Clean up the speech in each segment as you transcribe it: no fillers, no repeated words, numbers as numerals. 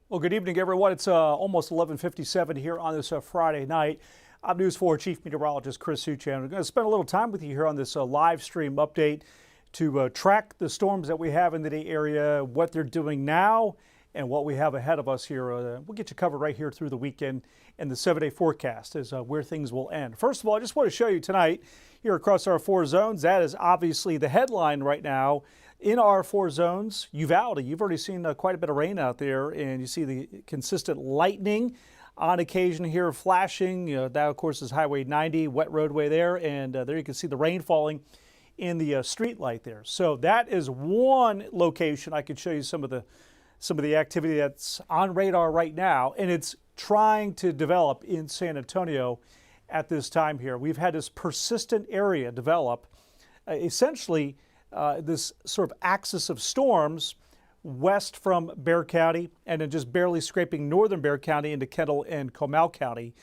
Well, good evening, everyone. It's almost 11:57 here on this Friday night. I'm News 4 Chief Meteorologist Chris Suchan. We're going to spend a little time with you here on this live stream update to track the storms that we have in the area, what they're doing now, and what we have ahead of us here. We'll get you covered right here through the weekend, and the 7-day forecast is where things will end. First of all, I just want to show you tonight here across our 4 zones. That is obviously the headline right now. In our 4 zones, Uvalde, you've already seen quite a bit of rain out there, and you see the consistent lightning on occasion here flashing. That, of course, is Highway 90, wet roadway there, and there you can see the rain falling in the street light there. So that is one location. I could show you some of the activity that's on radar right now, and it's trying to develop in San Antonio at this time here. We've had this persistent area develop, essentially this sort of axis of storms west from Bexar County and then just barely scraping northern Bexar County into Kendall and Comal County.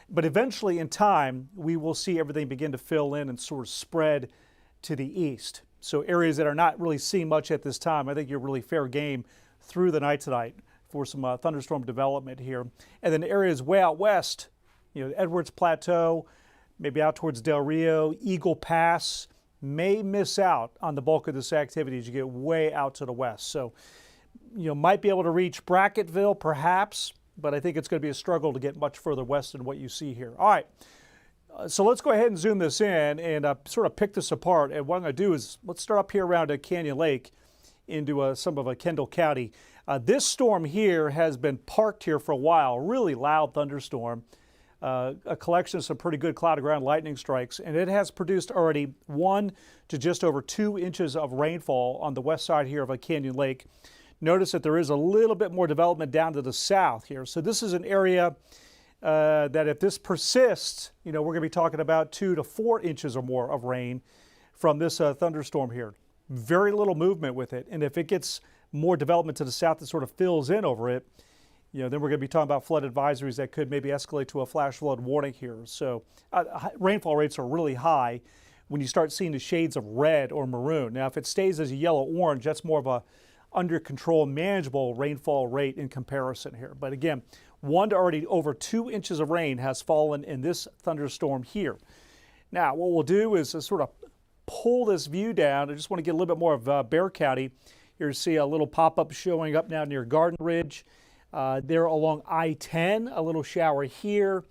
But eventually in time, we will see everything begin to fill in and sort of spread to the east. So areas that are not really seeing much at this time, I think you're really fair game through the night tonight for some thunderstorm development here. And then areas way out west, Edwards Plateau, maybe out towards Del Rio, Eagle Pass, may miss out on the bulk of this activity as you get way out to the west. So, might be able to reach Brackettville perhaps, but I think it's going to be a struggle to get much further west than what you see here. All right, so let's go ahead and zoom this in and sort of pick this apart. And what I'm going to do is let's start up here around Canyon Lake into some of Kendall County. This storm here has been parked here for a while, really loud thunderstorm. A collection of some pretty good cloud to ground lightning strikes, and it has produced already 1 to just over 2 inches of rainfall on the west side here of Canyon Lake. Notice that there is a little bit more development down to the south here. So this is an area that if this persists, we're going to be talking about 2 to 4 inches or more of rain from this thunderstorm here. Very little movement with it, and if it gets more development to the south that sort of fills in over it, then we're going to be talking about flood advisories that could maybe escalate to a flash flood warning here. So rainfall rates are really high when you start seeing the shades of red or maroon. Now, if it stays as a yellow-orange, that's more of a under control, manageable rainfall rate in comparison here. But again, 1 to already over 2 inches of rain has fallen in this thunderstorm here. Now, what we'll do is sort of pull this view down. I just want to get a little bit more of Bexar County. Here you see a little pop-up showing up now near Garden Ridge. There along I-10, a little shower here.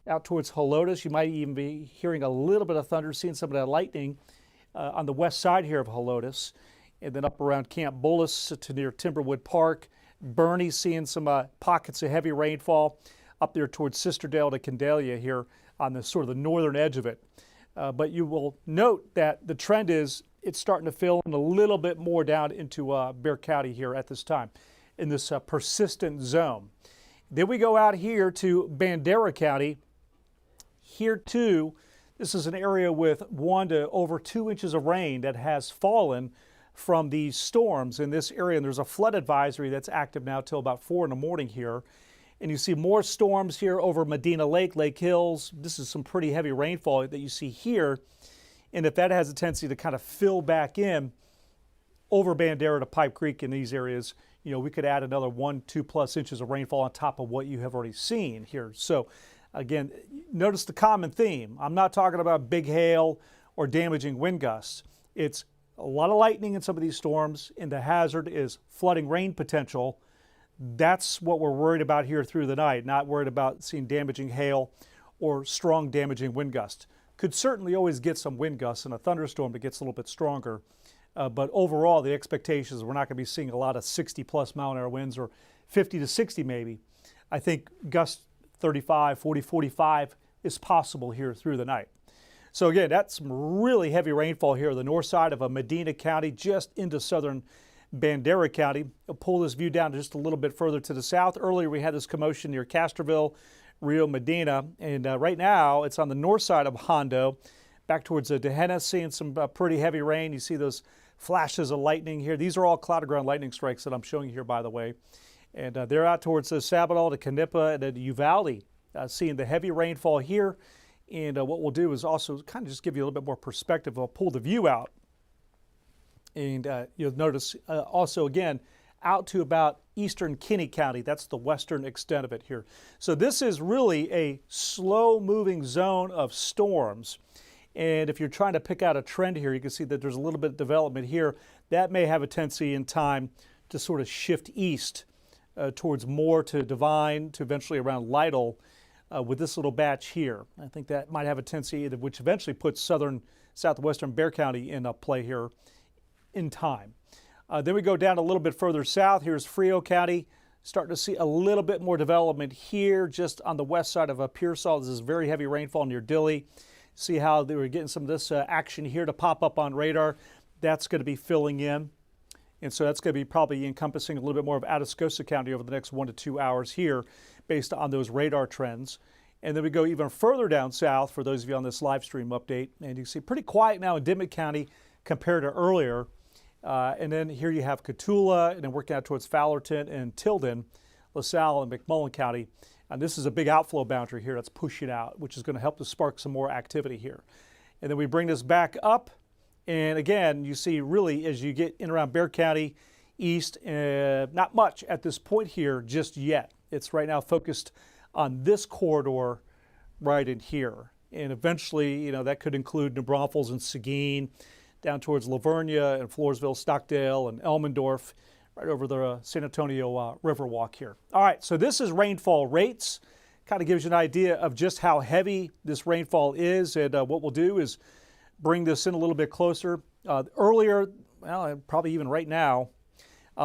Out towards Helotes, you might even be hearing a little bit of thunder, seeing some of that lightning on the west side here of Helotes. And then up around Camp Bullis to near Timberwood Park. Bernie seeing some pockets of heavy rainfall up there towards Sisterdale to Candelia here on the sort of the northern edge of it. But you will note that the trend is it's starting to fill in a little bit more down into Bexar County here at this time, in this persistent zone. Then we go out here to Bandera County. Here too, this is an area with 1 to over 2 inches of rain that has fallen from these storms in this area. And there's a flood advisory that's active now till about 4 in the morning here. And you see more storms here over Medina Lake, Lake Hills. This is some pretty heavy rainfall that you see here. And if that has a tendency to kind of fill back in over Bandera to Pipe Creek in these areas, we could add another 1, 2+ inches of rainfall on top of what you have already seen here. So again, notice the common theme. I'm not talking about big hail or damaging wind gusts. It's a lot of lightning in some of these storms, and the hazard is flooding rain potential. That's what we're worried about here through the night, not worried about seeing damaging hail or strong damaging wind gusts. Could certainly always get some wind gusts in a thunderstorm that gets a little bit stronger. But overall, the expectation is we're not going to be seeing a lot of 60+ mile-an-hour winds, or 50 to 60 maybe. I think gusts 35, 40, 45 is possible here through the night. So again, that's some really heavy rainfall here on the north side of Medina County, just into southern Bandera County. I'll pull this view down just a little bit further to the south. Earlier we had this commotion near Castroville, Rio Medina, and right now it's on the north side of Hondo, back towards Dehenna, seeing some pretty heavy rain. You see those flashes of lightning here. These are all cloud to ground lightning strikes that I'm showing you here, by the way. And they're out towards Sabinal to Canepa and Uvalde, seeing the heavy rainfall here. And what we'll do is also kind of just give you a little bit more perspective. I'll pull the view out. And you'll notice also, again, out to about eastern Kinney County. That's the western extent of it here. So this is really a slow-moving zone of storms. And if you're trying to pick out a trend here, you can see that there's a little bit of development here. That may have a tendency in time to sort of shift east towards Moore to Devine to eventually around Lytle with this little batch here. I think that might have a tendency, which eventually puts southwestern Bexar County in play here in time. Then we go down a little bit further south. Here's Frio County. Starting to see a little bit more development here just on the west side of Pearsall. This is very heavy rainfall near Dilley. See how they were getting some of this action here to pop up on radar. That's going to be filling in. And so that's going to be probably encompassing a little bit more of Atascosa County over the next 1 to 2 hours here based on those radar trends. And then we go even further down south for those of you on this live stream update. And you see pretty quiet now in Dimmitt County compared to earlier. And then here you have Cotulla and then working out towards Fowlerton and Tilden, LaSalle and McMullen County. And this is a big outflow boundary here that's pushing out, which is going to help to spark some more activity here. And then we bring this back up. And again, you see really as you get in around Bexar County east, not much at this point here just yet. It's right now focused on this corridor right in here. And eventually, that could include New Braunfels and Seguin, down towards Lavernia and Floresville, Stockdale and Elmendorf, right over the San Antonio Riverwalk here. All right, so this is rainfall rates. Kind of gives you an idea of just how heavy this rainfall is. And what we'll do is bring this in a little bit closer. Earlier, well, probably even right now,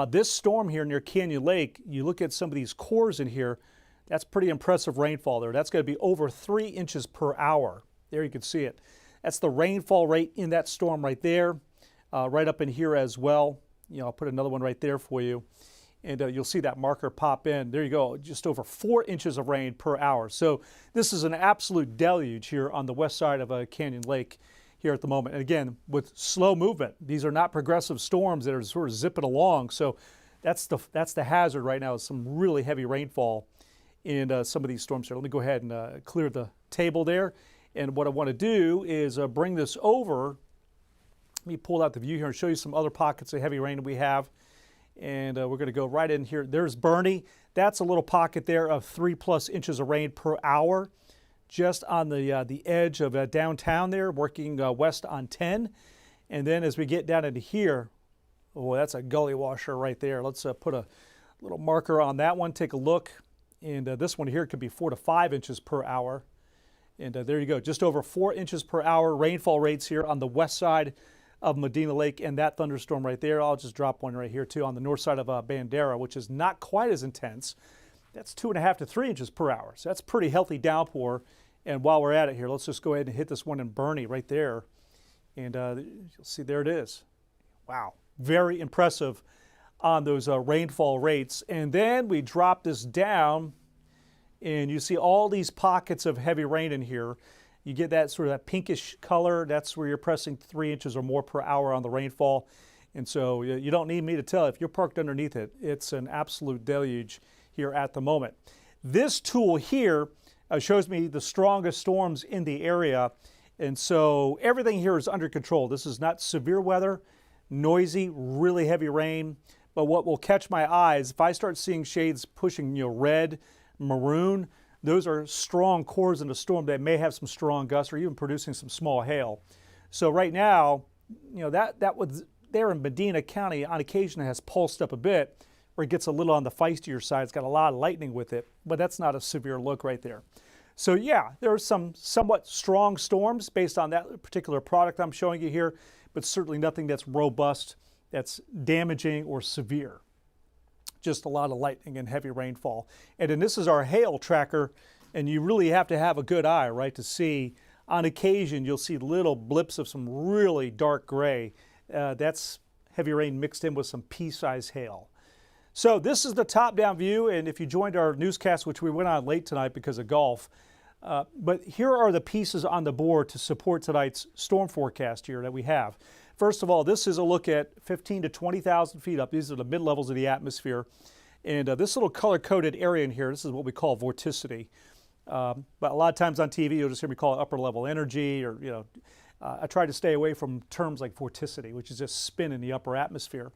this storm here near Canyon Lake, you look at some of these cores in here, that's pretty impressive rainfall there. That's going to be over 3 inches per hour. There you can see it. That's the rainfall rate in that storm right there, right up in here as well. I'll put another one right there for you. And you'll see that marker pop in. There you go, just over 4 inches of rain per hour. So this is an absolute deluge here on the west side of Canyon Lake here at the moment. And again, with slow movement, these are not progressive storms that are sort of zipping along. So that's the hazard right now, is some really heavy rainfall in some of these storms here. Let me go ahead and clear the table there. And what I want to do is bring this over. Let me pull out the view here and show you some other pockets of heavy rain that we have. And we're going to go right in here. There's Bernie. That's a little pocket there of 3+ inches of rain per hour, just on the edge of downtown there, working west on 10. And then as we get down into here, oh, that's a gully washer right there. Let's put a little marker on that one. Take a look. And this one here could be 4 to 5 inches per hour. And there you go, just over 4 inches per hour rainfall rates here on the west side of Medina Lake, and that thunderstorm right there. I'll just drop one right here too on the north side of Bandera, which is not quite as intense. That's 2.5 to 3 inches per hour. So that's pretty healthy downpour. And while we're at it here, let's just go ahead and hit this one in Bernie right there. And you'll see there it is. Wow, very impressive on those rainfall rates. And then we drop this down, and you see all these pockets of heavy rain in here. You get that sort of that pinkish color. That's where you're pressing 3 inches or more per hour on the rainfall. And so you don't need me to tell. If you're parked underneath it, it's an absolute deluge here at the moment. This tool here shows me the strongest storms in the area. And so everything here is under control. This is not severe weather, noisy, really heavy rain. But what will catch my eyes, if I start seeing shades pushing, red, maroon, those are strong cores in the storm that may have some strong gusts or even producing some small hail. So right now, that was there in Medina County on occasion has pulsed up a bit, where it gets a little on the feistier side. It's got a lot of lightning with it, but that's not a severe look right there. So yeah, there are some somewhat strong storms based on that particular product I'm showing you here, but certainly nothing that's robust, that's damaging or severe. Just a lot of lightning and heavy rainfall. And then this is our hail tracker, and you really have to have a good eye, right, to see. On occasion, you'll see little blips of some really dark gray. That's heavy rain mixed in with some pea-sized hail. So this is the top-down view, and if you joined our newscast, which we went on late tonight because of golf, but here are the pieces on the board to support tonight's storm forecast here that we have. First of all, this is a look at 15 to 20,000 feet up. These are the mid-levels of the atmosphere. And this little color-coded area in here, this is what we call vorticity. But a lot of times on TV, you'll just hear me call it upper-level energy, or, I try to stay away from terms like vorticity, which is just spin in the upper atmosphere.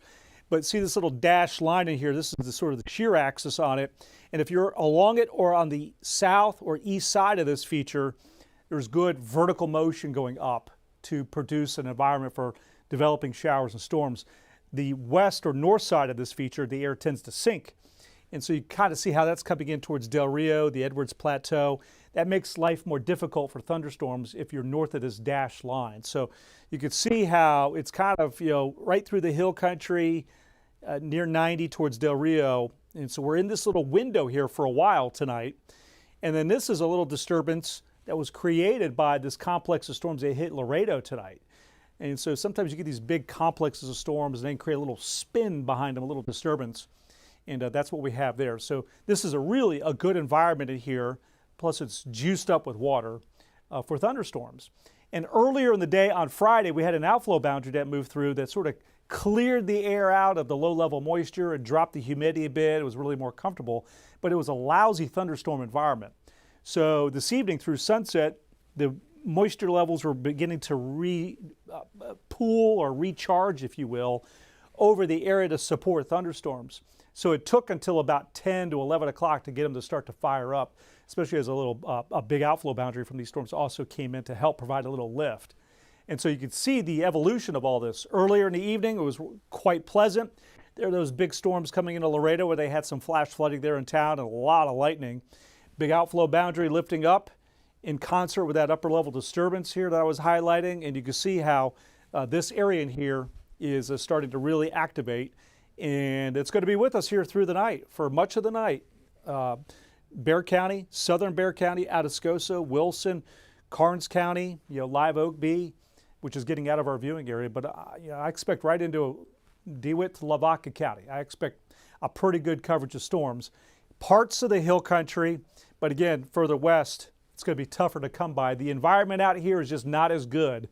But see this little dashed line in here, this is the sort of the shear axis on it. And if you're along it or on the south or east side of this feature, there's good vertical motion going up to produce an environment for developing showers and storms. The west or north side of this feature, the air tends to sink. And so you kind of see how that's coming in towards Del Rio, the Edwards Plateau. That makes life more difficult for thunderstorms if you're north of this dashed line. So you can see how it's kind of, right through the hill country, near 90 towards Del Rio. And so we're in this little window here for a while tonight. And then this is a little disturbance that was created by this complex of storms that hit Laredo tonight. And so sometimes you get these big complexes of storms and then create a little spin behind them, a little disturbance. And that's what we have there. So this is really a good environment in here. Plus it's juiced up with water for thunderstorms. And earlier in the day on Friday, we had an outflow boundary that moved through that sort of cleared the air out of the low level moisture and dropped the humidity a bit. It was really more comfortable, but it was a lousy thunderstorm environment. So this evening through sunset, the moisture levels were beginning to pool or recharge, if you will, over the area to support thunderstorms. So it took until about 10 to 11 o'clock to get them to start to fire up, especially as a big outflow boundary from these storms also came in to help provide a little lift. And so you can see the evolution of all this. Earlier in the evening, it was quite pleasant. There are those big storms coming into Laredo where they had some flash flooding there in town and a lot of lightning. Big outflow boundary lifting up in concert with that upper level disturbance here that I was highlighting. And you can see how this area in here is starting to really activate. And it's going to be with us here through the night for much of the night. Bexar County, southern Bexar County, Atascosa, Wilson, Karnes County, Live Oak B, which is getting out of our viewing area. But I expect right into DeWitt to Lavaca County. I expect a pretty good coverage of storms. Parts of the hill country, but again, further west, it's going to be tougher to come by. The environment out here is just not as good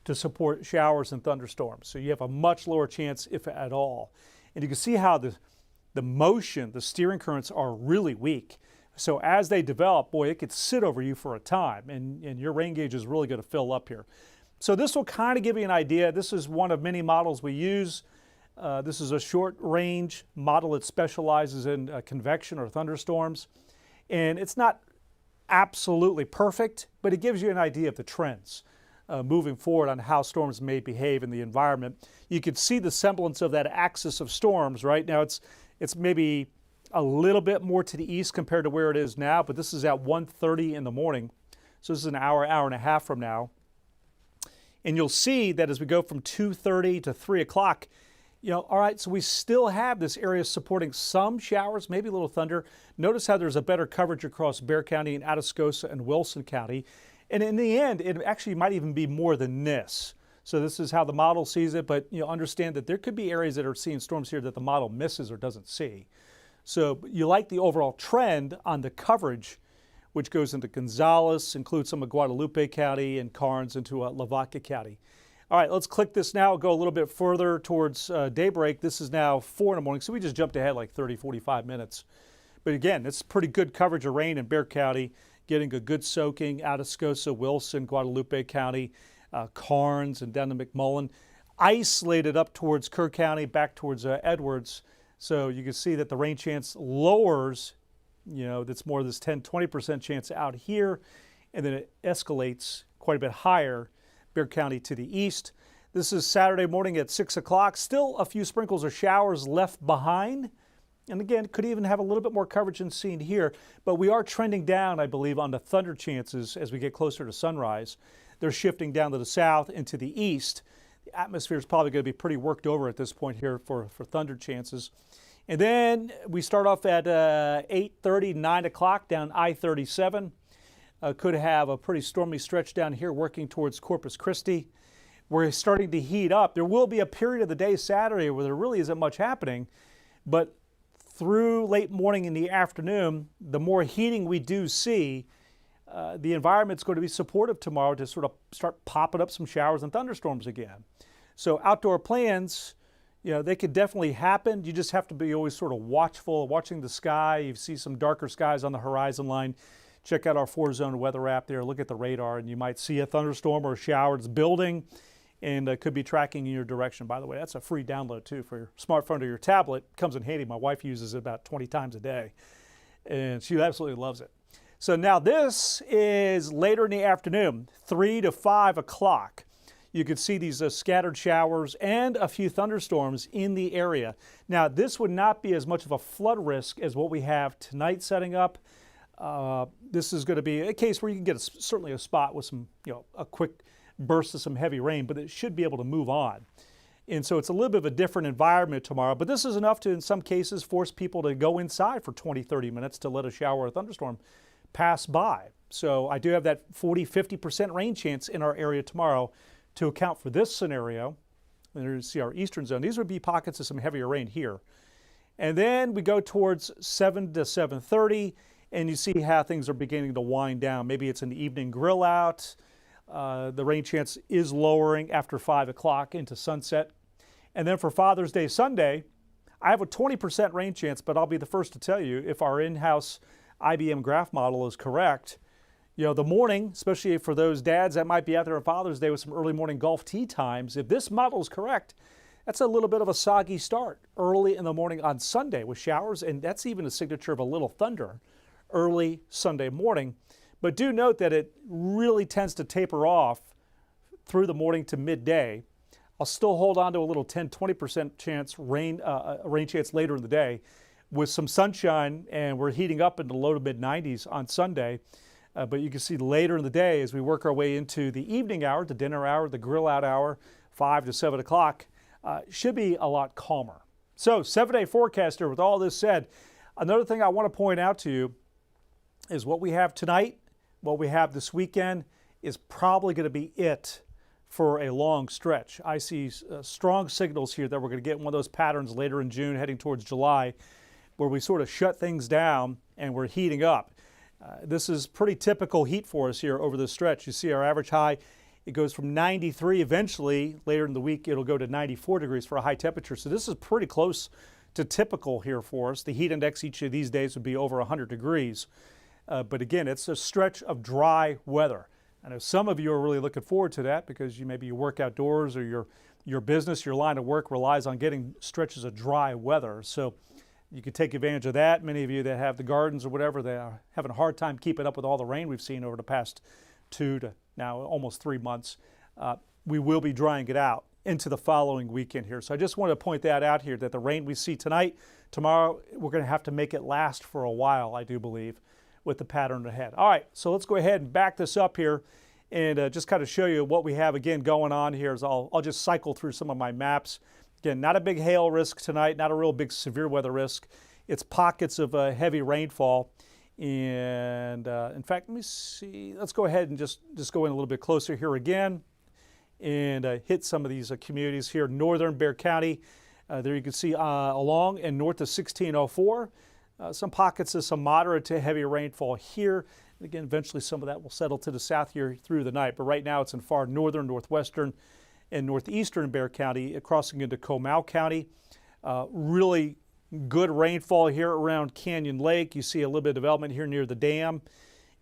to support showers and thunderstorms. So you have a much lower chance, if at all. And you can see how the motion, the steering currents are really weak. So as they develop, boy, it could sit over you for a time, and your rain gauge is really going to fill up here. So this will kind of give you an idea. This is one of many models we use. This is a short range model that specializes in convection or thunderstorms. And it's not absolutely perfect, but it gives you an idea of the trends moving forward on how storms may behave in the environment. You can see the semblance of that axis of storms right now. It's maybe a little bit more to the east compared to where it is now, but this is at 1:30 in the morning. So this is an hour and a half from now. And you'll see that as we go from 2:30 to 3 o'clock, all right, so we still have this area supporting some showers, maybe a little thunder. Notice how there's a better coverage across Bexar County and Atascosa and Wilson County. And in the end, it actually might even be more than this. So this is how the model sees it, but understand that there could be areas that are seeing storms here that the model misses or doesn't see. So you like the overall trend on the coverage, which goes into Gonzales, includes some of Guadalupe County, and Karnes into Lavaca County. All right, let's click this now, go a little bit further towards daybreak. This is now 4 in the morning, so we just jumped ahead like 30, 45 minutes. But again, it's pretty good coverage of rain in Bexar County, getting a good soaking, Atascosa, Wilson, Guadalupe County, Karnes, and down to McMullen. Isolated up towards Kerr County, back towards Edwards. So you can see that the rain chance lowers, that's more of this 10, 20% chance out here, and then it escalates quite a bit higher, Bexar County to the east. This is Saturday morning at 6 o'clock. Still a few sprinkles or showers left behind. And again, could even have a little bit more coverage than seen here, but we are trending down, I believe, on the thunder chances as we get closer to sunrise. They're shifting down to the south and to the east. The atmosphere is probably going to be pretty worked over at this point here for thunder chances. And then we start off at 8:30, 9 o'clock down I-37. Could have a pretty stormy stretch down here working towards Corpus Christi. We're starting to heat up. There will be a period of the day Saturday where there really isn't much happening, but through late morning in the afternoon, the more heating we do see, the environment's going to be supportive tomorrow to sort of start popping up some showers and thunderstorms again. So outdoor plans, they could definitely happen. You just have to be always sort of watchful, watching the sky. You see some darker skies on the horizon line. Check out our 4-zone weather app there. Look at the radar, and you might see a thunderstorm or a shower that's building. and could be tracking in your direction. By the way, that's a free download too for your smartphone or your tablet. Comes in handy. My wife uses it about 20 times a day, and she absolutely loves it. So now this is later in the afternoon, 3 to 5 o'clock. You can see these scattered showers and a few thunderstorms in the area. Now, this would not be as much of a flood risk as what we have tonight setting up. This is going to be a case where you can get certainly a spot with some, a quick burst of some heavy rain, but it should be able to move on. And so it's a little bit of a different environment tomorrow, but this is enough to, in some cases, force people to go inside for 20, 30 minutes to let a shower or a thunderstorm pass by. So I do have that 40-50% rain chance in our area tomorrow to account for this scenario. And you see our eastern zone. These would be pockets of some heavier rain here. And then we go towards 7 to 7:30, and you see how things are beginning to wind down. Maybe it's an evening grill out. The rain chance is lowering after 5 o'clock into sunset. And then for Father's Day Sunday, I have a 20% rain chance, but I'll be the first to tell you if our in-house IBM graph model is correct. The morning, especially for those dads that might be out there on Father's Day with some early morning golf tee times, if this model is correct, that's a little bit of a soggy start early in the morning on Sunday with showers, and that's even a signature of a little thunder early Sunday morning. But do note that it really tends to taper off through the morning to midday. I'll still hold on to a little 10-20% chance rain chance later in the day with some sunshine, and we're heating up into low to mid 90s on Sunday. But you can see later in the day as we work our way into the evening hour, the dinner hour, the grill out hour, 5 to 7 o'clock, should be a lot calmer. So 7-day forecaster, with all this said, another thing I want to point out to you is what we have tonight, what we have this weekend is probably going to be it for a long stretch. I see strong signals here that we're going to get one of those patterns later in June heading towards July where we sort of shut things down and we're heating up. This is pretty typical heat for us here over this stretch. You see our average high, it goes from 93 eventually. Later in the week, it'll go to 94 degrees for a high temperature. So this is pretty close to typical here for us. The heat index each of these days would be over 100 degrees. But again, it's a stretch of dry weather. I know some of you are really looking forward to that because maybe you work outdoors or your business, your line of work relies on getting stretches of dry weather. So you could take advantage of that. Many of you that have the gardens or whatever, they are having a hard time keeping up with all the rain we've seen over the past 2 to now almost 3 months. We will be drying it out into the following weekend here. So I just want to point that out here that the rain we see tonight, tomorrow, we're going to have to make it last for a while, I do believe, with the pattern ahead. All right, so let's go ahead and back this up here and just kind of show you what we have again going on here. I'll just cycle through some of my maps. Again, not a big hail risk tonight, not a real big severe weather risk. It's pockets of heavy rainfall. And in fact, let me see. Let's go ahead and just go in a little bit closer here again and hit some of these communities here. Northern Bexar County, there you can see along and north of 1604. Some pockets of some moderate to heavy rainfall here. And again, eventually some of that will settle to the south here through the night. But right now it's in far northern, northwestern, and northeastern Bexar County, crossing into Comal County. Really good rainfall here around Canyon Lake. You see a little bit of development here near the dam.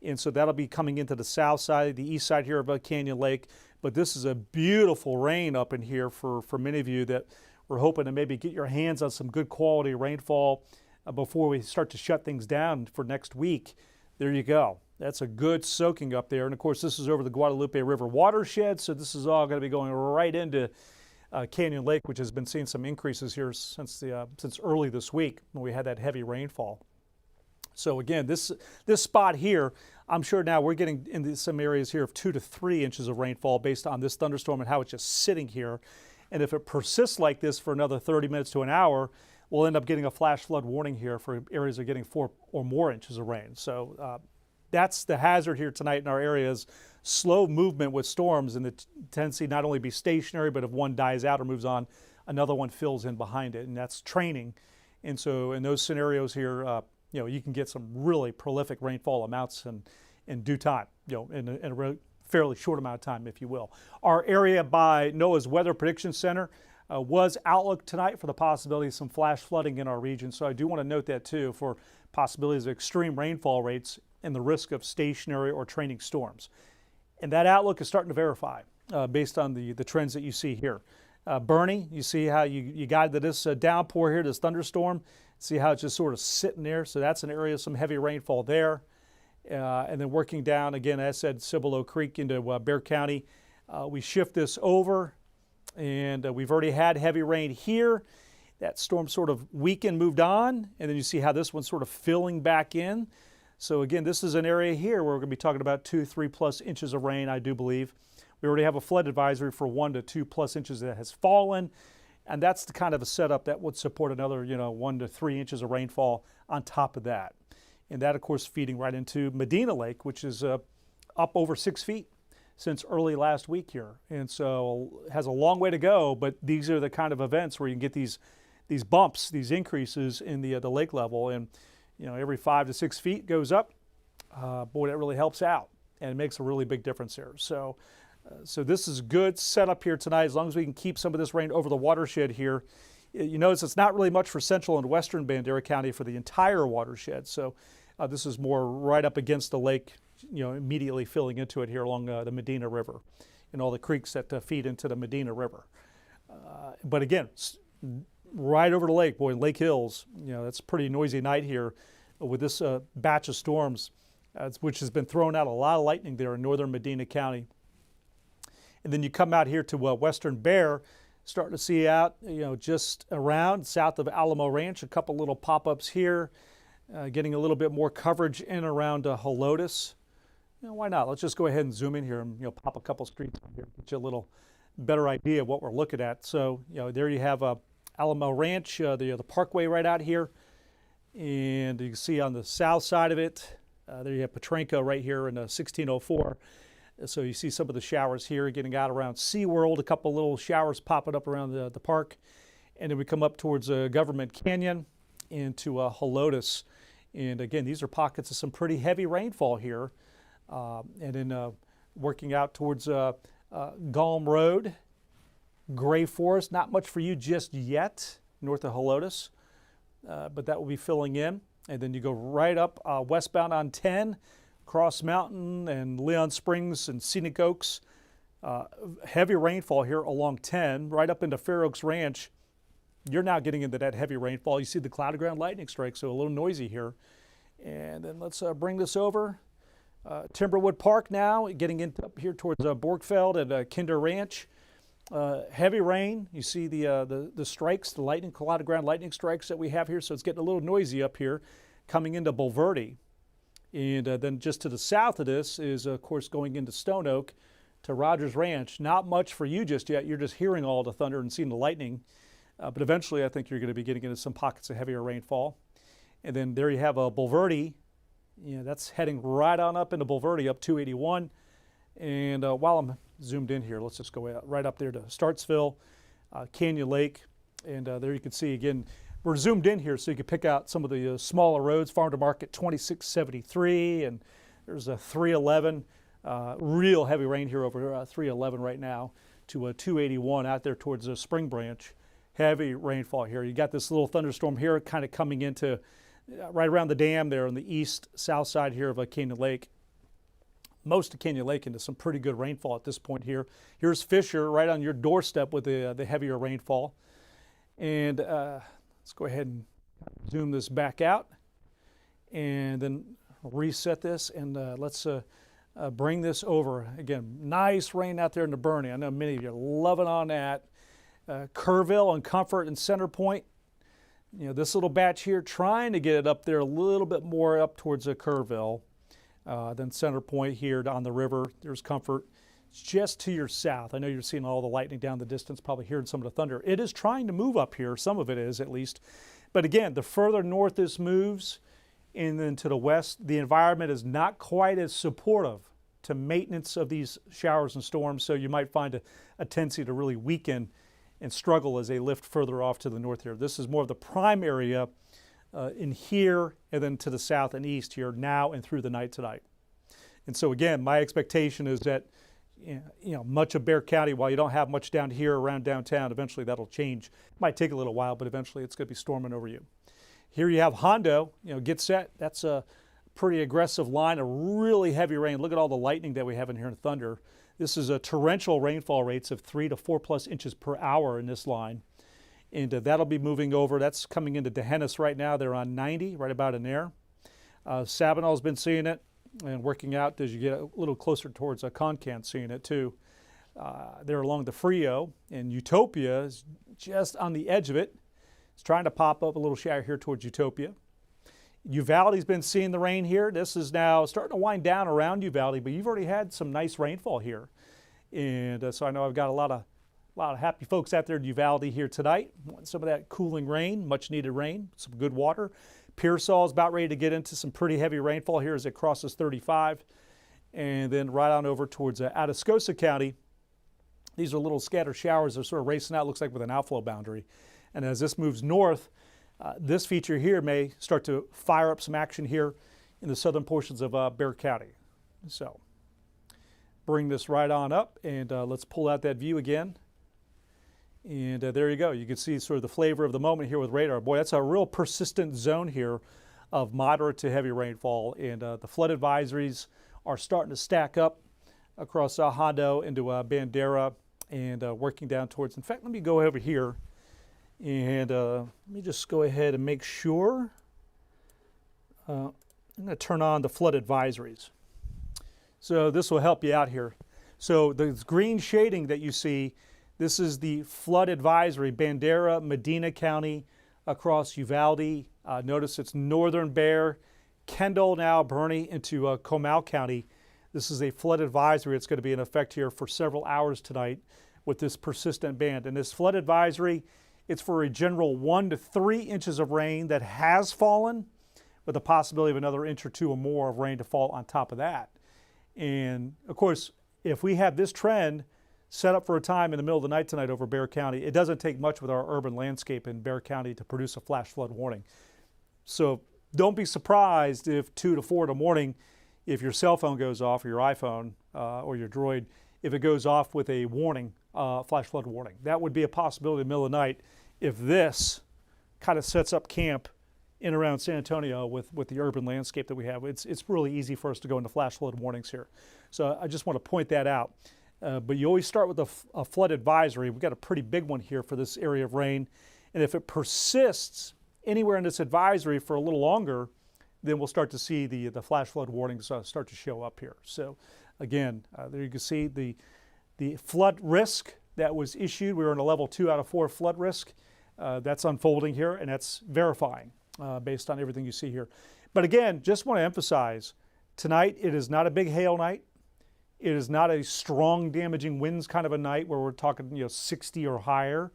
And so that'll be coming into the south side, the east side here of Canyon Lake. But this is a beautiful rain up in here for many of you that we're hoping to maybe get your hands on some good quality rainfall before we start to shut things down for next week. There you go. That's a good soaking up there. And of course, this is over the Guadalupe River watershed. So this is all going to be going right into Canyon Lake, which has been seeing some increases here since early this week when we had that heavy rainfall. So again, this spot here, I'm sure now we're getting into some areas here of 2 to 3 inches of rainfall based on this thunderstorm and how it's just sitting here. And if it persists like this for another 30 minutes to an hour, we'll end up getting a flash flood warning here for areas that are getting 4 or more inches of rain. So that's the hazard here tonight in our areas. Slow movement with storms and the tendency not only be stationary, but if one dies out or moves on, another one fills in behind it, and that's training. And so in those scenarios here, you can get some really prolific rainfall amounts in due time, in a fairly short amount of time, if you will. Our area by NOAA's Weather Prediction Center was outlook tonight for the possibility of some flash flooding in our region. So I do want to note that too for possibilities of extreme rainfall rates and the risk of stationary or training storms. And that outlook is starting to verify. based on the trends that you see here. Bernie, you see how you guided this downpour here, this thunderstorm. See how it's just sort of sitting there. So that's an area of some heavy rainfall there. And then working down, again, as I said, Cibolo Creek into Bexar County. We shift this over, and we've already had heavy rain here. That storm sort of weakened, moved on, and then you see how this one's sort of filling back in. So again, this is an area here where we're going to be talking about 2, 3+ inches of rain, I do believe. We already have a flood advisory for 1 to 2+ inches that has fallen, and that's the kind of a setup that would support another, 1 to 3 inches of rainfall on top of that. And that, of course, feeding right into Medina Lake, which is up over 6 feet since early last week here. And so it has a long way to go, but these are the kind of events where you can get these bumps, these increases in the lake level. And, every 5 to 6 feet goes up. Boy, that really helps out, and it makes a really big difference here. So this is good setup here tonight, as long as we can keep some of this rain over the watershed here. You notice it's not really much for central and western Bandera County for the entire watershed. So this is more right up against the lake, immediately filling into it here along the Medina River and all the creeks that feed into the Medina River. But again, right over the lake, boy, Lake Hills, that's a pretty noisy night here with this batch of storms, which has been throwing out a lot of lightning there in northern Medina County. And then you come out here to western Bexar, starting to see out, just around south of Alamo Ranch, a couple little pop-ups here, getting a little bit more coverage in around Helotes. Why not? Let's just go ahead and zoom in here and pop a couple streets here, get you a little better idea of what we're looking at. So there you have Alamo Ranch, the parkway right out here, and you can see on the south side of it, there you have Petranco right here in 1604. So you see some of the showers here getting out around SeaWorld, a couple little showers popping up around the park. And then we come up towards Government Canyon into Helotes. And again, these are pockets of some pretty heavy rainfall here. And then working out towards Gulm Road, Gray Forest, not much for you just yet, north of Helotes, but that will be filling in. And then you go right up westbound on 10, Cross Mountain and Leon Springs and Scenic Oaks. Heavy rainfall here along 10, right up into Fair Oaks Ranch. You're now getting into that heavy rainfall. You see the cloud ground lightning strike, so a little noisy here. And then let's bring this over. Timberwood Park now, getting into up here towards Borgfeld and Kinder Ranch. Heavy rain. You see the strikes, the lightning, cloud ground lightning strikes that we have here, so it's getting a little noisy up here, coming into Bulverde. And then just to the south of this is, of course, going into Stone Oak to Rogers Ranch. Not much for you just yet. You're just hearing all the thunder and seeing the lightning. But eventually, I think you're going to be getting into some pockets of heavier rainfall. And then there you have Bulverde. That's heading right on up into Bulverde, up 281. And while I'm zoomed in here, let's just go right up there to Startsville, Canyon Lake. And there you can see, again, we're zoomed in here so you can pick out some of the smaller roads. Farm to Market 2673, and there's a 311. Real heavy rain here over 311 right now to 281 out there towards Spring Branch. Heavy rainfall here. You got this little thunderstorm here kind of coming into right around the dam there on the east-south side here of Canyon Lake. Most of Canyon Lake into some pretty good rainfall at this point here. Here's Fisher right on your doorstep with the heavier rainfall. And let's go ahead and zoom this back out and then reset this, and let's bring this over. Again, nice rain out there in the Bernie. I know many of you are loving on that. Kerrville and Comfort and Center Point. This little batch here, trying to get it up there a little bit more up towards Kerrville. Then Center Point here on the river. There's Comfort. It's just to your south. I know you're seeing all the lightning down the distance, probably hearing some of the thunder. It is trying to move up here. Some of it is, at least. But again, the further north this moves and then to the west, the environment is not quite as supportive to maintenance of these showers and storms. So you might find a tendency to really weaken and struggle as they lift further off to the north here. This is more of the prime area in here and then to the south and east here now and through the night tonight. And so again, my expectation is that much of Bexar County, while you don't have much down here around downtown, eventually that'll change. It might take a little while, but eventually it's going to be storming over you. Here you have Hondo, get set. That's a pretty aggressive line, a really heavy rain. Look at all the lightning that we have in here and thunder. This is a torrential rainfall rates of 3 to 4+ inches per hour in this line. And that'll be moving over. That's coming into D'Hanis right now. They're on 90, right about in there. Sabinal's been seeing it and working out as you get a little closer towards Concan, seeing it too. They're along the Frio, and Utopia is just on the edge of it. It's trying to pop up a little shower here towards Utopia. Uvalde's been seeing the rain here. This is now starting to wind down around Uvalde, but you've already had some nice rainfall here. And so I know I've got a lot of happy folks out there in Uvalde here tonight. Want some of that cooling rain, much needed rain, some good water. Pearsall is about ready to get into some pretty heavy rainfall here as it crosses 35. And then right on over towards Atascosa County. These are little scattered showers that are sort of racing out, looks like with an outflow boundary. And as this moves north, this feature here may start to fire up some action here in the southern portions of Bexar County. So bring this right on up, and let's pull out that view again. And there you go. You can see sort of the flavor of the moment here with radar. Boy, that's a real persistent zone here of moderate to heavy rainfall. And the flood advisories are starting to stack up across Hondo into Bandera and working down towards. In fact, let me go over here. And let me just go ahead and make sure. I'm going to turn on the flood advisories. So this will help you out here. So the green shading that you see, this is the flood advisory, Bandera, Medina County, across Uvalde. Notice it's northern Bexar, Kendall, now Bernie into Comal County. This is a flood advisory. It's going to be in effect here for several hours tonight with this persistent band. And this flood advisory, it's for a general 1 to 3 inches of rain that has fallen, with the possibility of another inch or two or more of rain to fall on top of that. And of course, if we have this trend set up for a time in the middle of the night tonight over Bexar County, it doesn't take much with our urban landscape in Bexar County to produce a flash flood warning. So don't be surprised if 2 to 4 in the morning, if your cell phone goes off, or your iPhone or your Droid, if it goes off with a warning, flash flood warning. That would be a possibility in the middle of the night if this kind of sets up camp in around San Antonio with the urban landscape that we have. It's really easy for us to go into flash flood warnings here. So I just want to point that out. But you always start with a flood advisory. We've got a pretty big one here for this area of rain. And if it persists anywhere in this advisory for a little longer, then we'll start to see the flash flood warnings start to show up here. So again, there you can see the flood risk that was issued. We were in a level 2 out of 4 flood risk. That's unfolding here, and that's verifying based on everything you see here. But again, just want to emphasize, tonight it is not a big hail night. It is not a strong damaging winds kind of a night where we're talking 60 or higher.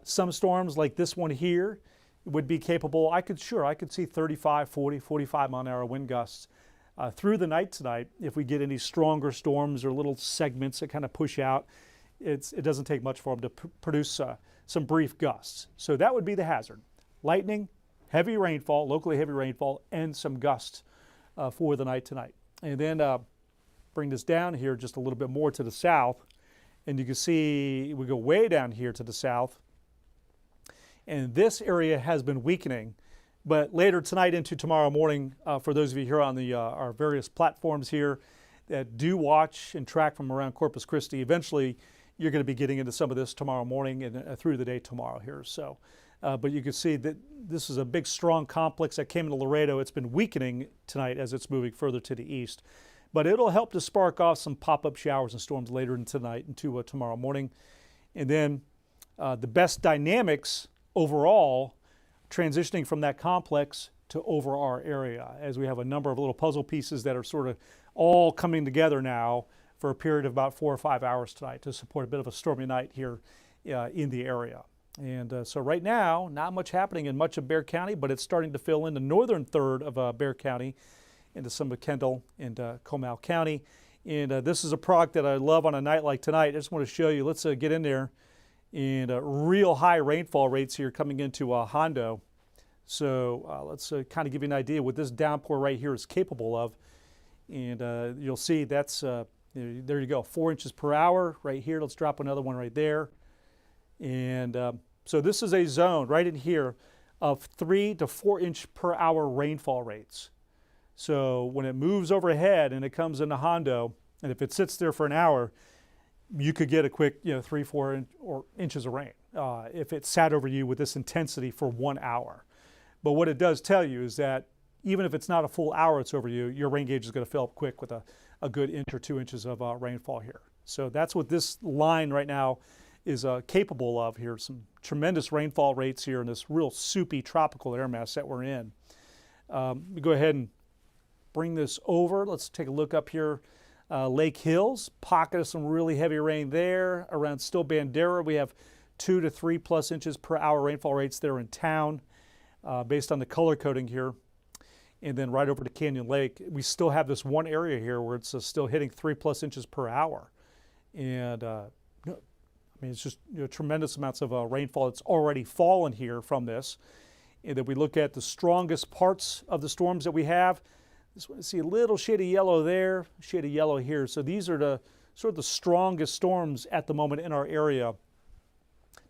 Some storms like this one here would be capable. I could see 35, 40, 45 mile an hour wind gusts through the night tonight. If we get any stronger storms or little segments that kind of push out, it doesn't take much for them to produce some brief gusts. So that would be the hazard. Lightning, heavy rainfall, locally heavy rainfall, and some gusts for the night tonight. And then bring this down here just a little bit more to the south, and you can see we go way down here to the south. And this area has been weakening, but later tonight into tomorrow morning, for those of you here on our various platforms here that do watch and track from around Corpus Christi, eventually you're going to be getting into some of this tomorrow morning and through the day tomorrow here. So, but you can see that this is a big, strong complex that came into Laredo. It's been weakening tonight as it's moving further to the east, but it'll help to spark off some pop-up showers and storms later in tonight into tomorrow morning. And then the best dynamics overall, transitioning from that complex to over our area, as we have a number of little puzzle pieces that are sort of all coming together now for a period of about 4 or 5 hours tonight to support a bit of a stormy night here in the area. And so right now, not much happening in much of Bexar County, but it's starting to fill in the northern third of Bexar County into some of Kendall and Comal County. And this is a product that I love on a night like tonight. I just want to show you. Let's get in there. And real high rainfall rates here coming into Hondo. So let's kind of give you an idea what this downpour right here is capable of. And you'll see that's, there you go, 4 inches per hour right here. Let's drop another one right there. And so this is a zone right in here of 3 to 4 inch per hour rainfall rates. So when it moves overhead and it comes into Hondo, And if it sits there for an hour, you could get a quick, 3-4 inches of rain if it sat over you with this intensity for 1 hour. But what it does tell you is that even if it's not a full hour it's over you, your rain gauge is going to fill up quick with a good inch or 2 inches of rainfall here. So that's what this line right now is capable of here. Some tremendous rainfall rates here in this real soupy tropical air mass that we're in. We go ahead and bring this over. Let's take a look up here. Lake Hills, pocket of some really heavy rain there. Around Still Bandera, we have 2 to 3+ inches per hour rainfall rates there in town based on the color coding here. And then right over to Canyon Lake, we still have this one area here where it's still hitting 3+ inches per hour. And it's just tremendous amounts of rainfall that's already fallen here from this. And then we look at the strongest parts of the storms that we have. Just want to see a little shade of yellow there, shade of yellow here. So these are the sort of the strongest storms at the moment in our area.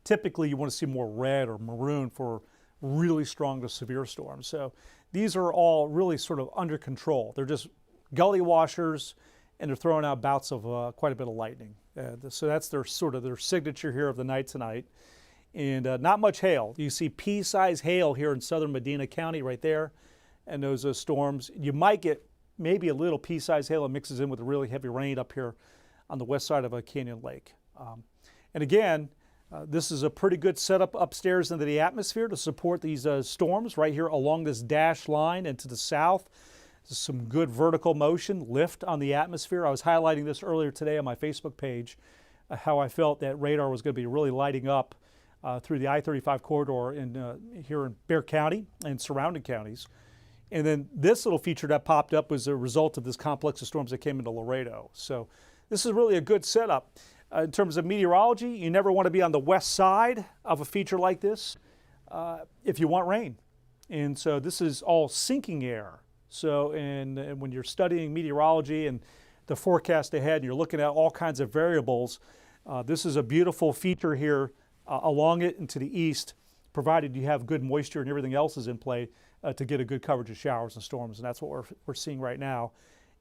Typically, you want to see more red or maroon for really strong to severe storms. So these are all really sort of under control. They're just gully washers, and they're throwing out bouts of quite a bit of lightning. So that's their signature here of the night tonight. And not much hail. You see pea-sized hail here in southern Medina County right there. And those storms, you might get maybe a little pea-sized hail that mixes in with the really heavy rain up here on the west side of Canyon Lake. And again, this is a pretty good setup upstairs into the atmosphere to support these storms right here along this dashed line and to the south. There's some good vertical motion, lift on the atmosphere. I was highlighting this earlier today on my Facebook page, how I felt that radar was going to be really lighting up through the I-35 corridor here in Bexar County and surrounding counties. And then this little feature that popped up was a result of this complex of storms that came into Laredo. So this is really a good setup. In terms of meteorology, you never want to be on the west side of a feature like this if you want rain. And so this is all sinking air. So and when you're studying meteorology and the forecast ahead, and you're looking at all kinds of variables, this is a beautiful feature here along it and to the east, provided you have good moisture and everything else is in play to get a good coverage of showers and storms. And that's what we're seeing right now.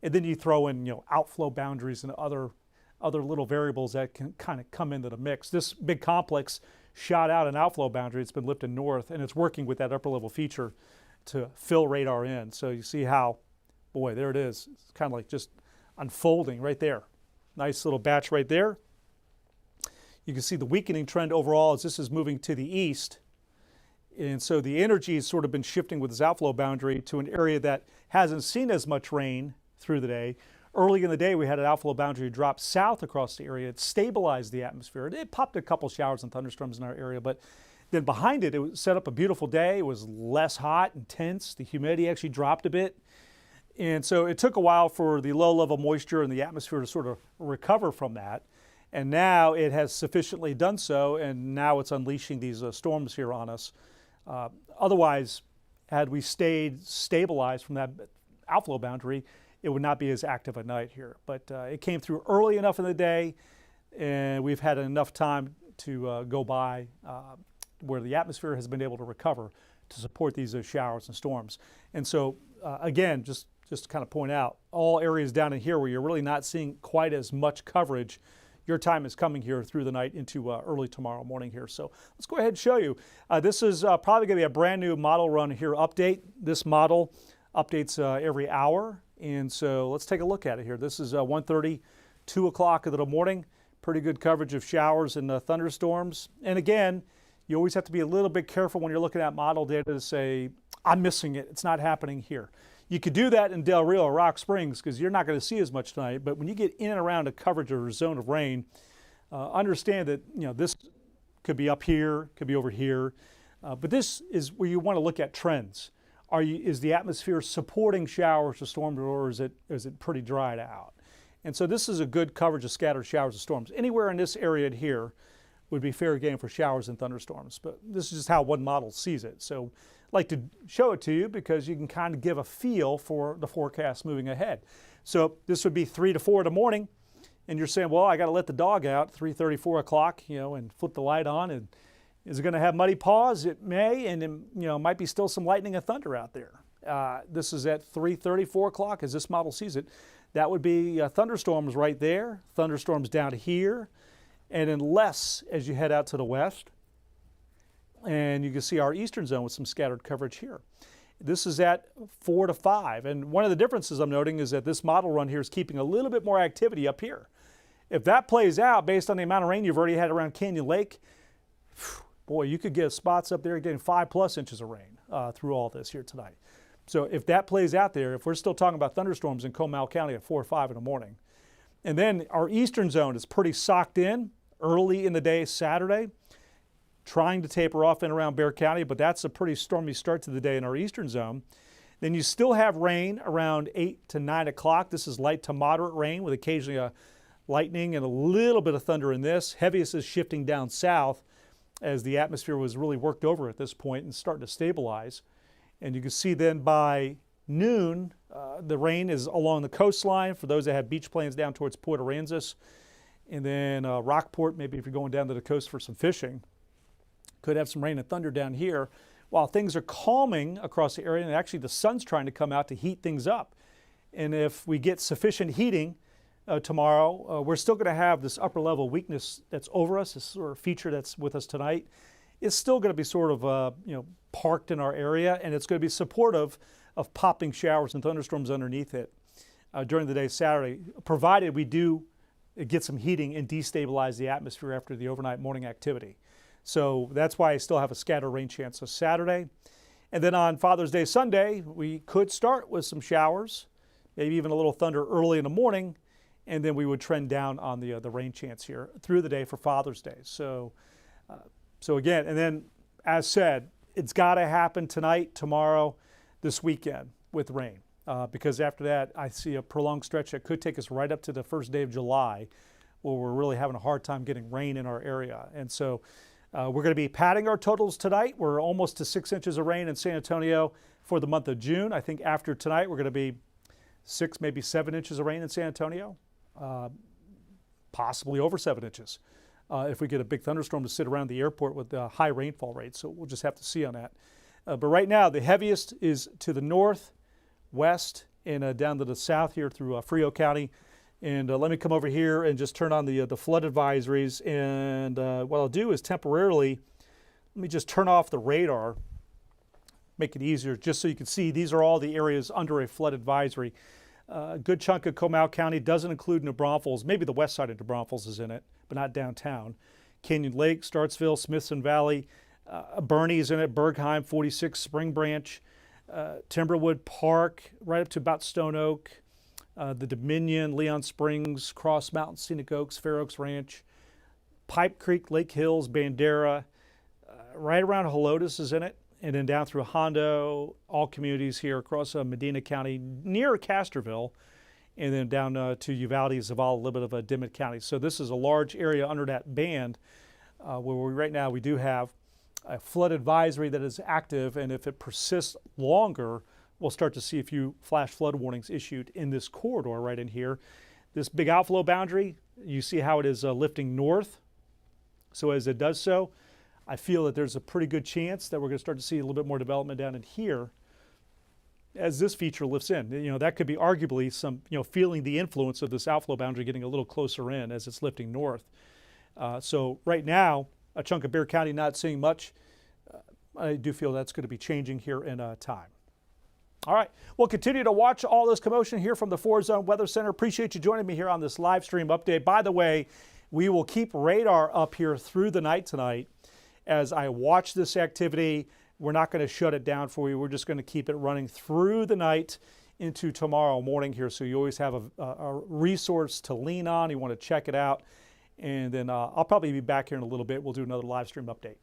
And then you throw in outflow boundaries and other little variables that can kind of come into the mix. This big complex shot out an outflow boundary. It's been lifted north, and it's working with that upper level feature to fill radar in. So you see how, boy, there it is. It's kind of like just unfolding right there. Nice little batch right there. You can see the weakening trend overall as this is moving to the east. And so the energy has sort of been shifting with this outflow boundary to an area that hasn't seen as much rain through the day. Early in the day, we had an outflow boundary drop south across the area. It stabilized the atmosphere. It popped a couple showers and thunderstorms in our area, but then behind it, it set up a beautiful day. It was less hot, intense. The humidity actually dropped a bit. And so it took a while for the low-level moisture in the atmosphere to sort of recover from that. And now it has sufficiently done so, and now it's unleashing these storms here on us. Otherwise, had we stayed stabilized from that outflow boundary, it would not be as active at night here. But it came through early enough in the day, and we've had enough time to go by where the atmosphere has been able to recover to support these showers and storms. And so, again, just to kind of point out, all areas down in here where you're really not seeing quite as much coverage, your time is coming here through the night into early tomorrow morning here. So let's go ahead and show you. This is probably going to be a brand new model run here update. This model updates every hour. And so let's take a look at it here. This is 1:30, 2 o'clock in the morning. Pretty good coverage of showers and thunderstorms. And again, you always have to be a little bit careful when you're looking at model data to say, I'm missing it. It's not happening here. You could do that in Del Rio or Rock Springs because you're not going to see as much tonight. But when you get in and around a coverage or a zone of rain, understand that this could be up here, could be over here. But this is where you want to look at trends. Is the atmosphere supporting showers or storms, or is it pretty dried out? And so this is a good coverage of scattered showers and storms. Anywhere in this area here would be fair game for showers and thunderstorms. But this is just how one model sees it. So I'd like to show it to you because you can kind of give a feel for the forecast moving ahead. So this would be 3 to 4 in the morning, and you're saying, well, I got to let the dog out 3:30, 4 o'clock, and flip the light on. And is it going to have muddy paws? It may, and might be still some lightning and thunder out there. This is at 3:30, 4 o'clock as this model sees it. That would be thunderstorms right there, thunderstorms down here, and then less as you head out to the west. And you can see our eastern zone with some scattered coverage here. This is at 4 to 5. And one of the differences I'm noting is that this model run here is keeping a little bit more activity up here. If that plays out based on the amount of rain you've already had around Canyon Lake, boy, you could get spots up there getting 5+ inches of rain through all this here tonight. So if that plays out there, if we're still talking about thunderstorms in Comal County at 4 or 5 in the morning, and then our eastern zone is pretty socked in early in the day Saturday, trying to taper off in around Bexar County, but that's a pretty stormy start to the day in our eastern zone. Then you still have rain around 8 to 9 o'clock. This is light to moderate rain with occasionally a lightning and a little bit of thunder in this. Heaviest is shifting down south as the atmosphere was really worked over at this point and starting to stabilize. And you can see then by noon, the rain is along the coastline for those that have beach plans down towards Port Aransas. And then Rockport, maybe if you're going down to the coast for some fishing, could have some rain and thunder down here. While things are calming across the area, and actually the sun's trying to come out to heat things up. And if we get sufficient heating tomorrow, we're still going to have this upper level weakness that's over us, this sort of feature that's with us tonight. It's still going to be sort of parked in our area, and it's going to be supportive of popping showers and thunderstorms underneath it during the day Saturday, provided we do get some heating and destabilize the atmosphere after the overnight morning activity. So that's why I still have a scattered rain chance of Saturday. And then on Father's Day Sunday, we could start with some showers, maybe even a little thunder early in the morning, and then we would trend down on the rain chance here through the day for Father's Day. So again, and then as said, it's got to happen tonight, tomorrow, this weekend with rain. Because after that, I see a prolonged stretch that could take us right up to the first day of July, where we're really having a hard time getting rain in our area. And so we're going to be padding our totals tonight. We're almost to 6 inches of rain in San Antonio for the month of June. I think after tonight, we're going to be 6, maybe 7 inches of rain in San Antonio, possibly over 7 inches. If we get a big thunderstorm to sit around the airport with high rainfall rates. So we'll just have to see on that. But right now, the heaviest is to the north, west, and down to the south here through Frio County. And let me come over here and just turn on the flood advisories. And what I'll do is temporarily, let me just turn off the radar, make it easier, just so you can see these are all the areas under a flood advisory. A good chunk of Comal County doesn't include New Braunfels. Maybe the west side of New Braunfels is in it, but not downtown. Canyon Lake, Startsville, Smithson Valley, Bernie's in it, Bergheim, 46, Spring Branch, Timberwood Park, right up to about Stone Oak, the Dominion, Leon Springs, Cross Mountain, Scenic Oaks, Fair Oaks Ranch, Pipe Creek, Lake Hills, Bandera, right around Helotes is in it, and then down through Hondo, all communities here across Medina County, near Casterville, and then down to Uvalde, Zavala, a little bit of Dimmitt County. So this is a large area under that band where right now we do have a flood advisory that is active, and if it persists longer, we'll start to see a few flash flood warnings issued in this corridor right in here. This big outflow boundary, you see how it is lifting north. So as it does so, I feel that there's a pretty good chance that we're going to start to see a little bit more development down in here as this feature lifts in. That could be arguably some, feeling the influence of this outflow boundary getting a little closer in as it's lifting north. So right now, a chunk of Bexar County not seeing much. I do feel that's going to be changing here in time. All right, we'll continue to watch all this commotion here from the 4Zone Weather Center. Appreciate you joining me here on this live stream update. By the way, we will keep radar up here through the night tonight as I watch this activity. We're not going to shut it down for you. We're just going to keep it running through the night into tomorrow morning here. So you always have a resource to lean on. You want to check it out. And then I'll probably be back here in a little bit. We'll do another live stream update.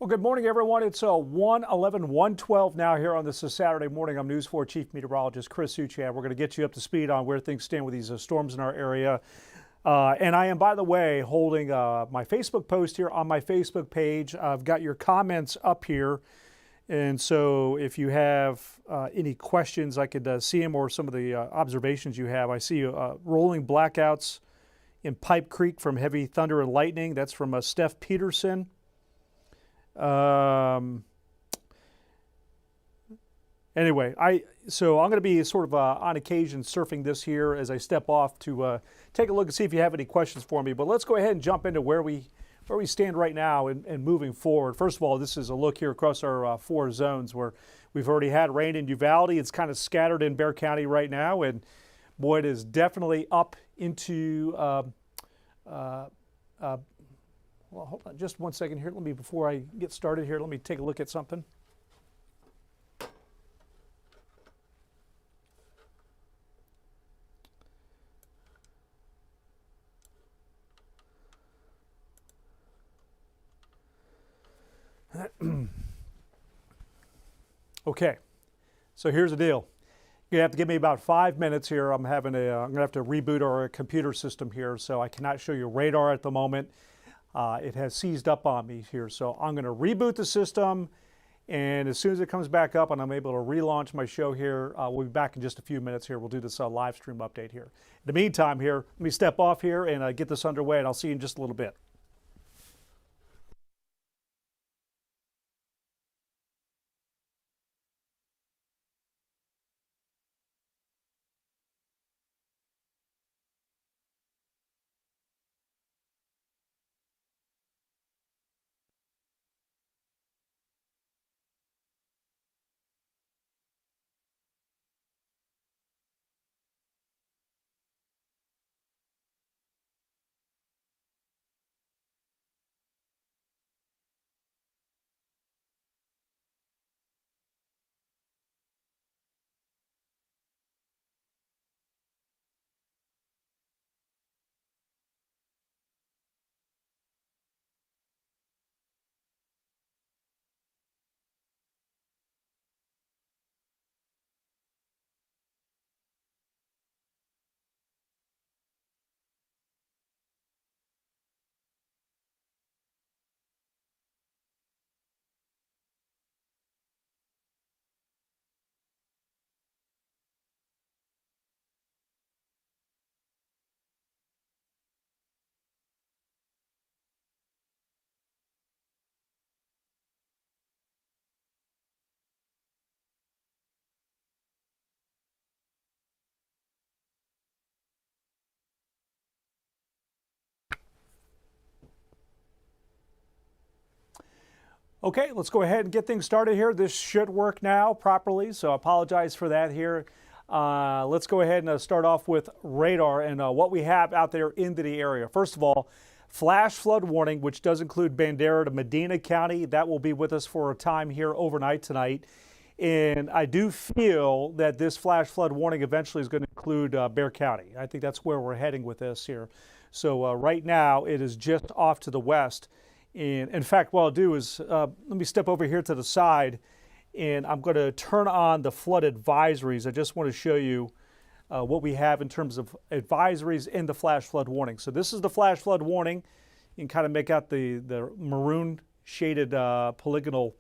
Well, good morning, everyone. It's 1:11, 1:12 now here on this Saturday morning. I'm News 4 Chief Meteorologist Chris Suchan. We're going to get you up to speed on where things stand with these storms in our area. And I am, by the way, holding my Facebook post here on my Facebook page. I've got your comments up here. And so if you have any questions, I could see them, or some of the observations you have. I see rolling blackouts in Pipe Creek from heavy thunder and lightning. That's from Steph Peterson. Anyway, so I'm going to be sort of on occasion surfing this here as I step off to take a look and see if you have any questions for me. But let's go ahead and jump into where we stand right now and moving forward. First of all, this is a look here across our 4 zones where we've already had rain in Uvalde. It's kind of scattered in Bexar County right now, and boy, it is definitely up into well, hold on just one second here. Before I get started here, let me take a look at something. Okay, so here's the deal. You have to give me about 5 minutes here. I'm going to have to reboot our computer system here, so I cannot show you radar at the moment. It has seized up on me here, so I'm going to reboot the system, and as soon as it comes back up and I'm able to relaunch my show here, we'll be back in just a few minutes here. We'll do this live stream update here. In the meantime here, let me step off here and get this underway, and I'll see you in just a little bit. Okay, let's go ahead and get things started here. This should work now properly, so I apologize for that here. Let's go ahead and start off with radar and what we have out there into the area. First of all, flash flood warning, which does include Bandera to Medina County. That will be with us for a time here overnight tonight. And I do feel that this flash flood warning eventually is going to include Bexar County. I think that's where we're heading with this here. So right now it is just off to the west. And in fact, what I'll do is let me step over here to the side, and I'm going to turn on the flood advisories. I just want to show you what we have in terms of advisories in the flash flood warning. So this is the flash flood warning. You can kind of make out the maroon shaded polygonal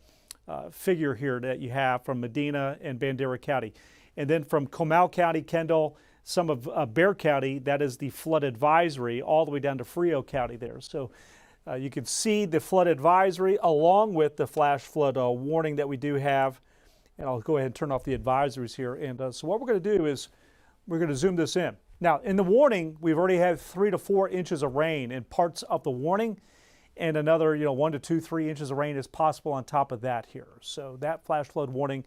figure here that you have from Medina and Bandera County. And then from Comal County, Kendall, some of Bexar County, that is the flood advisory, all the way down to Frio County there. So you can see the flood advisory along with the flash flood warning that we do have. And I'll go ahead and turn off the advisories here. And so what we're going to do is we're going to zoom this in. Now, in the warning, we've already had 3 to 4 inches of rain in parts of the warning, and another 1 to 2, 3 inches of rain is possible on top of that here. So that flash flood warning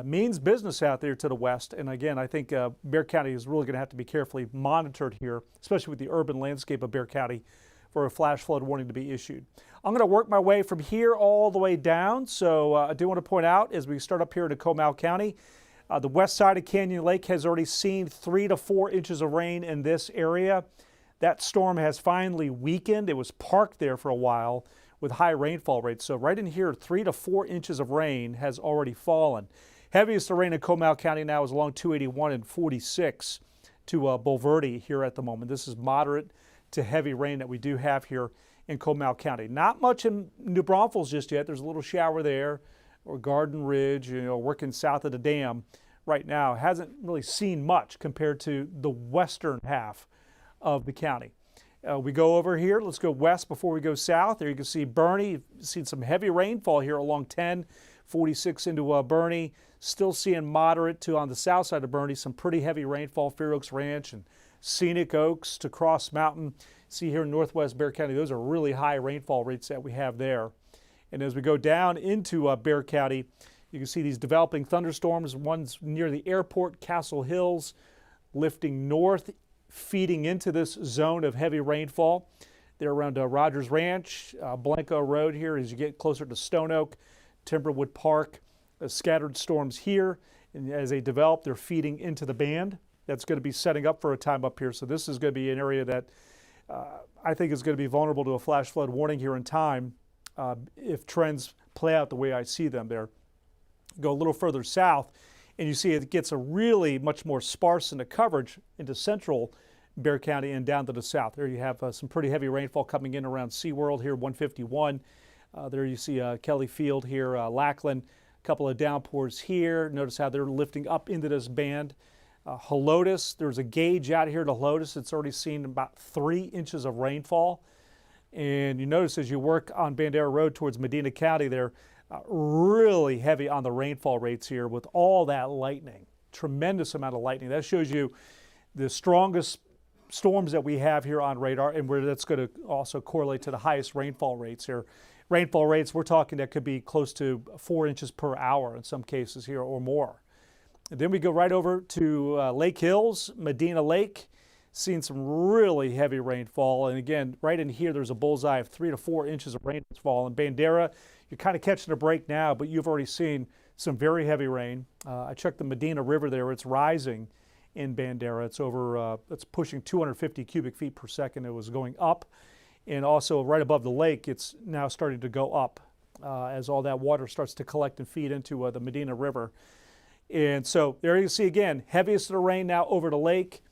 means business out there to the west. And again, I think Bexar County is really going to have to be carefully monitored here, especially with the urban landscape of Bexar County, for a flash flood warning to be issued. I'm going to work my way from here all the way down. So I do want to point out, as we start up here in Comal County, the west side of Canyon Lake has already seen 3 to 4 inches of rain in this area. That storm has finally weakened. It was parked there for a while. with high rainfall rates. So right in here, 3 to 4 inches of rain has already fallen. Heaviest of rain in Comal County now is along 281 and 46 to Bulverde here at the moment. This is moderate to heavy rain that we do have here in Comal County. Not much in New Braunfels just yet. There's a little shower there, or Garden Ridge, working south of the dam right now. Hasn't really seen much compared to the western half of the county. We go over here. Let's go west before we go south. There you can see Boerne. You've seen some heavy rainfall here along 10, 46 into Boerne. Still seeing moderate to on the south side of Boerne, some pretty heavy rainfall. Fair Oaks Ranch and Scenic Oaks to Cross Mountain. See here in northwest Bexar County, those are really high rainfall rates that we have there. And as we go down into Bexar County, you can see these developing thunderstorms. One's near the airport, Castle Hills, lifting north, feeding into this zone of heavy rainfall. They're around Rogers Ranch, Blanco Road here as you get closer to Stone Oak, Timberwood Park. Scattered storms here, and as they develop, they're feeding into the band. That's going to be setting up for a time up here. So this is going to be an area that I think is going to be vulnerable to a flash flood warning here in time if trends play out the way I see them there. Go a little further south, and you see it gets a really much more sparse in the coverage into central Bexar County and down to the south. There you have some pretty heavy rainfall coming in around SeaWorld here, 151. There you see Kelly Field here, Lackland. A couple of downpours here. Notice how they're lifting up into this band. Helotes, there's a gauge out here to Helotes. It's already seen about 3 inches of rainfall. And you notice as you work on Bandera Road towards Medina County, they're really heavy on the rainfall rates here with all that lightning. Tremendous amount of lightning. That shows you the strongest storms that we have here on radar, and where that's going to also correlate to the highest rainfall rates here. Rainfall rates, we're talking that could be close to 4 inches per hour in some cases here or more. And then we go right over to Lake Hills, Medina Lake, seeing some really heavy rainfall. And again, right in here, there's a bullseye of 3 to 4 inches of rainfall. In Bandera, you're kind of catching a break now, but you've already seen some very heavy rain. I checked the Medina River there. It's rising in Bandera. It's over, it's pushing 250 cubic feet per second. It was going up. And also right above the lake, it's now starting to go up as all that water starts to collect and feed into the Medina River. And so there you see again, heaviest of the rain now over the lake.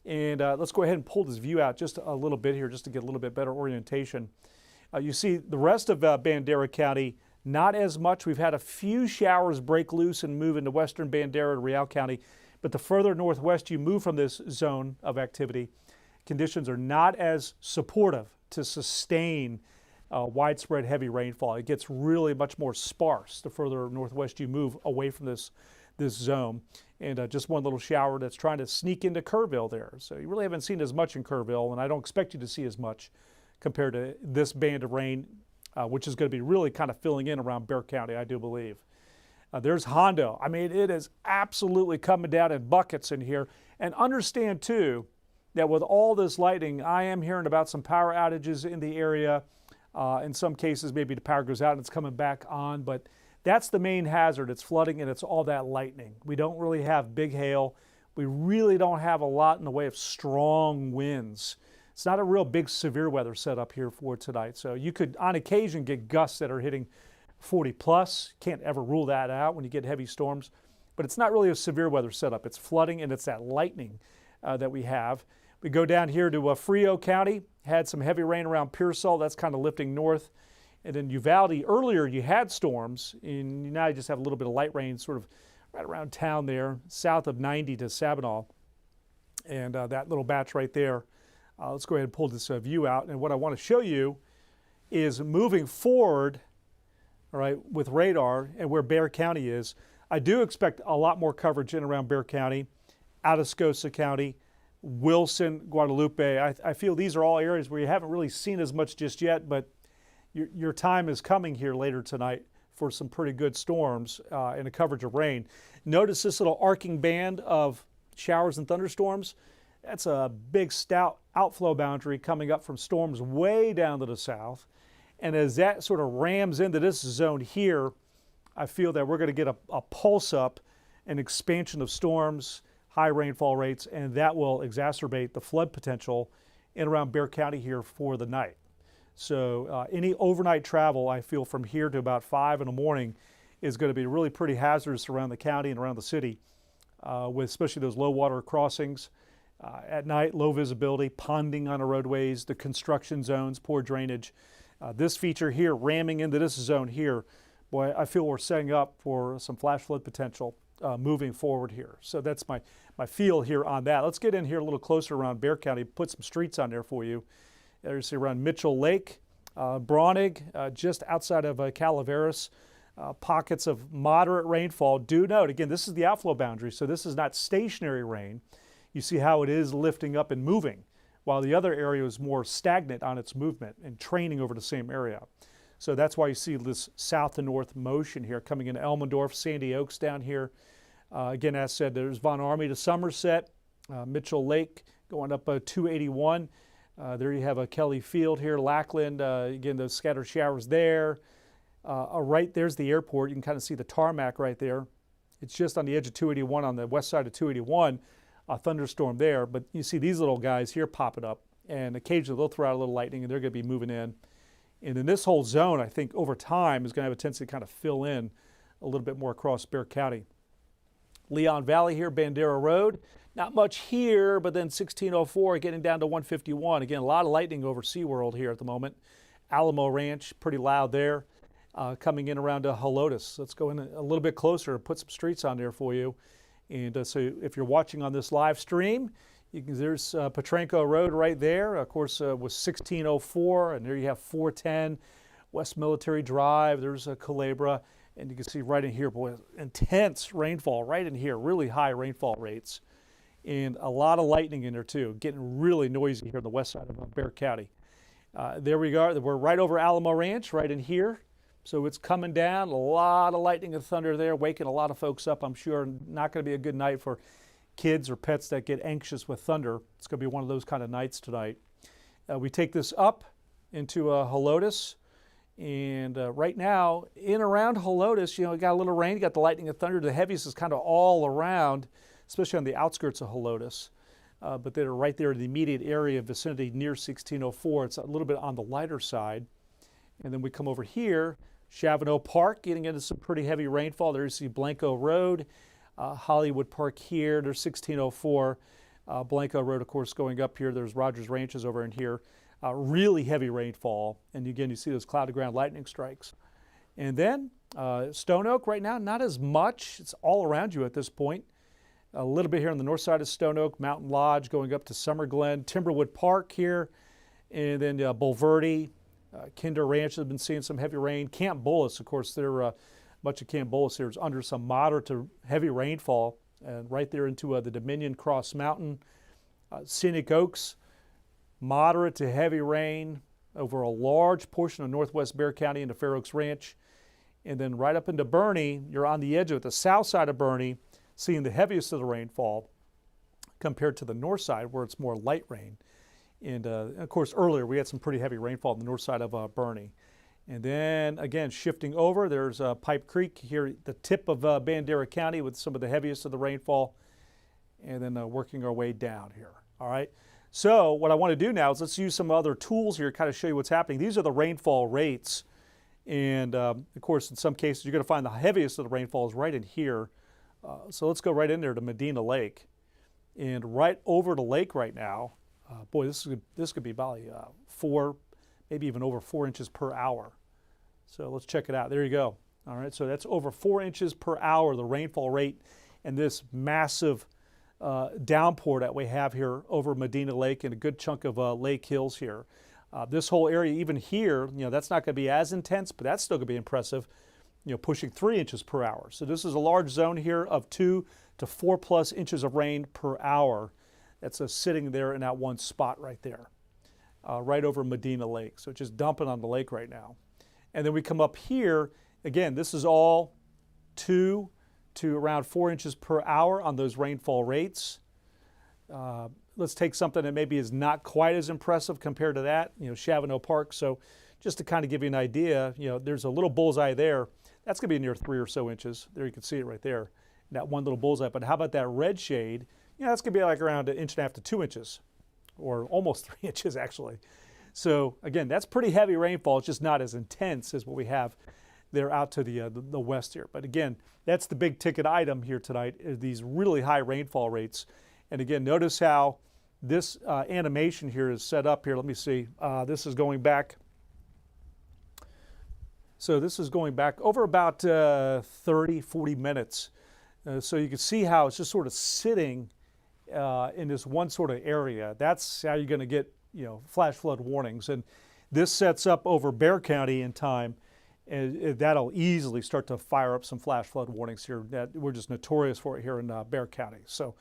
And let's go ahead and pull this view out just a little bit here just to get a little bit better orientation. You see the rest of Bandera County, not as much. We've had a few showers break loose and move into western Bandera and Real County. But the further northwest you move from this zone of activity, conditions are not as supportive to sustain widespread heavy rainfall. It gets really much more sparse the further northwest you move away from this zone. And just one little shower that's trying to sneak into Kerrville there. So you really haven't seen as much in Kerrville, and I don't expect you to see as much compared to this band of rain, which is going to be really kind of filling in around Bexar County, I do believe. There's Hondo. I mean, it is absolutely coming down in buckets in here. And understand, too, that with all this lightning, I am hearing about some power outages in the area. In some cases, maybe the power goes out and it's coming back on, but that's the main hazard. It's flooding and it's all that lightning. We don't really have big hail. We really don't have a lot in the way of strong winds. It's not a real big severe weather setup here for tonight. So you could, on occasion, get gusts that are hitting 40 plus. Can't ever rule that out when you get heavy storms, but it's not really a severe weather setup. It's flooding and it's that lightning that we have. We go down here to Frio County, had some heavy rain around Pearsall. That's kind of lifting north. And then Uvalde, earlier you had storms, and now you just have a little bit of light rain sort of right around town there, south of 90 to Sabinal. And that little batch right there. Let's go ahead and pull this view out. And what I want to show you is moving forward, all right, with radar and where Bexar County is. I do expect a lot more coverage in around Bexar County, Atascosa County, Wilson, Guadalupe. I feel these are all areas where you haven't really seen as much just yet, but your time is coming here later tonight for some pretty good storms and a coverage of rain. Notice this little arcing band of showers and thunderstorms. That's a big stout outflow boundary coming up from storms way down to the south. And as that sort of rams into this zone here, I feel that we're going to get a pulse up, an expansion of storms, high rainfall rates, and that will exacerbate the flood potential in around Bexar County here for the night. So any overnight travel, I feel, from here to about 5 in the morning is going to be really pretty hazardous around the county and around the city, with especially those low water crossings. At night, low visibility, ponding on the roadways, the construction zones, poor drainage. This feature here, ramming into this zone here, boy, I feel we're setting up for some flash flood potential moving forward here. So that's my feel here on that. Let's get in here a little closer around Bexar County, put some streets on there for you. There you see around Mitchell Lake, Braunig, just outside of Calaveras. Pockets of moderate rainfall. Do note, again, this is the outflow boundary, so this is not stationary rain. You see how it is lifting up and moving, while the other area is more stagnant on its movement and training over the same area. So that's why you see this south to north motion here coming into Elmendorf, Sandy Oaks down here. Again, as said, there's Von Army to Somerset, Mitchell Lake going up 281. There you have a Kelly Field here, Lackland, again, those scattered showers there. Right there's the airport. You can kind of see the tarmac right there. It's just on the edge of 281 on the west side of 281. A thunderstorm there, but you see these little guys here popping up, and occasionally they'll throw out a little lightning and they're going to be moving in. And then this whole zone, I think over time is going to have a tendency to kind of fill in a little bit more across Bexar County. Leon Valley here, Bandera Road. Not much here, but then 1604 getting down to 151. Again, a lot of lightning over SeaWorld here at the moment. Alamo Ranch, pretty loud there. Coming in around Helotes. Let's go in a little bit closer and put some streets on there for you. And so if you're watching on this live stream, there's Petranco Road right there, of course, with 1604, and there you have 410, West Military Drive, there's Culebra, and you can see right in here, boy, intense rainfall right in here, really high rainfall rates, and a lot of lightning in there too, getting really noisy here on the west side of Bexar County. There we go, we're right over Alamo Ranch, right in here. So it's coming down, a lot of lightning and thunder there, waking a lot of folks up, I'm sure. Not going to be a good night for kids or pets that get anxious with thunder. It's going to be one of those kind of nights tonight. We take this up into Helotes, and right now, in around Helotes, you got a little rain, you got the lightning and thunder. The heaviest is kind of all around, especially on the outskirts of Helotes. But they're right there in the immediate area vicinity near 1604. It's a little bit on the lighter side. And then we come over here, Chavano Park, getting into some pretty heavy rainfall. There you see Blanco Road, Hollywood Park here. There's 1604. Blanco Road, of course, going up here. There's Rogers Ranches over in here. Really heavy rainfall. And again, you see those cloud to ground lightning strikes. And then Stone Oak right now, not as much. It's all around you at this point. A little bit here on the north side of Stone Oak, Mountain Lodge going up to Summer Glen, Timberwood Park here, and then Bulverde. Kinder Ranch has been seeing some heavy rain. Camp Bullis, of course, much of Camp Bullis here is under some moderate to heavy rainfall, and right there into the Dominion Cross Mountain. Scenic Oaks, moderate to heavy rain over a large portion of northwest Bexar County into Fair Oaks Ranch. And then right up into Boerne, you're on the edge of it, the south side of Boerne, seeing the heaviest of the rainfall compared to the north side where it's more light rain. And of course, earlier we had some pretty heavy rainfall on the north side of Boerne. And then again, shifting over, there's Pipe Creek here at the tip of Bandera County with some of the heaviest of the rainfall. And then working our way down here. All right. So what I want to do now is let's use some other tools here to kind of show you what's happening. These are the rainfall rates. And of course, in some cases, you're going to find the heaviest of the rainfall is right in here. So let's go right in there to Medina Lake. And right over the lake right now, boy, this could be probably 4, maybe even over 4 inches per hour. So let's check it out. There you go. All right, so that's over 4 inches per hour, the rainfall rate, and this massive downpour that we have here over Medina Lake and a good chunk of Lake Hills here. This whole area, even here, that's not going to be as intense, but that's still going to be impressive, pushing 3 inches per hour. So this is a large zone here of 2 to 4 plus inches of rain per hour. That's sitting there in that one spot right there, right over Medina Lake. So it's just dumping on the lake right now. And then we come up here, again, this is all 2 to around 4 inches per hour on those rainfall rates. Let's take something that maybe is not quite as impressive compared to that, Chavano Park. So just to kind of give you an idea, there's a little bullseye there. That's going to be near 3 or so inches. There you can see it right there, that one little bullseye. But how about that red shade? That's going to be like around 1.5 to 2 inches, or almost 3 inches actually. So again, that's pretty heavy rainfall. It's just not as intense as what we have there out to the west here. But again, that's the big ticket item here tonight, is these really high rainfall rates. And again, notice how this animation here is set up here. Let me see. This is going back. So this is going back over about 30, 40 minutes. So you can see how it's just sort of sitting in this one sort of area. That's how you're going to get, flash flood warnings. And this sets up over Bexar County in time, and that'll easily start to fire up some flash flood warnings here. That we're just notorious for it here in Bexar County. So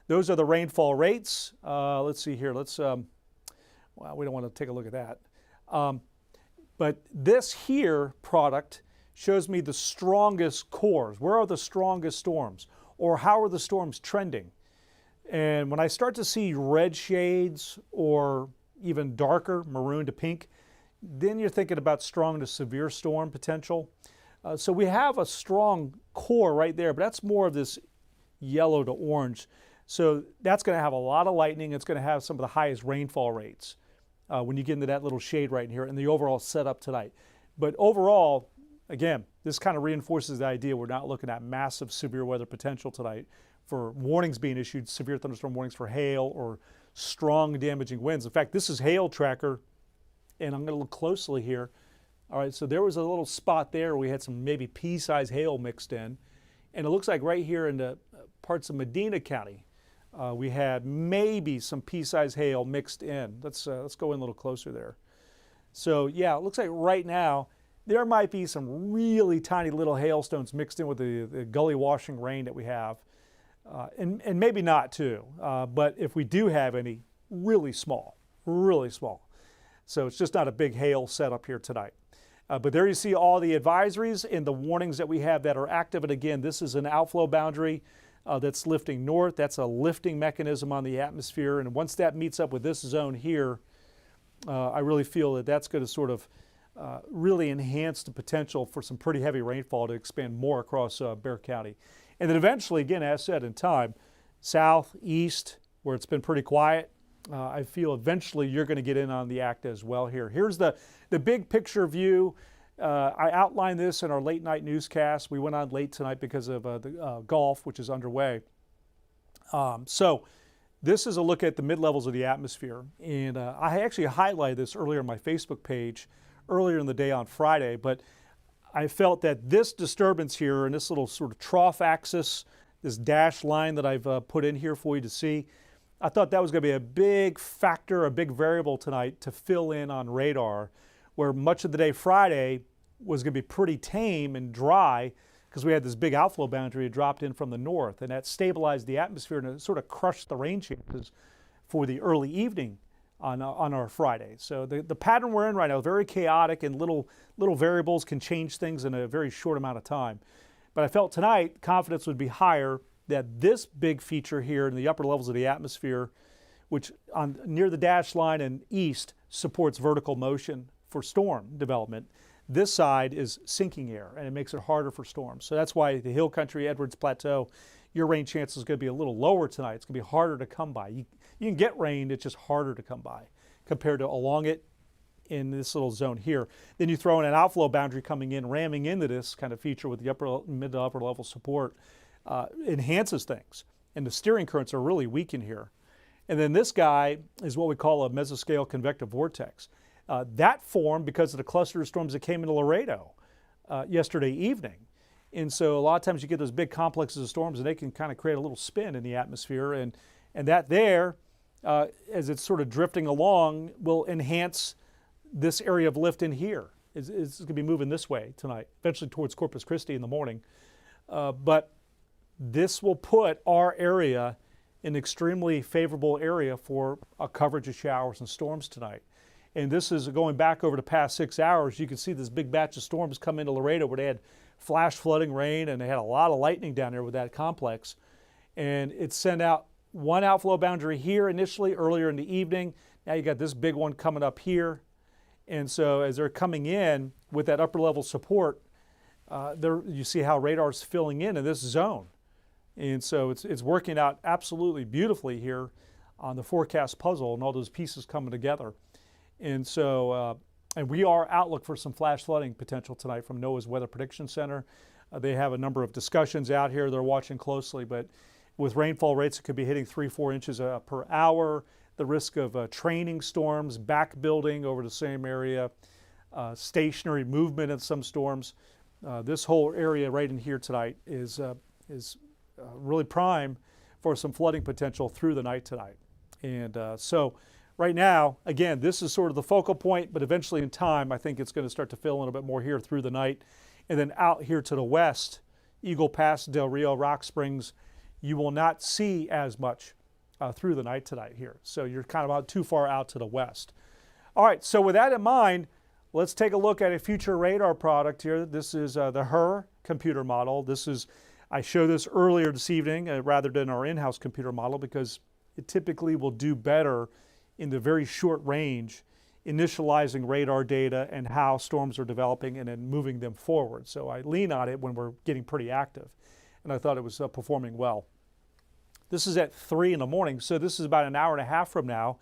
those are the rainfall rates. Let's see here. Well, we don't want to take a look at that. But this here product shows me the strongest cores. Where are the strongest storms? Or how are the storms trending? And when I start to see red shades or even darker, maroon to pink, then you're thinking about strong to severe storm potential. So we have a strong core right there, but that's more of this yellow to orange. So that's going to have a lot of lightning. It's going to have some of the highest rainfall rates when you get into that little shade right in here and the overall setup tonight. But overall, again, this kind of reinforces the idea we're not looking at massive severe weather potential tonight for warnings being issued, severe thunderstorm warnings for hail or strong damaging winds. In fact, this is hail tracker, and I'm going to look closely here. All right, so there was a little spot there where we had some maybe pea-sized hail mixed in, and it looks like right here in the parts of Medina County, we had maybe some pea-sized hail mixed in. Let's go in a little closer there. So yeah, it looks like right now there might be some really tiny little hailstones mixed in with the gully washing rain that we have, and maybe not too. But if we do have any, really small, really small. So it's just not a big hail setup here tonight. But there you see all the advisories and the warnings that we have that are active. And again, this is an outflow boundary that's lifting north. That's a lifting mechanism on the atmosphere. And once that meets up with this zone here, I really feel that that's going to sort of really enhance the potential for some pretty heavy rainfall to expand more across Bexar County. And then eventually, again, as said in time, south, east, where it's been pretty quiet, I feel eventually you're going to get in on the act as well here. Here's the big picture view. I outlined this in our late night newscast. We went on late tonight because of the golf, which is underway. So this is a look at the mid-levels of the atmosphere. And I actually highlighted this earlier on my Facebook page earlier in the day on Friday, but I felt that this disturbance here and this little sort of trough axis, this dashed line that I've put in here for you to see, I thought that was going to be a big factor, a big variable tonight to fill in on radar, where much of the day Friday was going to be pretty tame and dry because we had this big outflow boundary that dropped in from the north, and that stabilized the atmosphere and it sort of crushed the rain chances for the early evening on our Friday. So the pattern we're in right now is very chaotic, and little variables can change things in a very short amount of time. But I felt tonight confidence would be higher that this big feature here in the upper levels of the atmosphere, which near the dash line and east supports vertical motion for storm development, this side is sinking air, and it makes it harder for storms. So that's why the Hill Country, Edwards Plateau, your rain chance is going to be a little lower tonight. It's going to be harder to come by. You can get rain, it's just harder to come by compared to along it in this little zone here. Then you throw in an outflow boundary coming in, ramming into this kind of feature with the mid to upper level support, enhances things. And the steering currents are really weak in here. And then this guy is what we call a mesoscale convective vortex. That formed because of the cluster of storms that came into Laredo yesterday evening. And so a lot of times you get those big complexes of storms and they can kind of create a little spin in the atmosphere. And that there, as it's sort of drifting along, will enhance this area of lift in here. It's going to be moving this way tonight, eventually towards Corpus Christi in the morning. But this will put our area in an extremely favorable area for a coverage of showers and storms tonight. And this is going back over the past 6 hours. You can see this big batch of storms come into Laredo where they had flash flooding rain and they had a lot of lightning down there with that complex. And it sent out one outflow boundary here initially earlier in the evening. Now you got this big one coming up here. And so as they're coming in with that upper level support, there you see how radar's filling in this zone. And so it's working out absolutely beautifully here on the forecast puzzle and all those pieces coming together. And so, and we are outlook for some flash flooding potential tonight from NOAA's Weather Prediction Center. They have a number of discussions out here. They're watching closely, but with rainfall rates, it could be hitting 3-4 inches per hour. The risk of training storms, back building over the same area, stationary movement of some storms. This whole area right in here tonight is really prime for some flooding potential through the night tonight. And so right now, again, this is sort of the focal point, but eventually in time, I think it's going to start to fill in a little bit more here through the night. And then out here to the west, Eagle Pass, Del Rio, Rock Springs, you will not see as much through the night tonight here. So you're kind of about too far out to the west. All right, so with that in mind, let's take a look at a future radar product here. This is the HRRR computer model. I showed this earlier this evening rather than our in-house computer model because it typically will do better in the very short range, initializing radar data and how storms are developing and then moving them forward. So I lean on it when we're getting pretty active, and I thought it was performing well. This is at 3 in the morning, so this is about an hour and a half from now,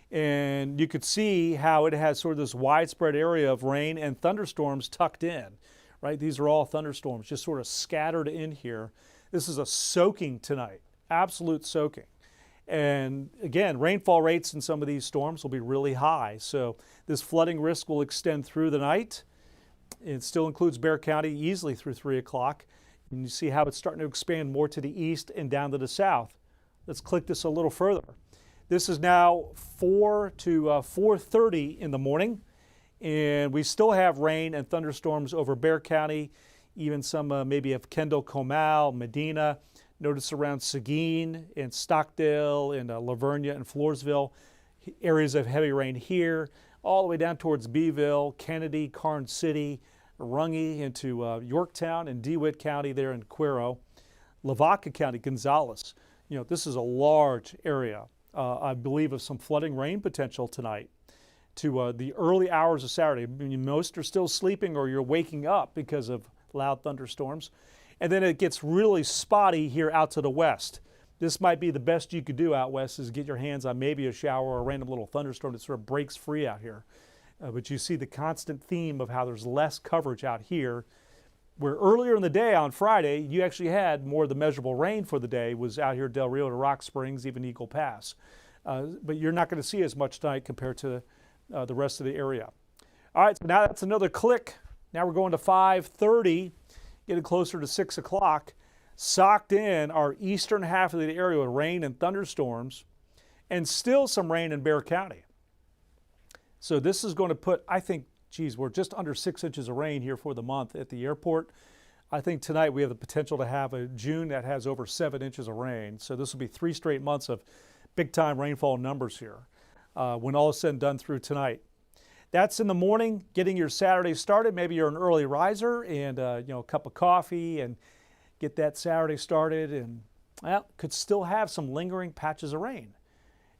and you could see how it has sort of this widespread area of rain and thunderstorms tucked in, right? These are all thunderstorms just sort of scattered in here. This is a soaking tonight, absolute soaking. And again, rainfall rates in some of these storms will be really high. So this flooding risk will extend through the night. It still includes Bexar County easily through 3 o'clock. And you see how it's starting to expand more to the east and down to the south. Let's click this a little further. This is now 4 to 4:30 in the morning. And we still have rain and thunderstorms over Bexar County, even some maybe of Kendall, Comal, Medina. Notice around Seguin and Stockdale and Lavernia and Floresville, areas of heavy rain here, all the way down towards Beeville, Kennedy, Karnes City, Runge into Yorktown and DeWitt County there in Cuero, Lavaca County, Gonzales. You know, this is a large area, I believe, of some flooding rain potential tonight to the early hours of Saturday. I mean, most are still sleeping or you're waking up because of loud thunderstorms. And then it gets really spotty here out to the west. This might be the best you could do out west is get your hands on maybe a shower or a random little thunderstorm that sort of breaks free out here. But you see the constant theme of how there's less coverage out here, where earlier in the day on Friday, you actually had more of the measurable rain for the day was out here Del Rio to Rock Springs, even Eagle Pass. But you're not going to see as much tonight compared to the rest of the area. All right, so now that's another click. Now we're going to 5:30. Getting closer to 6 o'clock, socked in our eastern half of the area with rain and thunderstorms, and still some rain in Bexar County. So this is going to put, I think, geez, we're just under 6 inches of rain here for the month at the airport. I think tonight we have the potential to have a June that has over 7 inches of rain. So this will be 3 straight months of big-time rainfall numbers here when all is said and done through tonight. That's in the morning, getting your Saturday started. Maybe you're an early riser and a cup of coffee and get that Saturday started, and well, could still have some lingering patches of rain.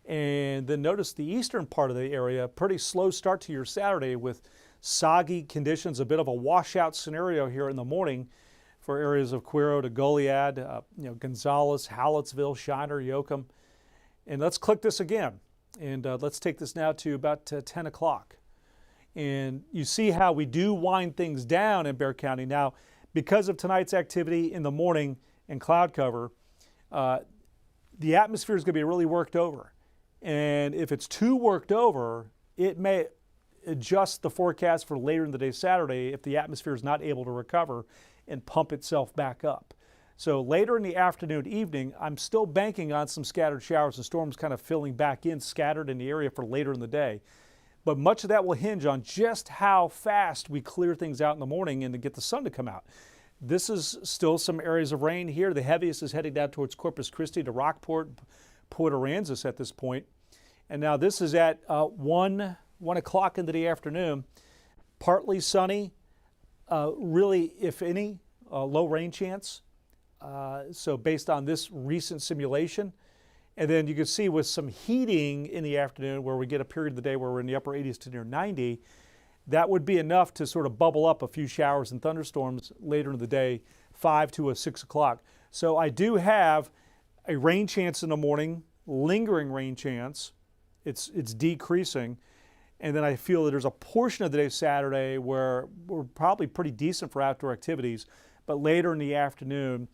And then notice the eastern part of the area, pretty slow start to your Saturday with soggy conditions, a bit of a washout scenario here in the morning for areas of Cuero to Goliad, Gonzales, Hallettsville, Shiner, Yoakum. And let's click this again, and let's take this now to about 10 o'clock. And you see how we do wind things down in Bexar County. Now, because of tonight's activity in the morning and cloud cover, the atmosphere is going to be really worked over. And if it's too worked over, it may adjust the forecast for later in the day Saturday if the atmosphere is not able to recover and pump itself back up. So later in the afternoon, evening, I'm still banking on some scattered showers and storms kind of filling back in, scattered in the area for later in the day. But much of that will hinge on just how fast we clear things out in the morning and to get the sun to come out. This is still some areas of rain here. The heaviest is heading down towards Corpus Christi to Rockport, Port Aransas at this point. And now this is at 1 o'clock into the afternoon. Partly sunny, really, if any, low rain chance. So based on this recent simulation. And then you can see with some heating in the afternoon where we get a period of the day where we're in the upper 80s to near 90, that would be enough to sort of bubble up a few showers and thunderstorms later in the day, 5 to 6 o'clock. So I do have a rain chance in the morning, lingering rain chance. It's decreasing. And then I feel that there's a portion of the day Saturday where we're probably pretty decent for outdoor activities, but later in the afternoon,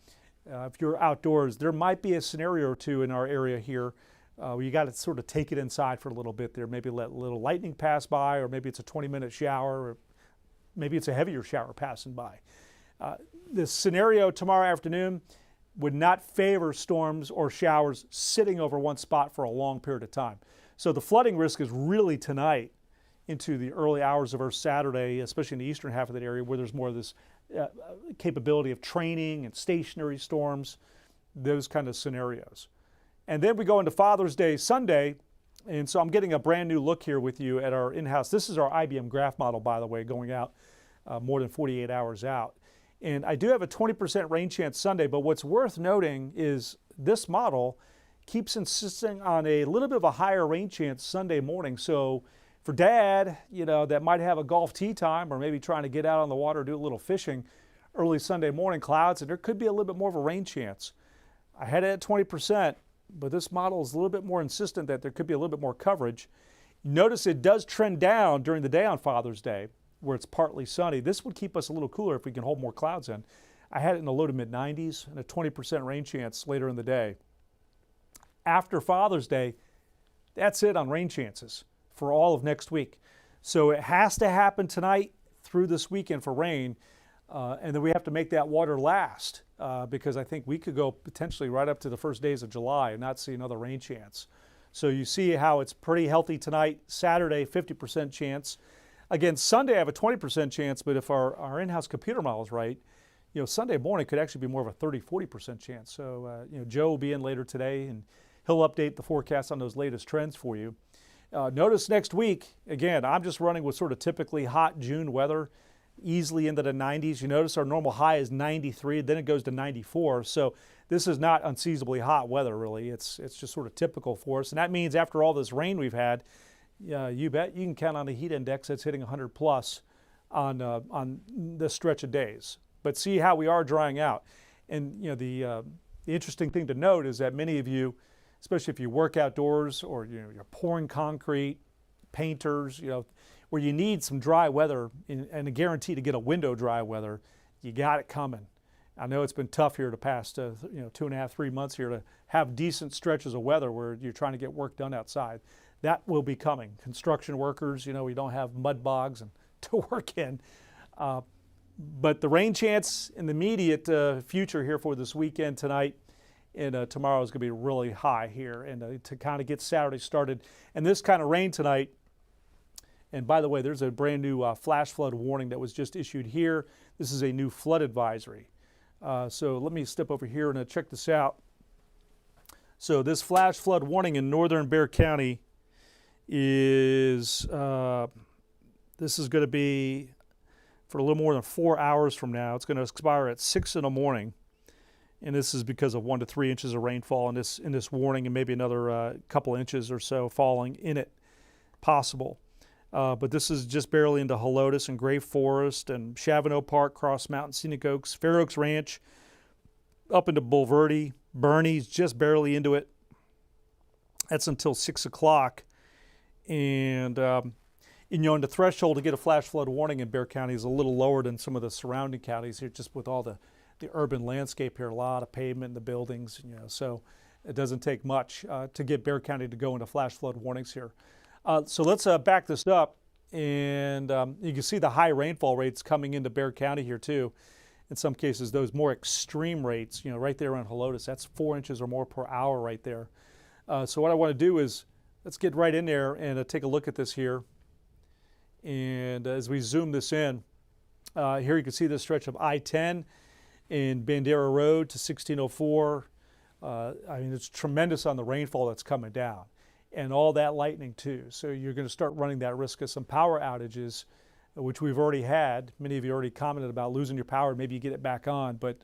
if you're outdoors, there might be a scenario or two in our area here where you got to sort of take it inside for a little bit there. Maybe let a little lightning pass by, or maybe it's a 20-minute shower, or maybe it's a heavier shower passing by. This scenario tomorrow afternoon would not favor storms or showers sitting over one spot for a long period of time. So the flooding risk is really tonight into the early hours of our Saturday, especially in the eastern half of that area where there's more of this capability of training and stationary storms, those kind of scenarios. And then we go into Father's Day Sunday, and so I'm getting a brand new look here with you at our in-house. This is our IBM graph model, by the way, going out more than 48 hours out. And I do have a 20% rain chance Sunday, but what's worth noting is this model keeps insisting on a little bit of a higher rain chance Sunday morning. So for Dad, that might have a golf tee time or maybe trying to get out on the water, do a little fishing early Sunday morning, clouds, and there could be a little bit more of a rain chance. I had it at 20%, but this model is a little bit more insistent that there could be a little bit more coverage. Notice it does trend down during the day on Father's Day, where it's partly sunny. This would keep us a little cooler if we can hold more clouds in. I had it in the low to mid 90s and a 20% rain chance later in the day. After Father's Day, that's it on rain chances for all of next week. So it has to happen tonight through this weekend for rain, and then we have to make that water last because I think we could go potentially right up to the first days of July and not see another rain chance. So you see how it's pretty healthy tonight. Saturday, 50% chance. Again, Sunday I have a 20% chance, but if our in-house computer model is right, Sunday morning could actually be more of a 30-40% chance. So Joe will be in later today, and he'll update the forecast on those latest trends for you. Notice next week, again, I'm just running with sort of typically hot June weather, easily into the 90s. You notice our normal high is 93, then it goes to 94. So this is not unseasonably hot weather, really. It's just sort of typical for us. And that means after all this rain we've had, you bet you can count on a heat index that's hitting 100 plus on this stretch of days. But see how we are drying out. And the interesting thing to note is that many of you, especially if you work outdoors or you're pouring concrete, painters, where you need some dry weather and a guarantee to get a window dry weather, you got it coming. I know it's been tough here the past 2.5, 3 months here to have decent stretches of weather where you're trying to get work done outside. That will be coming. Construction workers, we don't have mud bogs to work in. But the rain chance in the immediate future here for this weekend tonight and tomorrow is going to be really high here, and to kind of get Saturday started. And this kind of rain tonight, and by the way, there's a brand new flash flood warning that was just issued here. This is a new flood advisory. So let me step over here and check this out. So this flash flood warning in northern Bexar County is, this is going to be for a little more than 4 hours from now. It's going to expire at 6 in the morning. And this is because of 1 to 3 inches of rainfall in this warning, and maybe another couple inches or so falling in it possible. But this is just barely into Helotes and Gray Forest and Chavano Park, Cross Mountain, Scenic Oaks, Fair Oaks Ranch, up into Bulverde, Bernie's just barely into it. That's until 6 o'clock. And the threshold to get a flash flood warning in Bexar County is a little lower than some of the surrounding counties here, just with all the urban landscape here, a lot of pavement in the buildings, so it doesn't take much to get Bexar County to go into flash flood warnings here. So let's back this up, and you can see the high rainfall rates coming into Bexar County here too. In some cases, those more extreme rates, right there around Helotes, that's 4 inches or more per hour right there. So what I want to do is let's get right in there and take a look at this here. And as we zoom this in, here you can see this stretch of I-10 in Bandera Road to 1604. It's tremendous on the rainfall that's coming down, and all that lightning too. So you're going to start running that risk of some power outages, which we've already had. Many of you already commented about losing your power. Maybe you get it back on, but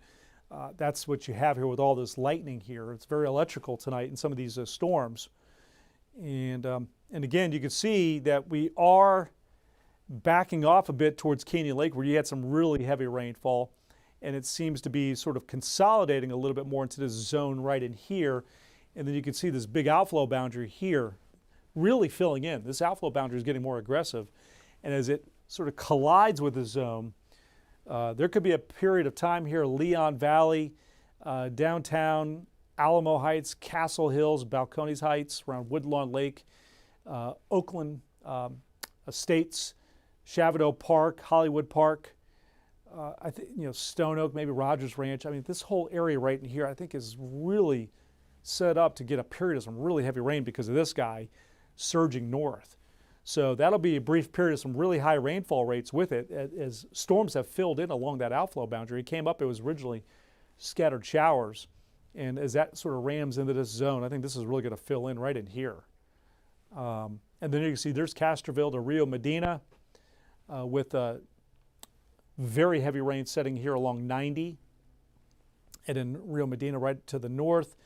that's what you have here with all this lightning here. It's very electrical tonight in some of these storms. And again, you can see that we are backing off a bit towards Canyon Lake, where you had some really heavy rainfall, and it seems to be sort of consolidating a little bit more into this zone right in here. And then you can see this big outflow boundary here really filling in. This outflow boundary is getting more aggressive. And as it sort of collides with the zone, there could be a period of time here, Leon Valley, downtown, Alamo Heights, Castle Hills, Balcones Heights, around Woodlawn Lake, Oakland Estates, Shavado Park, Hollywood Park, I think, Stone Oak, maybe Rogers Ranch. I mean, this whole area right in here, I think, is really set up to get a period of some really heavy rain because of this guy surging north. So that'll be a brief period of some really high rainfall rates with it as storms have filled in along that outflow boundary. It came up, it was originally scattered showers. And as that sort of rams into this zone, I think this is really going to fill in right in here. And then you can see there's Castroville to Rio Medina with very heavy rain setting here along 90. And then Rio Medina right to the north.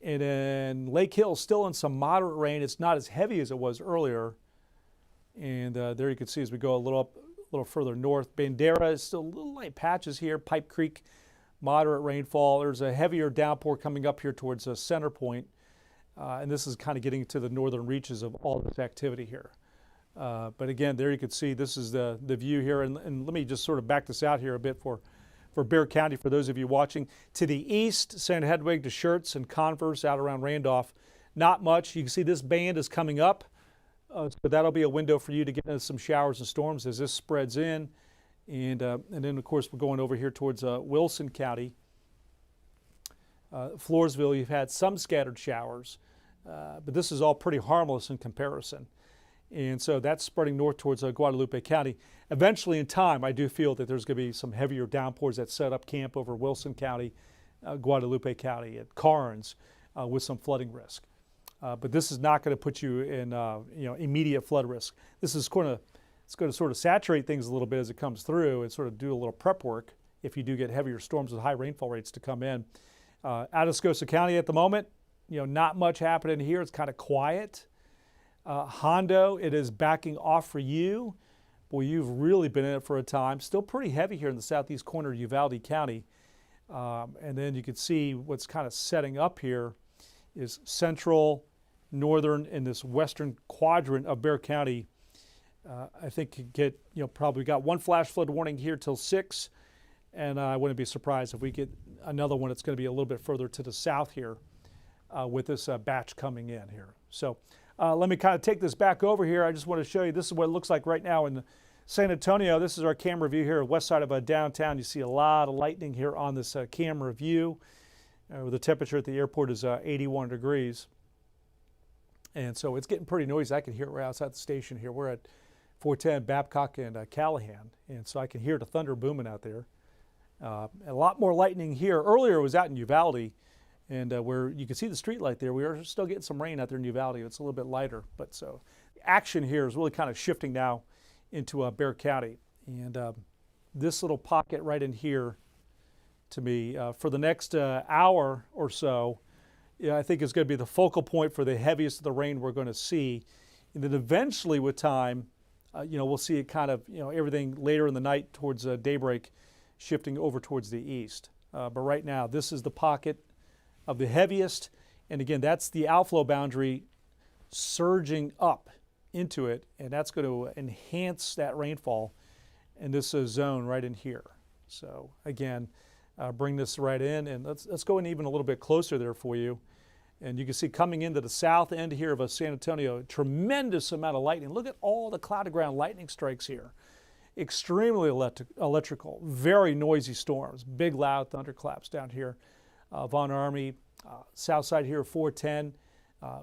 And then Lake Hill still in some moderate rain. It's not as heavy as it was earlier. And there you can see as we go a little further north, Bandera is still little light patches here. Pipe Creek, moderate rainfall. There's a heavier downpour coming up here towards Center Point. And this is kind of getting to the northern reaches of all this activity here. But again, there you can see this is the view here. And let me just sort of back this out here a bit for Bexar County, for those of you watching. To the east, St. Hedwig to Schertz and Converse out around Randolph. Not much. You can see this band is coming up. So that'll be a window for you to get into some showers and storms as this spreads in. And then, of course, we're going over here towards Wilson County. Floresville, you've had some scattered showers, but this is all pretty harmless in comparison. And so that's spreading north towards Guadalupe County. Eventually in time, I do feel that there's going to be some heavier downpours that set up camp over Wilson County, Guadalupe County, at Karnes with some flooding risk. But this is not going to put you in immediate flood risk. This is going to sort of saturate things a little bit as it comes through and sort of do a little prep work if you do get heavier storms with high rainfall rates to come in. Atascosa County at the moment, not much happening here. It's kind of quiet. Hondo, it is backing off for you. Boy, you've really been in it for a time. Still pretty heavy here in the southeast corner of Uvalde County. And then you can see what's kind of setting up here is central, northern, and this western quadrant of Bexar County. I think you get, probably got one flash flood warning here till 6. And I wouldn't be surprised if we get another one. It's going to be a little bit further to the south here with this batch coming in here. So let me kind of take this back over here. I just want to show you, this is what it looks like right now in San Antonio. This is our camera view here, west side of downtown. You see a lot of lightning here on this camera view. The temperature at the airport is 81 degrees. And so it's getting pretty noisy. I can hear it right outside the station here. We're at 410 Babcock and Callahan. And so I can hear the thunder booming out there. A lot more lightning here. Earlier it was out in Uvalde, and where you can see the street light there. We are still getting some rain out there in Uvalde. It's a little bit lighter, but so the action here is really kind of shifting now into Bexar County. And this little pocket right in here, to me, for the next hour or so, I think is going to be the focal point for the heaviest of the rain we're going to see. And then eventually with time, we'll see it kind of, everything later in the night towards daybreak, shifting over towards the east. But right now, this is the pocket of the heaviest. And again, that's the outflow boundary surging up into it. And that's going to enhance that rainfall in this zone right in here. So again, bring this right in. And let's go in even a little bit closer there for you. And you can see coming into the south end here of San Antonio, tremendous amount of lightning. Look at all the cloud to ground lightning strikes here. Extremely electrical, very noisy storms, big loud thunderclaps down here. Von Army, south side here, 410,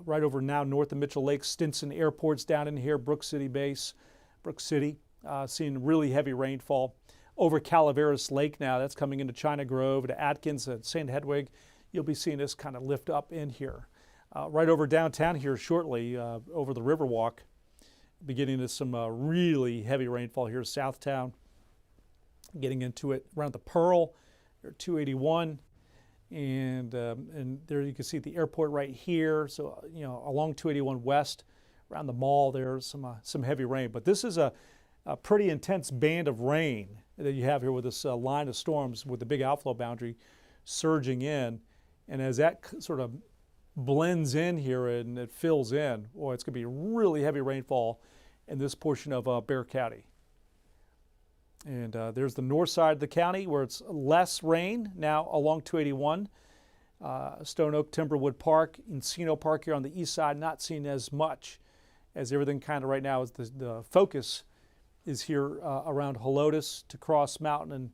right over now north of Mitchell Lake. Stinson Airport's down in here, Brook City Base, Brook City, seeing really heavy rainfall. Over Calaveras Lake now, that's coming into China Grove, to Atkins and St. Hedwig. You'll be seeing this kind of lift up in here. Right over downtown here shortly, over the Riverwalk. Beginning to some really heavy rainfall here, Southtown. Getting into it around the Pearl, 281, and there you can see the airport right here. So along 281 west, around the mall, there's some heavy rain. But this is a pretty intense band of rain that you have here with this line of storms with the big outflow boundary surging in, and as that sort of blends in here and it fills in. Boy, it's going to be really heavy rainfall in this portion of Bexar County. And there's the north side of the county where it's less rain now along 281. Stone Oak, Timberwood Park, Encino Park here on the east side, not seeing as much as everything kind of right now is the focus is here around Helotes to Cross Mountain and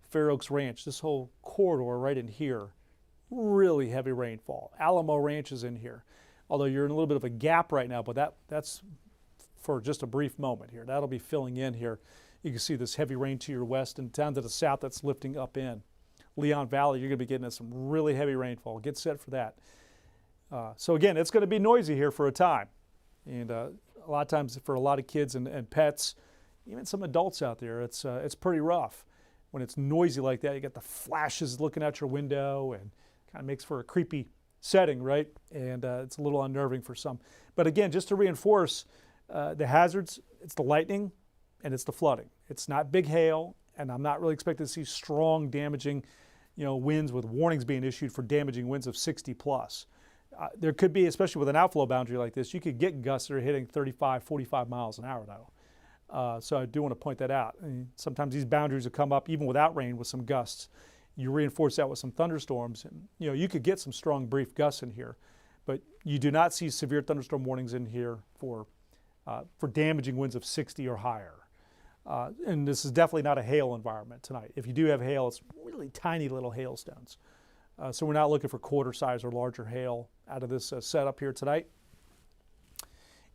Fair Oaks Ranch. This whole corridor right in here, really heavy rainfall. Alamo Ranch is in here, although you're in a little bit of a gap right now, but that's for just a brief moment here. That'll be filling in here. You can see this heavy rain to your west and down to the south that's lifting up in. Leon Valley, you're going to be getting some really heavy rainfall. Get set for that. So again, it's going to be noisy here for a time. And a lot of times for a lot of kids and pets, even some adults out there, it's pretty rough. When it's noisy like that, you get the flashes looking out your window and kind of makes for a creepy setting, right? And it's a little unnerving for some. But again, just to reinforce the hazards, it's the lightning and it's the flooding. It's not big hail, and I'm not really expecting to see strong damaging winds with warnings being issued for damaging winds of 60 plus. There could be, especially with an outflow boundary like this, you could get gusts that are hitting 35, 45 miles an hour though. So I do want to point that out. And sometimes these boundaries will come up even without rain with some gusts. You reinforce that with some thunderstorms, and you could get some strong brief gusts in here, but you do not see severe thunderstorm warnings in here for damaging winds of 60 or higher. And this is definitely not a hail environment tonight. If you do have hail, it's really tiny little hailstones. So we're not looking for quarter size or larger hail out of this setup here tonight.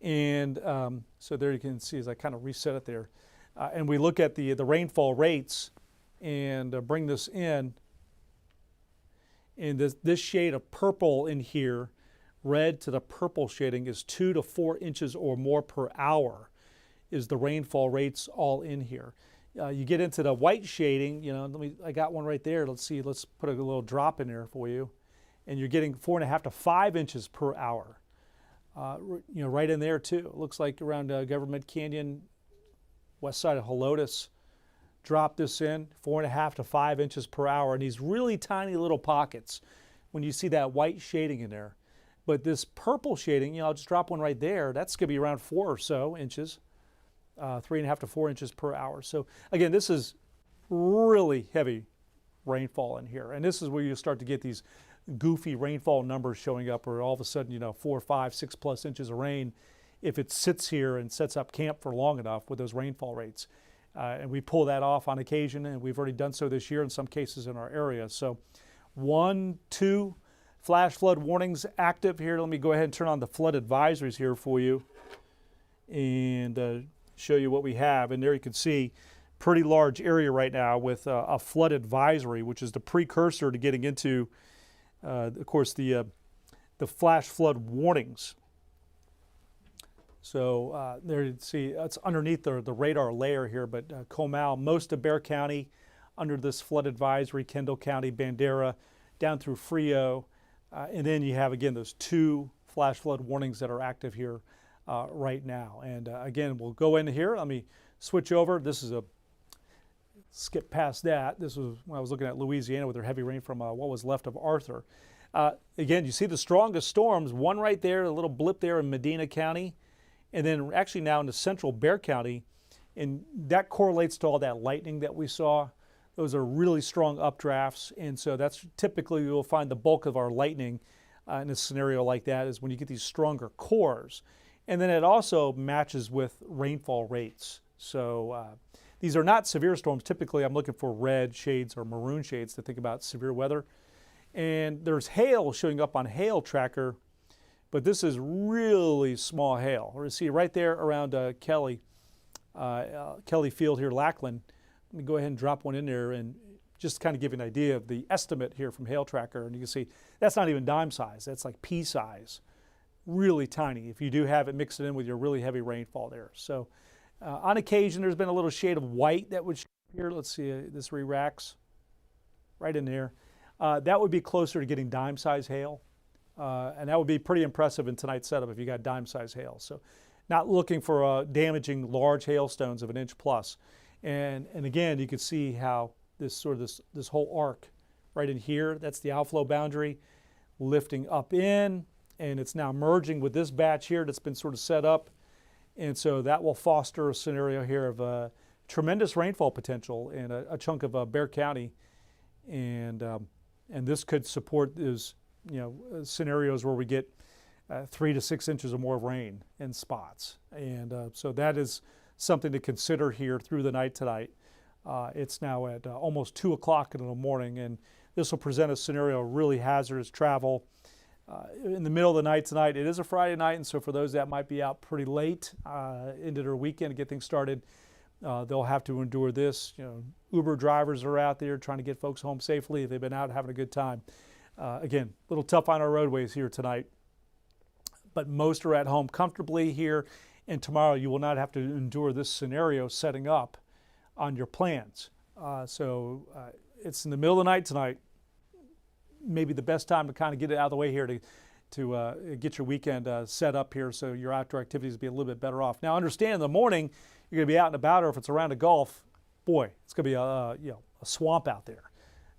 And so there you can see as I kind of reset it there. And we look at the rainfall rates and bring this in. And this shade of purple in here, red to the purple shading, is 2 to 4 inches or more per hour is the rainfall rates all in here. You get into the white shading, I got one right there. Let's see, let's put a little drop in there for you. And you're getting 4.5 to 5 inches per hour. Right in there too. It looks like around Government Canyon, west side of Helotes, drop this in, 4.5 to 5 inches per hour. And these really tiny little pockets when you see that white shading in there. But this purple shading, I'll just drop one right there. That's going to be around 4 or so inches. 3.5 to 4 inches per hour. So again, this is really heavy rainfall in here. And this is where you start to get these goofy rainfall numbers showing up where all of a sudden, 4, 5, 6 plus inches of rain if it sits here and sets up camp for long enough with those rainfall rates. And we pull that off on occasion, and we've already done so this year in some cases in our area. So 1, 2 flash flood warnings active here. Let me go ahead and turn on the flood advisories here for you and show you what we have. And there you can see pretty large area right now with a flood advisory, which is the precursor to getting into, of course, the flash flood warnings. So there you see it's underneath the radar layer here, but Comal, most of Bexar County under this flood advisory, Kendall County, Bandera, down through Frio. And then you have, again, those 2 flash flood warnings that are active here right now. And again, we'll go into here. Let me switch over. This is skip past that. This was when I was looking at Louisiana with their heavy rain from what was left of Arthur. Again, you see the strongest storms, one right there, a little blip there in Medina County, and then actually now into central Bexar County. And that correlates to all that lightning that we saw. Those are really strong updrafts. And so that's typically you'll find the bulk of our lightning in a scenario like that is when you get these stronger cores. And then it also matches with rainfall rates. So these are not severe storms. Typically, I'm looking for red shades or maroon shades to think about severe weather. And there's hail showing up on Hail Tracker, but this is really small hail. We're going to see right there around Kelly Field here, Lackland. Let me go ahead and drop one in there and just kind of give you an idea of the estimate here from Hail Tracker. And you can see that's not even dime size. That's like pea size. Really tiny if you do have it mixed in with your really heavy rainfall there. So on occasion there's been a little shade of white that would show here. Let's see, this re-racks right in there. That would be closer to getting dime size hail, and that would be pretty impressive in tonight's setup if you got dime size hail. So not looking for damaging large hailstones of 1 inch plus. And again, you can see how this whole arc right in here, that's the outflow boundary, lifting up in and it's now merging with this batch here that's been sort of set up. And so that will foster a scenario here of tremendous rainfall potential in a chunk of Bexar County. And this could support those, scenarios where we get 3 to 6 inches or more of rain in spots. And so that is something to consider here through the night tonight. It's now at almost 2 o'clock in the morning, and this will present a scenario of really hazardous travel in the middle of the night tonight. It is a Friday night, and so for those that might be out pretty late into their weekend to get things started, they'll have to endure this. Uber drivers are out there trying to get folks home safely if they've been out having a good time. Again, a little tough on our roadways here tonight, but most are at home comfortably here, and tomorrow you will not have to endure this scenario setting up on your plans. So it's in the middle of the night tonight. Maybe the best time to kind of get it out of the way here to get your weekend set up here so your outdoor activities will be a little bit better off. Now understand in the morning you're going to be out and about, or if it's around a Gulf, boy, it's going to be a swamp out there.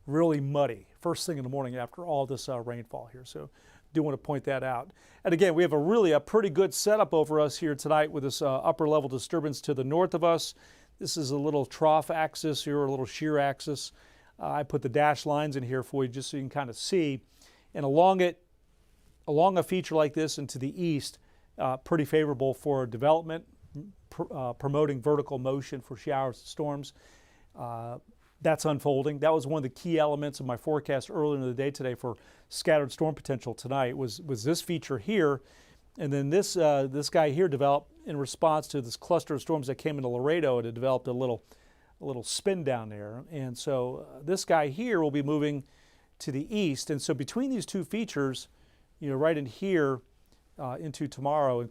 Really muddy first thing in the morning after all this rainfall here. So do want to point that out. And again, we have a pretty good setup over us here tonight with this upper level disturbance to the north of us. This is a little trough axis here, a little shear axis. I put the dashed lines in here for you just so you can kind of see. And along a feature like this and to the east, pretty favorable for development, promoting vertical motion for showers and storms. That's unfolding. That was one of the key elements of my forecast earlier in the day today for scattered storm potential tonight was this feature here. And then this guy here developed in response to this cluster of storms that came into Laredo, and it developed a little spin down there. And so this guy here will be moving to the east. And so between these two features, right in here into tomorrow,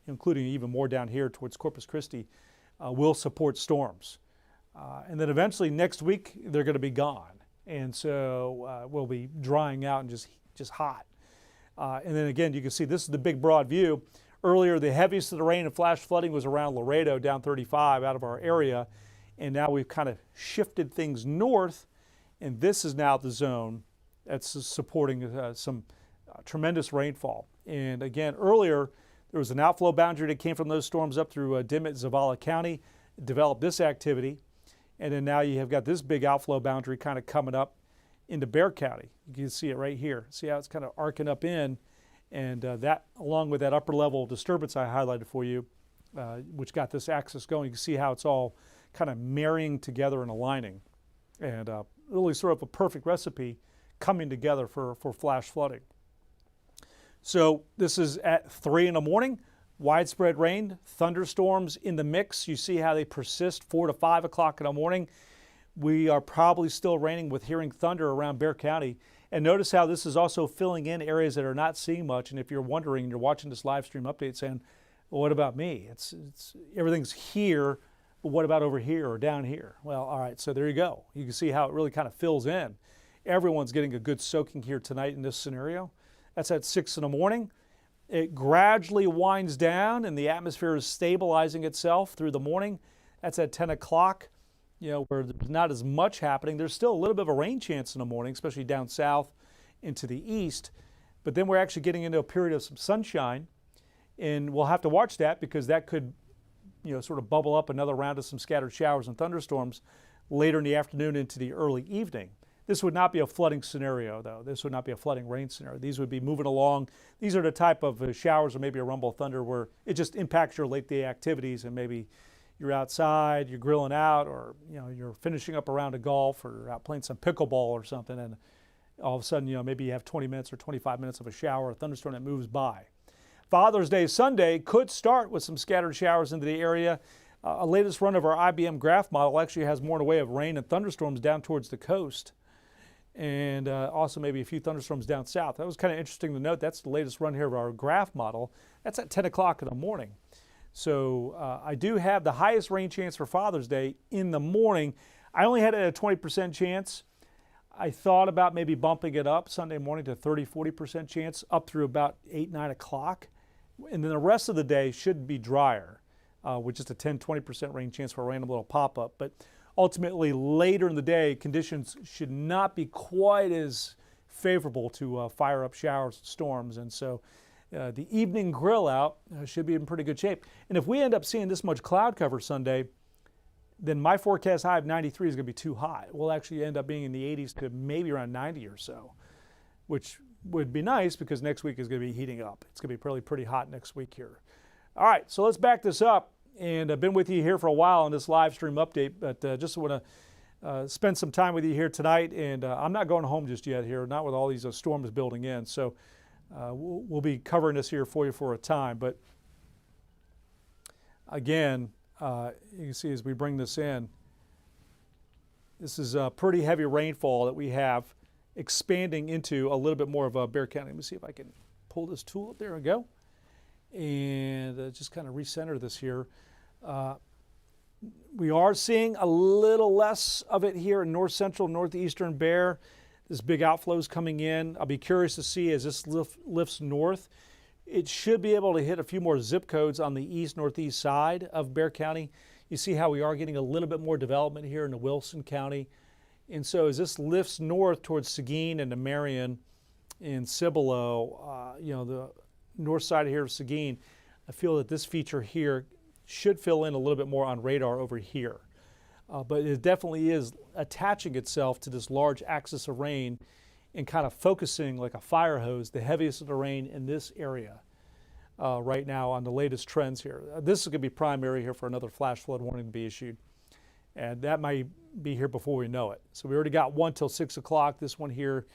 including even more down here towards Corpus Christi, will support storms. And then eventually next week, they're going to be gone. And so we'll be drying out and just hot. And then again, you can see this is the big broad view. Earlier, the heaviest of the rain and flash flooding was around Laredo, down 35 out of our area. And now we've kind of shifted things north. And this is now the zone that's supporting some tremendous rainfall. And again, earlier, there was an outflow boundary that came from those storms up through Dimmitt, Zavala County, developed this activity. And then now you have got this big outflow boundary kind of coming up into Bexar County. You can see it right here. See how it's kind of arcing up in, and that, along with that upper level disturbance I highlighted for you, which got this axis going, you can see how it's all kind of marrying together and aligning, and really sort of a perfect recipe coming together for flash flooding. So this is at 3 in the morning. Widespread rain, thunderstorms in the mix. You see how they persist 4 to 5 o'clock in the morning. We are probably still raining with hearing thunder around Bexar County. And notice how this is also filling in areas that are not seeing much. And if you're wondering, you're watching this live stream update saying, well, what about me? It's everything's here, but what about over here or down here? Well, all right, so there you go. You can see how it really kind of fills in. Everyone's getting a good soaking here tonight in this scenario. That's at 6 in the morning. It gradually winds down and the atmosphere is stabilizing itself through the morning. That's at 10 o'clock, where there's not as much happening. There's still a little bit of a rain chance in the morning, especially down south into the east. But then we're actually getting into a period of some sunshine, and we'll have to watch that because that could, sort of bubble up another round of some scattered showers and thunderstorms later in the afternoon into the early evening. This would not be a flooding scenario, though. This would not be a flooding rain scenario. These would be moving along. These are the type of showers or maybe a rumble of thunder where it just impacts your late day activities, and maybe you're outside, you're grilling out, or you're finishing up a round of golf or out playing some pickleball or something, and all of a sudden, maybe you have 20 minutes or 25 minutes of a shower, a thunderstorm that moves by. Father's Day Sunday could start with some scattered showers into the area. A latest run of our IBM graph model actually has more in the way of rain and thunderstorms down towards the coast, and also maybe a few thunderstorms down south. That was kind of interesting to note. That's the latest run here of our graph model. That's at 10 o'clock in the morning. So I do have the highest rain chance for Father's Day in the morning. I only had it at a 20% chance. I thought about maybe bumping it up Sunday morning to 30-40% chance up through about 8-9 o'clock. And then the rest of the day should be drier with just a 10-20% rain chance for a random little pop-up. But ultimately, later in the day, conditions should not be quite as favorable to fire up showers and storms. And so the evening grill out should be in pretty good shape. And if we end up seeing this much cloud cover Sunday, then my forecast high of 93 is going to be too high. We'll actually end up being in the 80s to maybe around 90 or so, which would be nice because next week is going to be heating up. It's going to be probably pretty hot next week here. All right, so let's back this up. And I've been with you here for a while on this live stream update, but just want to spend some time with you here tonight. And I'm not going home just yet here, not with all these storms building in. So we'll be covering this here for you for a time. But again, you can see as we bring this in, this is a pretty heavy rainfall that we have expanding into a little bit more of Bexar County. Let me see if I can pull this tool up. There we go. And just kind of recenter this here. We are seeing a little less of it here in north central, northeastern Bexar. This big outflow is coming in. I'll be curious to see as this lifts north. It should be able to hit a few more zip codes on the east northeast side of Bexar County. You see how we are getting a little bit more development here in the Wilson County. And so as this lifts north towards Seguin and the Marion and Cibolo, the north side here of Seguin, I feel that this feature here should fill in a little bit more on radar over here. But it definitely is attaching itself to this large axis of rain and kind of focusing like a fire hose, the heaviest of the rain in this area right now on the latest trends here. This is going to be primary here for another flash flood warning to be issued. And that might be here before we know it. So we already got one till 6 o'clock, this one here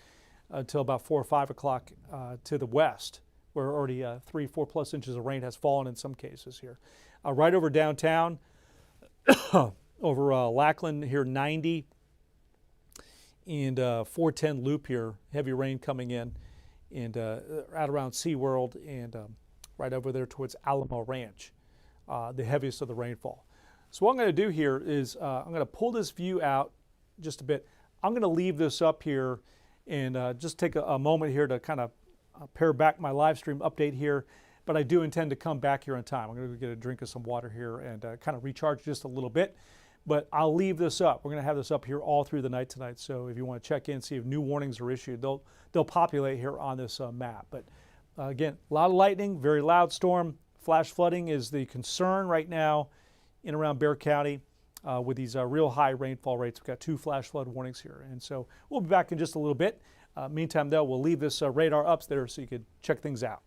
until about 4 or 5 o'clock to the west, where already 3-4 plus inches of rain has fallen in some cases here. Right over downtown, over Lackland here 90, and 410 Loop here, heavy rain coming in, and out around SeaWorld and right over there towards Alamo Ranch, the heaviest of the rainfall. So what I'm going to do here is I'm going to pull this view out just a bit. I'm going to leave this up here and just take a moment here to kind of pare back my live stream update here, but I do intend to come back here in time. I'm going to get a drink of some water here and kind of recharge just a little bit, but I'll leave this up. We're going to have this up here all through the night tonight, so if you want to check in, see if new warnings are issued, they'll populate here on this map. But again, a lot of lightning, very loud storm. Flash flooding is the concern right now in around Bexar County with these real high rainfall rates. We've got 2 flash flood warnings here, and so we'll be back in just a little bit. Meantime, though, we'll leave this radar up there so you could check things out.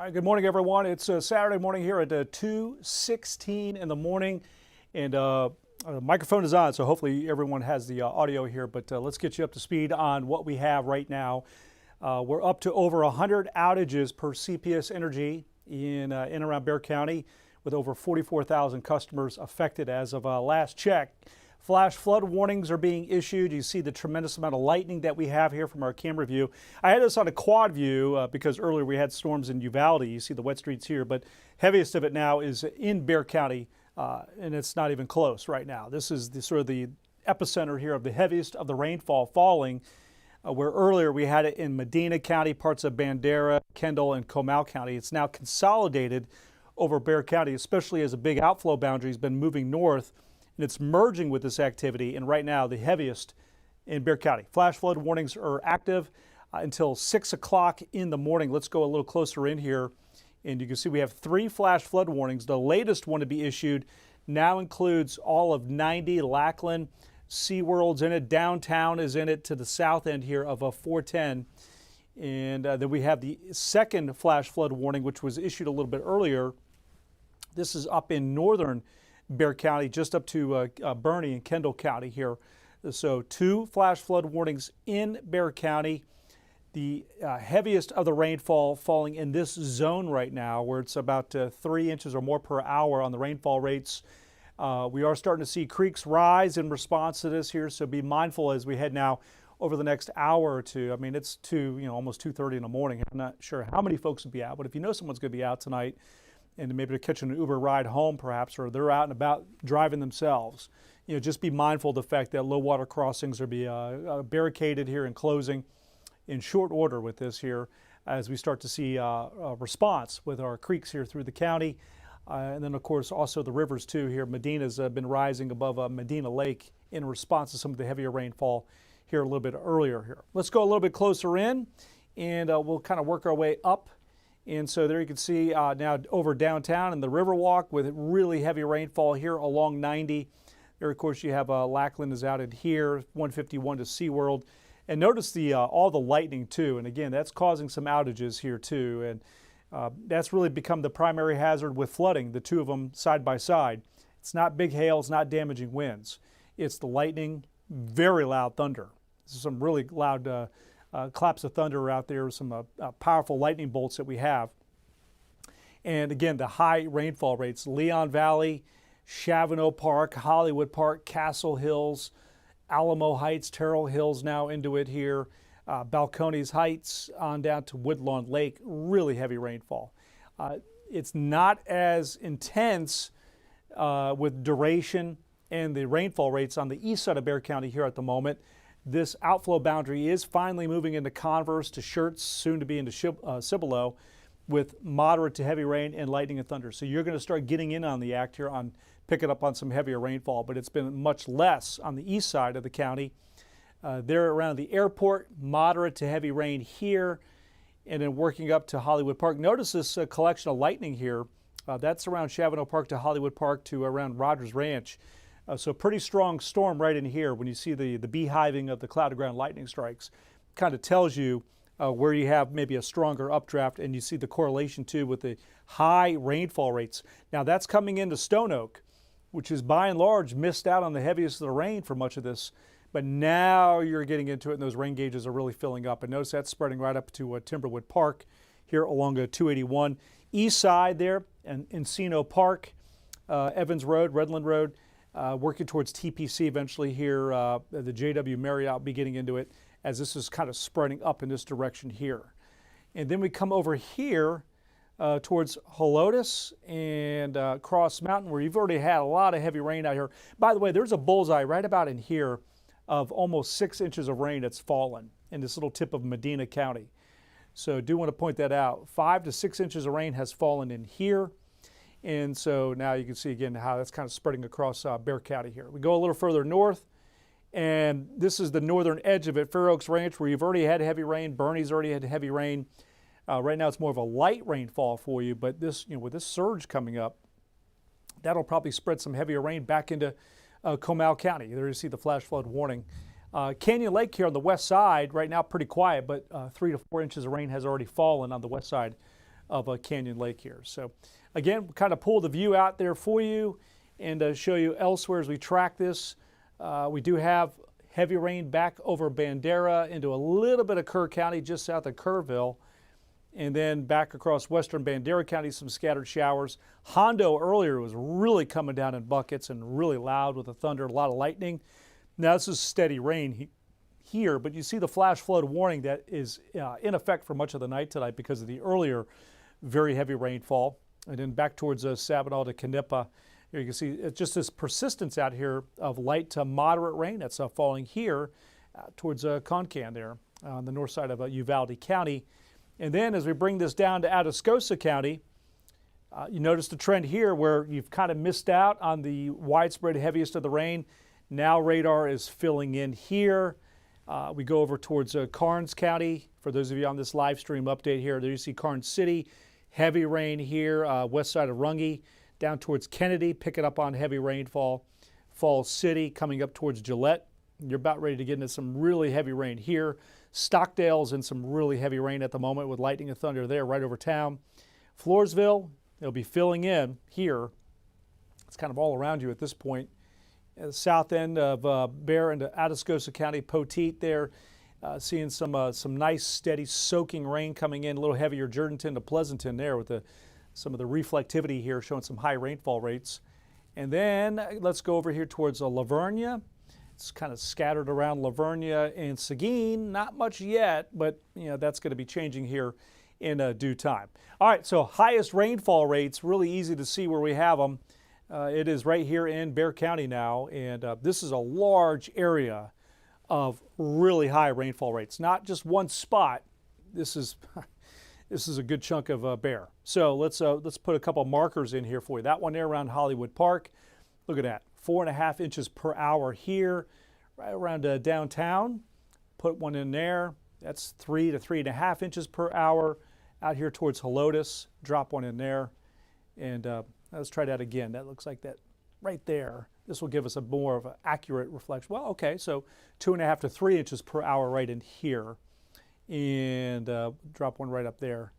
All right, good morning, everyone. It's Saturday morning here at 2:16 in the morning, and the microphone is on, so hopefully everyone has the audio here. But let's get you up to speed on what we have right now. We're up to over 100 outages per CPS Energy in and around Bexar County, with over 44,000 customers affected as of last check. Flash flood warnings are being issued. You see the tremendous amount of lightning that we have here from our camera view. I had this on a quad view because earlier we had storms in Uvalde. You see the wet streets here, but heaviest of it now is in Bexar County, and it's not even close right now. This is sort of the epicenter here of the heaviest of the rainfall falling, where earlier we had it in Medina County, parts of Bandera, Kendall, and Comal County. It's now consolidated over Bexar County, especially as a big outflow boundary has been moving north, and it's merging with this activity, and right now the heaviest in Bexar County. Flash flood warnings are active until 6 o'clock in the morning. Let's go a little closer in here, and you can see we have 3 flash flood warnings. The latest one to be issued now includes all of 90, Lackland, SeaWorld's in it, downtown is in it to the south end here of 410. And then we have the second flash flood warning, which was issued a little bit earlier. This is up in northern Bexar County, just up to Bernie and Kendall County here. So 2 flash flood warnings in Bexar County. The heaviest of the rainfall falling in this zone right now, where it's about 3 inches or more per hour on the rainfall rates. We are starting to see creeks rise in response to this here, so be mindful as we head now over the next hour or two. I mean, it's almost 2:30 in the morning. I'm not sure how many folks will be out, but if you know someone's going to be out tonight, and maybe they're catching an Uber ride home perhaps, or they're out and about driving themselves, just be mindful of the fact that low water crossings are barricaded here and closing in short order with this here, as we start to see a response with our creeks here through the county. And then, of course, also the rivers, too, here. Medina's been rising above Medina Lake in response to some of the heavier rainfall here a little bit earlier here. Let's go a little bit closer in, and we'll kind of work our way up. And so there you can see now over downtown and the Riverwalk with really heavy rainfall here along 90. There, of course, you have Lackland is out in here, 151 to SeaWorld. And notice all the lightning, too. And again, that's causing some outages here, too. And that's really become the primary hazard with flooding, the two of them side by side. It's not big hail, it's not damaging winds. It's the lightning, very loud thunder. This is some really loud claps of thunder out there, some powerful lightning bolts that we have. And again, the high rainfall rates, Leon Valley, Chavano Park, Hollywood Park, Castle Hills, Alamo Heights, Terrell Hills now into it here. Balcones Heights on down to Woodlawn Lake, really heavy rainfall. It's not as intense with duration and the rainfall rates on the east side of Bexar County here at the moment. This outflow boundary is finally moving into Converse to Schertz, soon to be into Cibolo, with moderate to heavy rain and lightning and thunder. So you're going to start getting in on the act here on picking up on some heavier rainfall, but it's been much less on the east side of the county. There around the airport, moderate to heavy rain here, and then working up to Hollywood Park. Notice this collection of lightning here. That's around Chavano Park to Hollywood Park to around Rogers Ranch. So pretty strong storm right in here when you see the beehiving of the cloud to ground lightning strikes. Kind of tells you where you have maybe a stronger updraft, and you see the correlation too with the high rainfall rates. Now that's coming into Stone Oak, which is by and large missed out on the heaviest of the rain for much of this. But now you're getting into it, and those rain gauges are really filling up. And notice that's spreading right up to Timberwood Park here along 281. East side there, and Encino Park, Evans Road, Redland Road, working towards TPC eventually here. The JW Marriott will be getting into it as this is kind of spreading up in this direction here. And then we come over here towards Helotes and Cross Mountain, where you've already had a lot of heavy rain out here. By the way, there's a bullseye right about in here of almost 6 inches of rain that's fallen in this little tip of Medina County. So do want to point that out. 5 to 6 inches of rain has fallen in here. And so now you can see again how that's kind of spreading across Bexar County here. We go a little further north, and this is the northern edge of it, Fair Oaks Ranch, where you've already had heavy rain. Bernie's already had heavy rain. Right now it's more of a light rainfall for you, but this, with this surge coming up, that'll probably spread some heavier rain back into Comal County. There you see the flash flood warning. Canyon Lake here on the west side, right now pretty quiet, but 3 to 4 inches of rain has already fallen on the west side of Canyon Lake here. So again, kind of pull the view out there for you and show you elsewhere as we track this. We do have heavy rain back over Bandera into a little bit of Kerr County just south of Kerrville. And then back across western Bandera County, some scattered showers. Hondo earlier was really coming down in buckets and really loud with the thunder, a lot of lightning. Now this is steady rain here, but you see the flash flood warning that is in effect for much of the night tonight because of the earlier very heavy rainfall. And then back towards Sabinal to Canepa, here you can see it's just this persistence out here of light to moderate rain that's falling here towards Concan there on the north side of Uvalde County. And then as we bring this down to Atascosa County, you notice the trend here where you've kind of missed out on the widespread heaviest of the rain. Now radar is filling in here. We go over towards Karnes County. For those of you on this live stream update here, there you see Karnes City, heavy rain here, west side of Runge, down towards Kennedy, picking up on heavy rainfall. Falls City coming up towards Gillette. You're about ready to get into some really heavy rain here. Stockdale's in some really heavy rain at the moment with lightning and thunder there right over town. Floresville, it'll be filling in here. It's kind of all around you at this point. At the south end of Bear into Atascosa County, Poteet there, seeing some nice steady soaking rain coming in, a little heavier Jourdanton to Pleasanton there with some of the reflectivity here showing some high rainfall rates. And then let's go over here towards Lavernia. It's kind of scattered around Lavernia and Seguin. Not much yet, but that's going to be changing here in due time. All right, so highest rainfall rates, really easy to see where we have them. It is right here in Bexar County now, and this is a large area of really high rainfall rates. Not just one spot. This is a good chunk of Bexar. So let's put a couple markers in here for you. That one there around Hollywood Park. Look at that. 4.5 inches per hour here, right around downtown. Put one in there. That's 3 to 3.5 inches per hour. Out here towards Helotes, drop one in there. And let's try that again. That looks like that right there. This will give us a more of an accurate reflection. Well, okay, so 2.5 to 3 inches per hour right in here. And drop one right up there.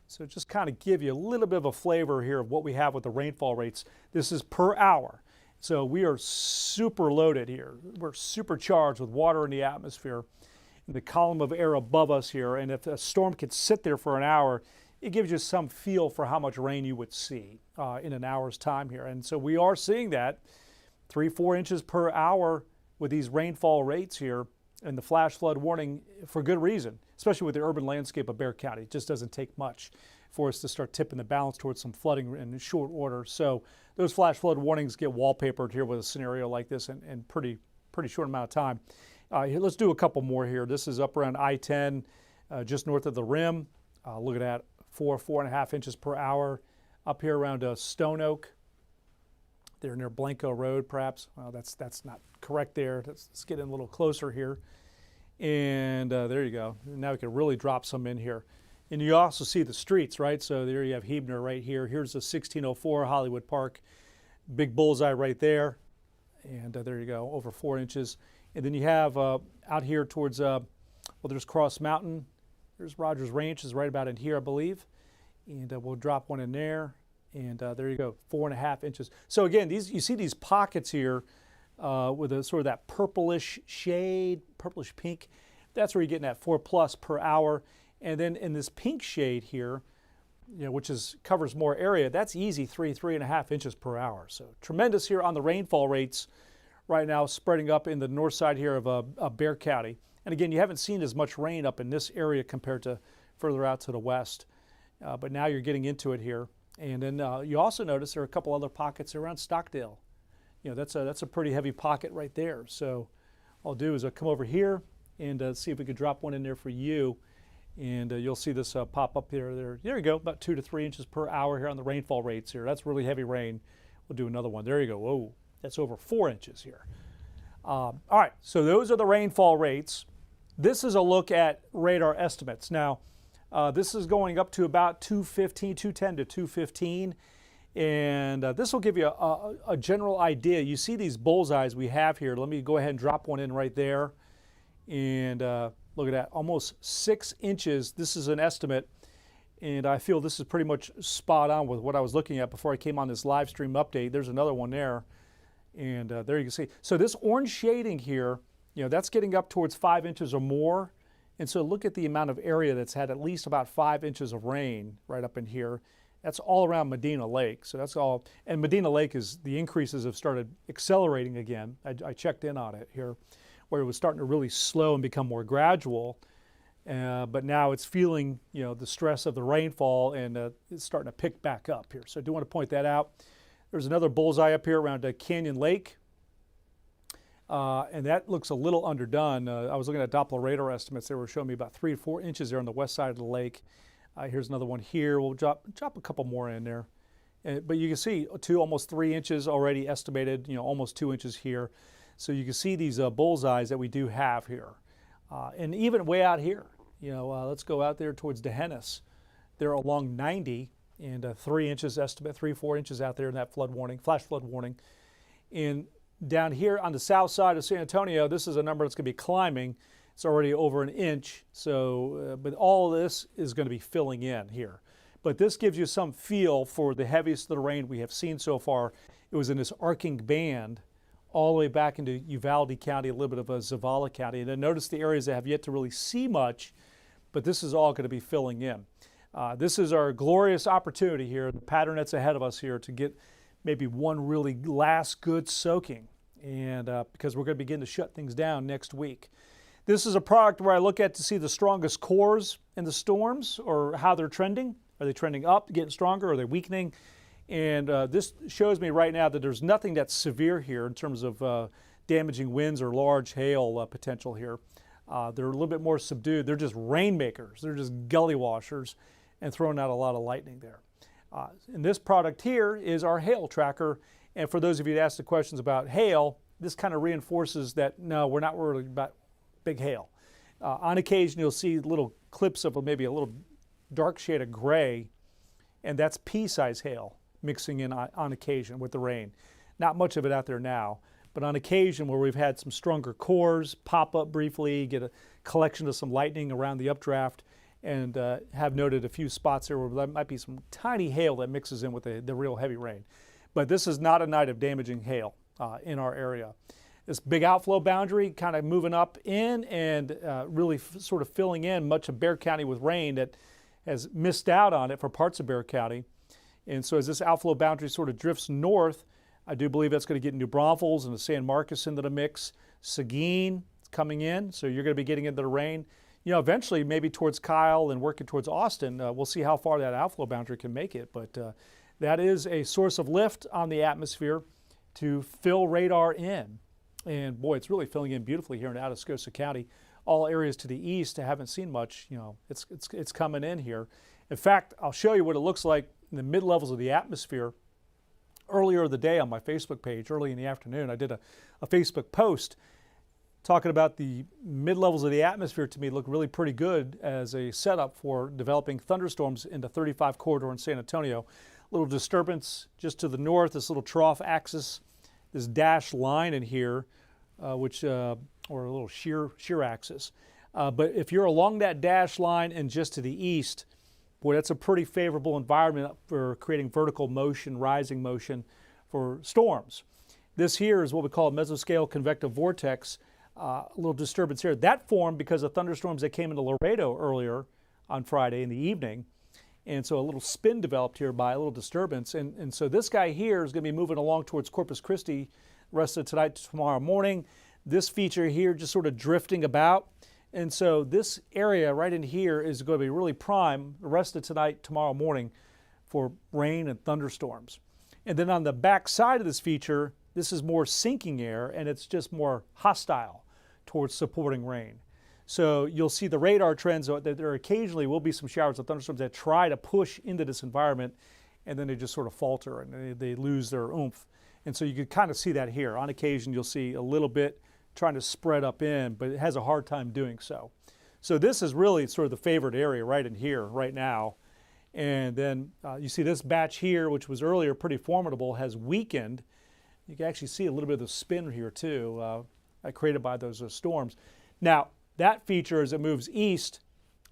So just kind of give you a little bit of a flavor here of what we have with the rainfall rates. This is per hour. So we are super loaded here. We're supercharged with water in the atmosphere, in the column of air above us here. And if a storm could sit there for an hour, it gives you some feel for how much rain you would see in an hour's time here. And so we are seeing that 3-4 inches per hour with these rainfall rates here. And the flash flood warning for good reason, especially with the urban landscape of Bexar County. It just doesn't take much for us to start tipping the balance towards some flooding in short order. So those flash flood warnings get wallpapered here with a scenario like this in pretty short amount of time. Let's do a couple more here. This is up around I-10, just north of the rim. Look at that, 4.5 inches per hour. Up here around Stone Oak. They're near Blanco Road, perhaps. Well, that's not correct there. Let's get in a little closer here. And there you go. Now we can really drop some in here. And you also see the streets, right? So there you have Huebner right here. Here's the 1604 Hollywood Park. Big bullseye right there. And there you go, over 4 inches. And then you have out here towards, well, there's Cross Mountain. There's Rogers Ranch is right about in here, I believe. And we'll drop one in there. And there you go, 4.5 inches. So again, you see these pockets here with a sort of that purplish shade, purplish pink. That's where you're getting that 4+ per hour. And then in this pink shade here, which covers more area, that's easy 3.5 inches per hour. So tremendous here on the rainfall rates right now, spreading up in the north side here of Bexar County. And again, you haven't seen as much rain up in this area compared to further out to the west. But now you're getting into it here. And then you also notice there are a couple other pockets around Stockdale. That's a pretty heavy pocket right there. So all I'll do is I'll come over here and see if we could drop one in there for you. And you'll see this pop up here. There you go, about 2 to 3 inches per hour here on the rainfall rates here. That's really heavy rain. We'll do another one. There you go. Whoa, that's over 4 inches here. All right, so those are the rainfall rates. This is a look at radar estimates. Now, this is going up to about 210 to 215. And this will give you a general idea. You see these bullseyes we have here. Let me go ahead and drop one in right there. And look at that, almost 6 inches. This is an estimate. And I feel this is pretty much spot on with what I was looking at before I came on this live stream update. There's another one there. And there you can see. So this orange shading here, that's getting up towards 5 inches or more. And so look at the amount of area that's had at least about 5 inches of rain right up in here. That's all around Medina Lake. So that's all. And Medina Lake the increases have started accelerating again. I checked in on it here, where it was starting to really slow and become more gradual. But now it's feeling, the stress of the rainfall, and it's starting to pick back up here. So I do want to point that out. There's another bullseye up here around Canyon Lake. And that looks a little underdone. I was looking at Doppler radar estimates. They were showing me about 3 to 4 inches there on the west side of the lake. Here's another one here. We'll drop a couple more in there. But you can see almost 3 inches already estimated, almost 2 inches here. So you can see these bullseyes that we do have here. And even way out here, let's go out there towards D'Hanis. They're along 90 and 3 inches estimate, 4 inches out there in that flood warning, flash flood warning. And down here on the south side of San Antonio, this is a number that's going to be climbing. It's already over an inch. So, but all of this is going to be filling in here. But this gives you some feel for the heaviest of the rain we have seen so far. It was in this arcing band all the way back into Uvalde County, a little bit of Zavala County. And then notice the areas that have yet to really see much, but this is all going to be filling in. This is our glorious opportunity here, the pattern that's ahead of us here, to get maybe one really last good soaking, and because we're going to begin to shut things down next week. This is a product where I look at to see the strongest cores in the storms, or how they're trending. Are they trending up, getting stronger? Are they weakening? And this shows me right now that there's nothing that's severe here in terms of damaging winds or large hail potential here. They're a little bit more subdued. They're just rainmakers. They're just gully washers and throwing out a lot of lightning there. And this product here is our hail tracker. And for those of you that asked the questions about hail, this kind of reinforces that, no, we're not worried about big hail. On occasion, you'll see little clips of maybe a little dark shade of gray, and that's pea-size hail mixing in on occasion with the rain. Not much of it out there now, but on occasion where we've had some stronger cores pop up briefly, get a collection of some lightning around the updraft, and have noted a few spots there where there might be some tiny hail that mixes in with the real heavy rain. But this is not a night of damaging hail in our area. This big outflow boundary kind of moving up in and really sort of filling in much of Bexar County with rain that has missed out on it for parts of Bexar County. And so as this outflow boundary sort of drifts north, I do believe that's going to get New Braunfels and the San Marcos into the mix. Seguin is coming in, so you're going to be getting into the rain. Eventually maybe towards Kyle and working towards Austin. We'll see how far that outflow boundary can make it, but that is a source of lift on the atmosphere to fill radar in. And boy, it's really filling in beautifully here in Atascosa County. All areas to the east, I haven't seen much. It's coming in here. In fact, I'll show you what it looks like in the mid-levels of the atmosphere. Earlier in the day on my Facebook page, early in the afternoon, I did a Facebook post talking about the mid-levels of the atmosphere. To me, look really pretty good as a setup for developing thunderstorms in the 35 corridor in San Antonio. A little disturbance just to the north, this little trough axis, this dashed line in here, or a little shear axis. But if you're along that dashed line and just to the east, boy, that's a pretty favorable environment for creating vertical motion, rising motion for storms. This here is what we call a mesoscale convective vortex. A little disturbance here. That formed because of thunderstorms that came into Laredo earlier on Friday in the evening. And so a little spin developed here by a little disturbance. And so this guy here is going to be moving along towards Corpus Christi the rest of tonight to tomorrow morning. This feature here just sort of drifting about. And so this area right in here is going to be really prime the rest of tonight, tomorrow morning for rain and thunderstorms. And then on the back side of this feature, this is more sinking air and it's just more hostile towards supporting rain. So you'll see the radar trends that there occasionally will be some showers of thunderstorms that try to push into this environment, and then they just sort of falter and they lose their oomph. And so you can kind of see that here. On occasion, you'll see a little bit trying to spread up in, but it has a hard time doing so. So this is really sort of the favorite area right in here, right now. And then you see this batch here, which was earlier pretty formidable, has weakened. You can actually see a little bit of the spin here too, created by those storms. Now, that feature, as it moves east,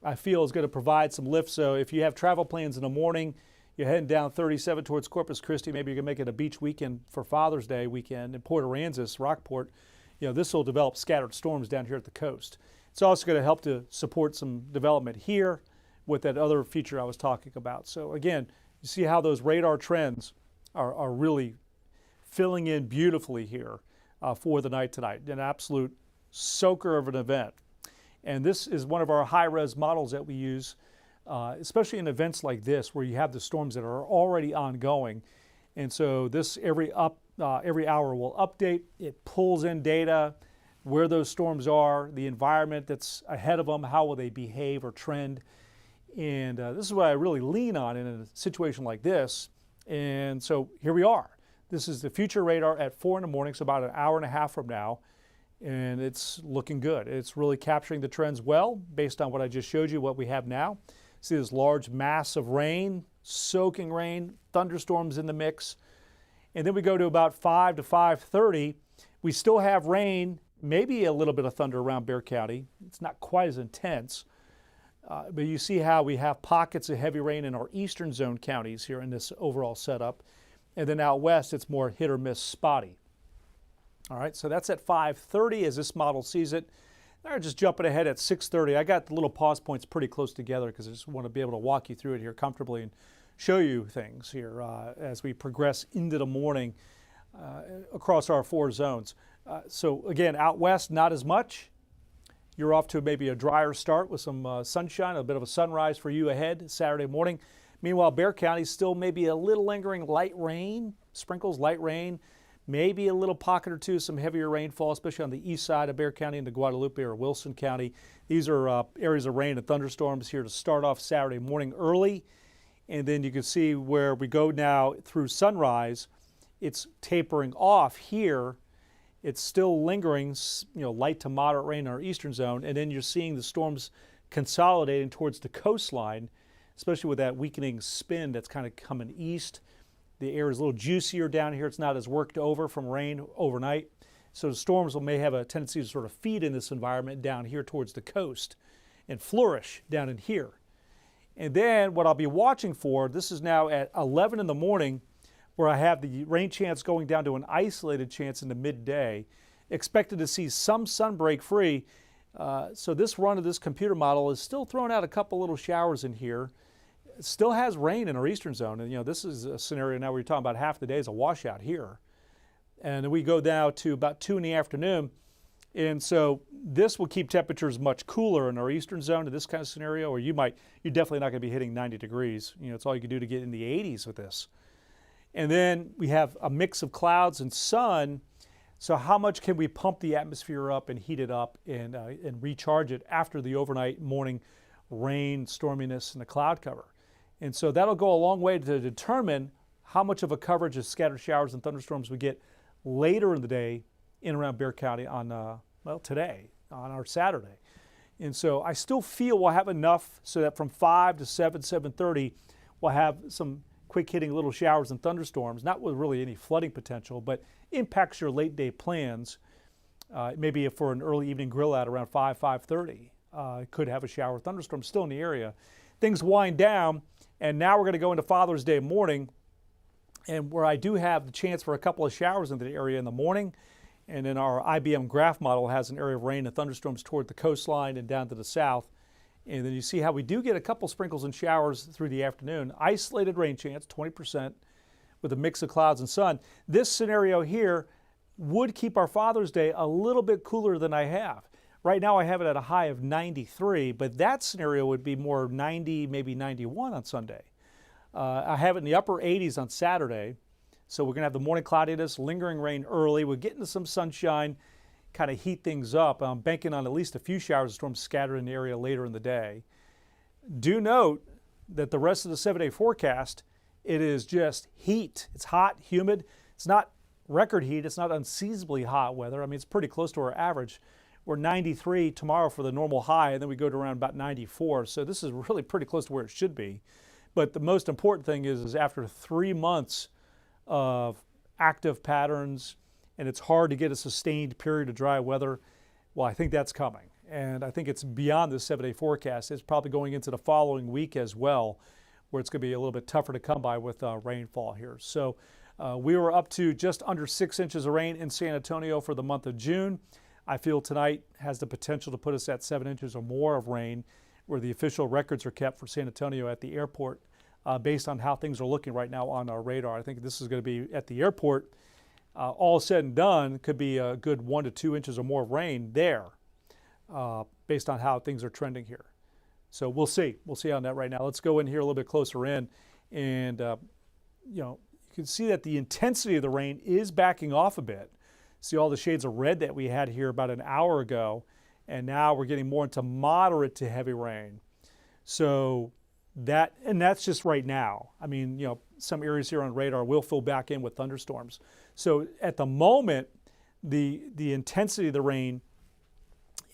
I feel is going to provide some lift. So if you have travel plans in the morning, you're heading down 37 towards Corpus Christi, maybe you're going to make it a beach weekend for Father's Day weekend in Port Aransas, Rockport, this will develop scattered storms down here at the coast. It's also going to help to support some development here with that other feature I was talking about. So again, you see how those radar trends are really filling in beautifully here for the night tonight. An absolute soaker of an event. And this is one of our high-res models that we use, especially in events like this where you have the storms that are already ongoing. And so this every hour will update. It pulls in data, where those storms are, the environment that's ahead of them, how will they behave or trend. And this is what I really lean on in a situation like this. And so here we are. This is the future radar at 4 in the morning, so about an hour and a half from now. And it's looking good. It's really capturing the trends well based on what I just showed you, what we have now. See this large mass of rain, soaking rain, thunderstorms in the mix. And then we go to about 5 to 5:30. We still have rain, maybe a little bit of thunder around Bexar County. It's not quite as intense. But you see how we have pockets of heavy rain in our eastern zone counties here in this overall setup. And then out west, it's more hit or miss spotty. All right, so that's at 5:30 as this model sees it. Now just jumping ahead at 6:30. I got the little pause points pretty close together because I just want to be able to walk you through it here comfortably and show you things here as we progress into the morning across our 4 zones. So again, out west, not as much. You're off to maybe a drier start with some sunshine, a bit of a sunrise for you ahead Saturday morning. Meanwhile, Bexar County still maybe a little lingering light rain, sprinkles, light rain. Maybe a little pocket or two, some heavier rainfall, especially on the east side of Bexar County into Guadalupe or Wilson County. These are areas of rain and thunderstorms here to start off Saturday morning early. And then you can see where we go now through sunrise. It's tapering off here. It's still lingering, light to moderate rain in our eastern zone. And then you're seeing the storms consolidating towards the coastline, especially with that weakening spin that's kind of coming east. The air is a little juicier down here. It's not as worked over from rain overnight. So the storms may have a tendency to sort of feed in this environment down here towards the coast and flourish down in here. And then what I'll be watching for, this is now at 11 in the morning, where I have the rain chance going down to an isolated chance in the midday. Expected to see some sun break free. So this run of this computer model is still throwing out a couple little showers in here. It still has rain in our eastern zone. And this is a scenario now where you're talking about half the day is a washout here. And then we go down to about 2 in the afternoon. And so this will keep temperatures much cooler in our eastern zone in this kind of scenario, or you're definitely not going to be hitting 90 degrees. It's all you can do to get in the 80s with this. And then we have a mix of clouds and sun. So how much can we pump the atmosphere up and heat it up and recharge it after the overnight morning rain, storminess, and the cloud cover? And so that'll go a long way to determine how much of a coverage of scattered showers and thunderstorms we get later in the day in and around Bexar County on, today, on our Saturday. And so I still feel we'll have enough so that from 5 to 7:30, we'll have some quick hitting little showers and thunderstorms, not with really any flooding potential, but impacts your late day plans. Maybe for an early evening grill out around 5:30, could have a shower or thunderstorm still in the area. Things wind down, and now we're going to go into Father's Day morning, and where I do have the chance for a couple of showers in the area in the morning. And then our IBM graph model has an area of rain and thunderstorms toward the coastline and down to the south. And then you see how we do get a couple sprinkles and showers through the afternoon. Isolated rain chance, 20%, with a mix of clouds and sun. This scenario here would keep our Father's Day a little bit cooler than I have. Right now I have it at a high of 93, but that scenario would be more 90, maybe 91 on Sunday. I have it in the upper 80s on Saturday. So we're going to have the morning cloudiness, lingering rain early. We're getting to some sunshine, kind of heat things up. I'm banking on at least a few showers of storms scattered in the area later in the day. Do note that the rest of the 7-day forecast, it is just heat. It's hot, humid. It's not record heat. It's not unseasonably hot weather. I mean, it's pretty close to our average. We're 93 tomorrow for the normal high, and then we go to around about 94. So this is really pretty close to where it should be. But the most important thing is after 3 months of active patterns, and it's hard to get a sustained period of dry weather, well, I think that's coming. And I think it's beyond the 7-day forecast. It's probably going into the following week as well, where it's going to be a little bit tougher to come by with rainfall here. So we were up to just under 6 inches of rain in San Antonio for the month of June. I feel tonight has the potential to put us at 7 inches or more of rain, where the official records are kept for San Antonio at the airport based on how things are looking right now on our radar. I think this is going to be at the airport. All said and done, could be a good 1 to 2 inches or more of rain there based on how things are trending here. So we'll see. We'll see on that right now. Let's go in here a little bit closer in. And, you can see that the intensity of the rain is backing off a bit. See all the shades of red that we had here about an hour ago. And now we're getting more into moderate to heavy rain. So that's just right now. I mean, some areas here on radar will fill back in with thunderstorms. So at the moment, the intensity of the rain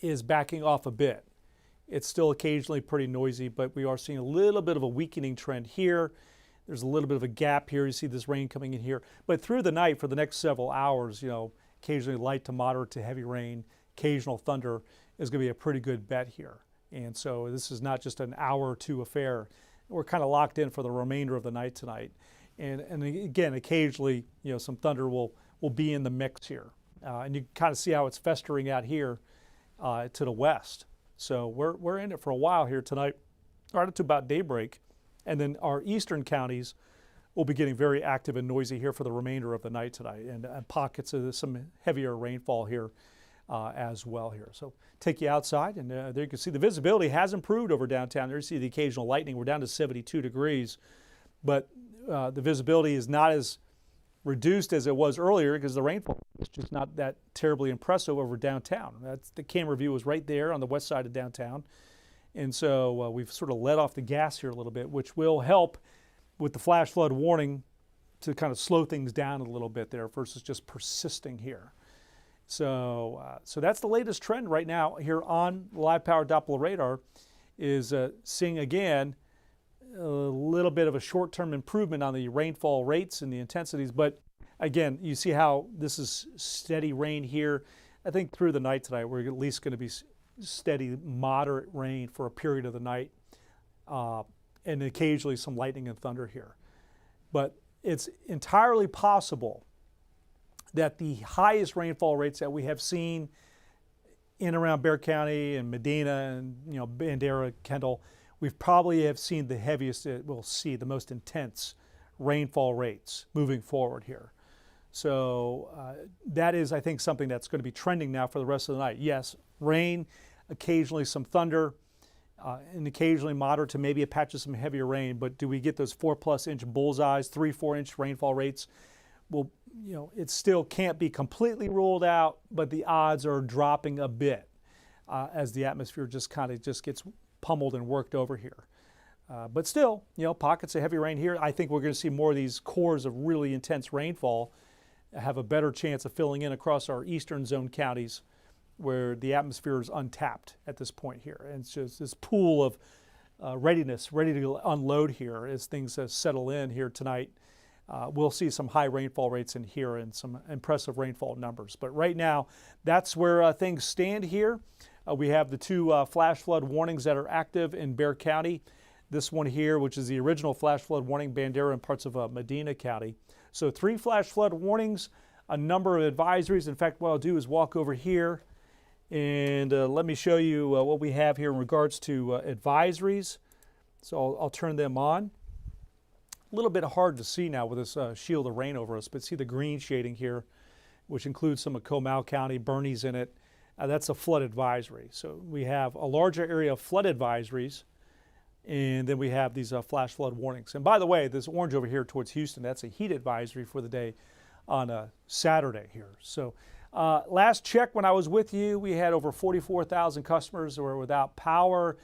is backing off a bit. It's still occasionally pretty noisy, but we are seeing a little bit of a weakening trend here. There's a little bit of a gap here. You see this rain coming in here. But through the night for the next several hours, occasionally light to moderate to heavy rain, occasional thunder is going to be a pretty good bet here. And so this is not just an hour or two affair. We're kind of locked in for the remainder of the night tonight. And again, occasionally, some thunder will be in the mix here. And you can kind of see how it's festering out here to the west. So we're in it for a while here tonight, right up to about daybreak. And then our eastern counties will be getting very active and noisy here for the remainder of the night tonight, and pockets of some heavier rainfall here as well here. So take you outside, and there you can see the visibility has improved over downtown. There you see the occasional lightning. We're down to 72 degrees, but the visibility is not as reduced as it was earlier because the rainfall is just not that terribly impressive over downtown. The camera view is right there on the west side of downtown. And so we've sort of let off the gas here a little bit, which will help with the flash flood warning to kind of slow things down a little bit there versus just persisting here. So that's the latest trend right now here on Live Power Doppler radar, is seeing again a little bit of a short-term improvement on the rainfall rates and the intensities. But again, you see how this is steady rain here. I think through the night tonight, we're at least going to be steady, moderate rain for a period of the night, and occasionally some lightning and thunder here. But it's entirely possible that the highest rainfall rates that we have seen in around Bexar County and Medina and Bandera, Kendall, we've probably have seen the heaviest, we'll see the most intense rainfall rates moving forward here. So that is, I think, something that's going to be trending now for the rest of the night. Yes, rain, occasionally some thunder, and occasionally moderate to maybe a patch of some heavier rain, but do we get those 4+ inch bullseyes, 3-4 inch rainfall rates? Well, it still can't be completely ruled out, but the odds are dropping a bit as the atmosphere just gets pummeled and worked over here. But still, pockets of heavy rain here. I think we're going to see more of these cores of really intense rainfall have a better chance of filling in across our eastern zone counties, where the atmosphere is untapped at this point here. And it's just this pool of readiness, ready to unload here as things settle in here tonight. We'll see some high rainfall rates in here and some impressive rainfall numbers. But right now, that's where things stand here. We have the two flash flood warnings that are active in Bexar County. This one here, which is the original flash flood warning, Bandera and parts of Medina County. So 3 flash flood warnings, a number of advisories. In fact, what I'll do is walk over here and let me show you what we have here in regards to advisories. So I'll turn them on. A little bit hard to see now with this shield of rain over us, but see the green shading here, which includes some of Comal County, Bernie's in it. That's a flood advisory. So we have a larger area of flood advisories, and then we have these flash flood warnings. And by the way, this orange over here towards Houston, that's a heat advisory for the day on Saturday here. So last check when I was with you, we had over 44,000 customers who were without power,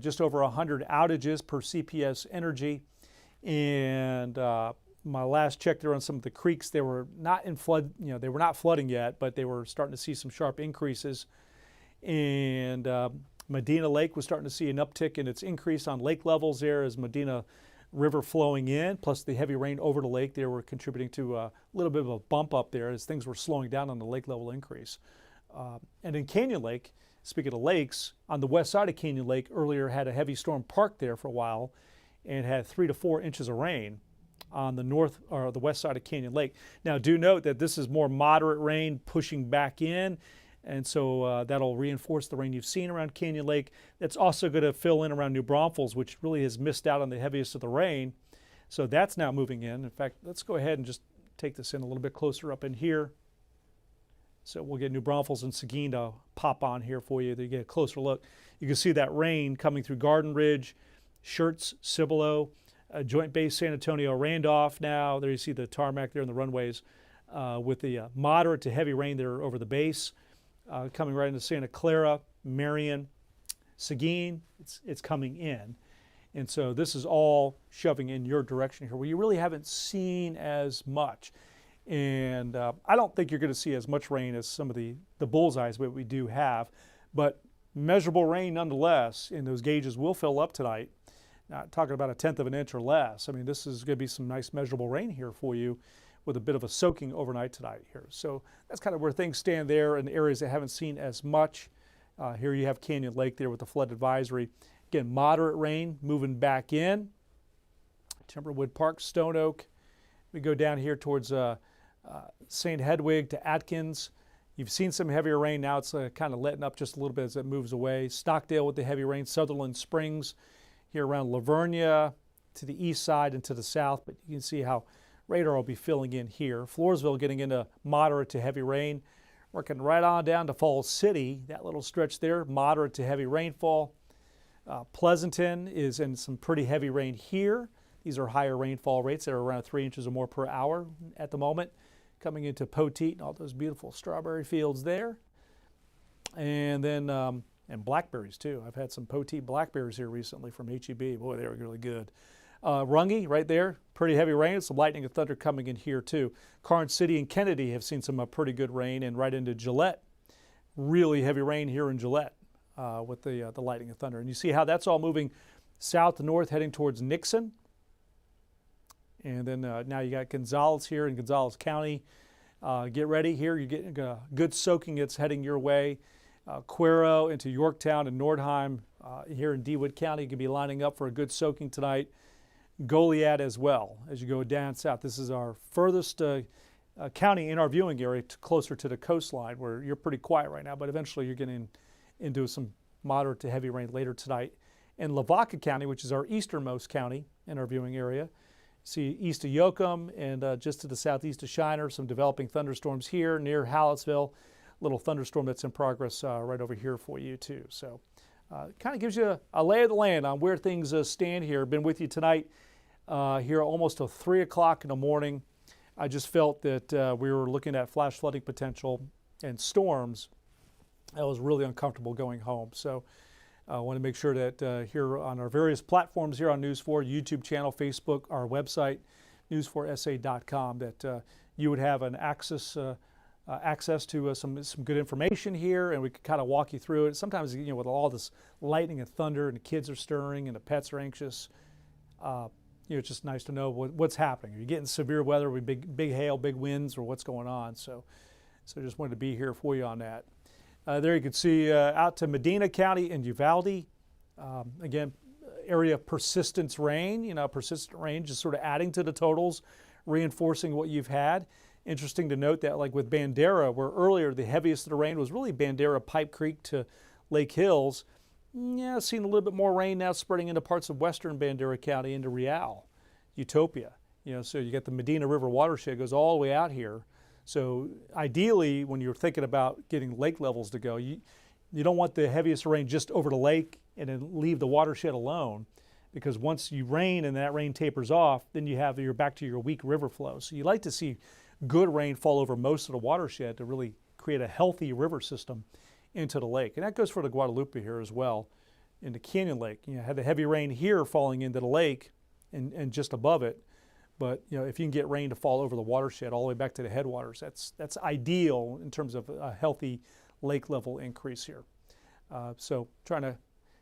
just over 100 outages per CPS Energy. And my last check there on some of the creeks, they were not in flood, they were not flooding yet, but they were starting to see some sharp increases. And Medina Lake was starting to see an uptick in its increase on lake levels there as Medina River flowing in, plus the heavy rain over the lake. They were contributing to a little bit of a bump up there as things were slowing down on the lake level increase. And in Canyon Lake, Speaking of lakes, on the west side of Canyon Lake earlier had a heavy storm parked there for a while and had 3 to 4 inches of rain on the north or the west side of Canyon Lake. Now, do note that this is more moderate rain pushing back in, and so that'll reinforce the rain you've seen around Canyon Lake. That's also going to fill in around New Braunfels, which really has missed out on the heaviest of the rain. So that's now moving in. In fact, let's go ahead and just take this in a little bit closer up in here. So we'll get New Braunfels and Seguin to pop on here for you to get a closer look. You can see that rain coming through Garden Ridge, Schertz, Cibolo, Joint Base San Antonio, Randolph now. There you see the tarmac there in the runways with the moderate to heavy rain there over the base. Coming right into Santa Clara, Marion, Seguin, it's coming in. And so this is all shoving in your direction here where you really haven't seen as much. And I don't think you're going to see as much rain as some of the bullseyes that we do have, but measurable rain nonetheless, and those gauges will fill up tonight. Not talking about 1/10 of an inch or less. I mean, this is going to be some nice measurable rain here for you with a bit of a soaking overnight tonight here. So that's kind of where things stand there in areas that haven't seen as much. Here you have Canyon Lake there with the flood advisory. Again, moderate rain moving back in. Timberwood Park, Stone Oak. We go down here towards St. Hedwig to Atkins. You've seen some heavier rain. Now it's kind of letting up just a little bit as it moves away. Stockdale with the heavy rain. Sutherland Springs here around Lavernia to the east side and to the south. But you can see how radar will be filling in here. Floresville getting into moderate to heavy rain. Working right on down to Falls City. That little stretch there, moderate to heavy rainfall. Pleasanton is in some pretty heavy rain here. These are higher rainfall rates. They're around 3 inches or more per hour at the moment. Coming into Poteet and all those beautiful strawberry fields there. And then, and blackberries too. I've had some Poteet blackberries here recently from HEB. Boy, they were really good. Runge right there, pretty heavy rain. Some lightning and thunder coming in here too. Karnes City and Kennedy have seen some pretty good rain, and right into Gillette. Really heavy rain here in Gillette with the lightning and thunder. And you see how that's all moving south to north, heading towards Nixon. And then now you got Gonzales here in Gonzales County. Get ready here. You're getting a good soaking. It's heading your way. Cuero into Yorktown and Nordheim here in DeWitt County. You can be lining up for a good soaking tonight. Goliad as well as you go down south. This is our furthest county in our viewing area, closer to the coastline, where you're pretty quiet right now, but eventually you're getting into some moderate to heavy rain later tonight. In Lavaca County, which is our easternmost county in our viewing area, see east of Yoakum and just to the southeast of Shiner, some developing thunderstorms here near Hallettsville. Little thunderstorm that's in progress right over here for you too. So kind of gives you a lay of the land on where things stand here. Been with you tonight here almost till 3 o'clock in the morning. I just felt that we were looking at flash flooding potential and storms. I was really uncomfortable going home. So I want to make sure that here on our various platforms here on News 4, YouTube channel, Facebook, our website, news4sa.com, that you would have an access to some good information here, and we could kind of walk you through it. Sometimes, you know, with all this lightning and thunder, and the kids are stirring, and the pets are anxious, you know, it's just nice to know what's happening. Are you getting severe weather with big hail, big winds, or what's going on? So just wanted to be here for you on that. There you can see out to Medina County and Uvalde. Again, area of persistent rain. You know, persistent rain just sort of adding to the totals, reinforcing what you've had. Interesting to note that, like with Bandera, where earlier the heaviest of the rain was really Bandera, Pipe Creek to Lake Hills. Yeah, seeing a little bit more rain now spreading into parts of western Bandera County into Real, Utopia. You know, so you get the Medina River watershed goes all the way out here. So ideally, when you're thinking about getting lake levels to go, you don't want the heaviest rain just over the lake and then leave the watershed alone, because once you rain and that rain tapers off, then you're back to your weak river flow. So you like to see good rain fall over most of the watershed to really create a healthy river system into the lake. And that goes for the Guadalupe here as well, into Canyon Lake. You know, had the heavy rain here falling into the lake and just above it. But you know, if you can get rain to fall over the watershed all the way back to the headwaters, that's ideal in terms of a healthy lake level increase here. So trying to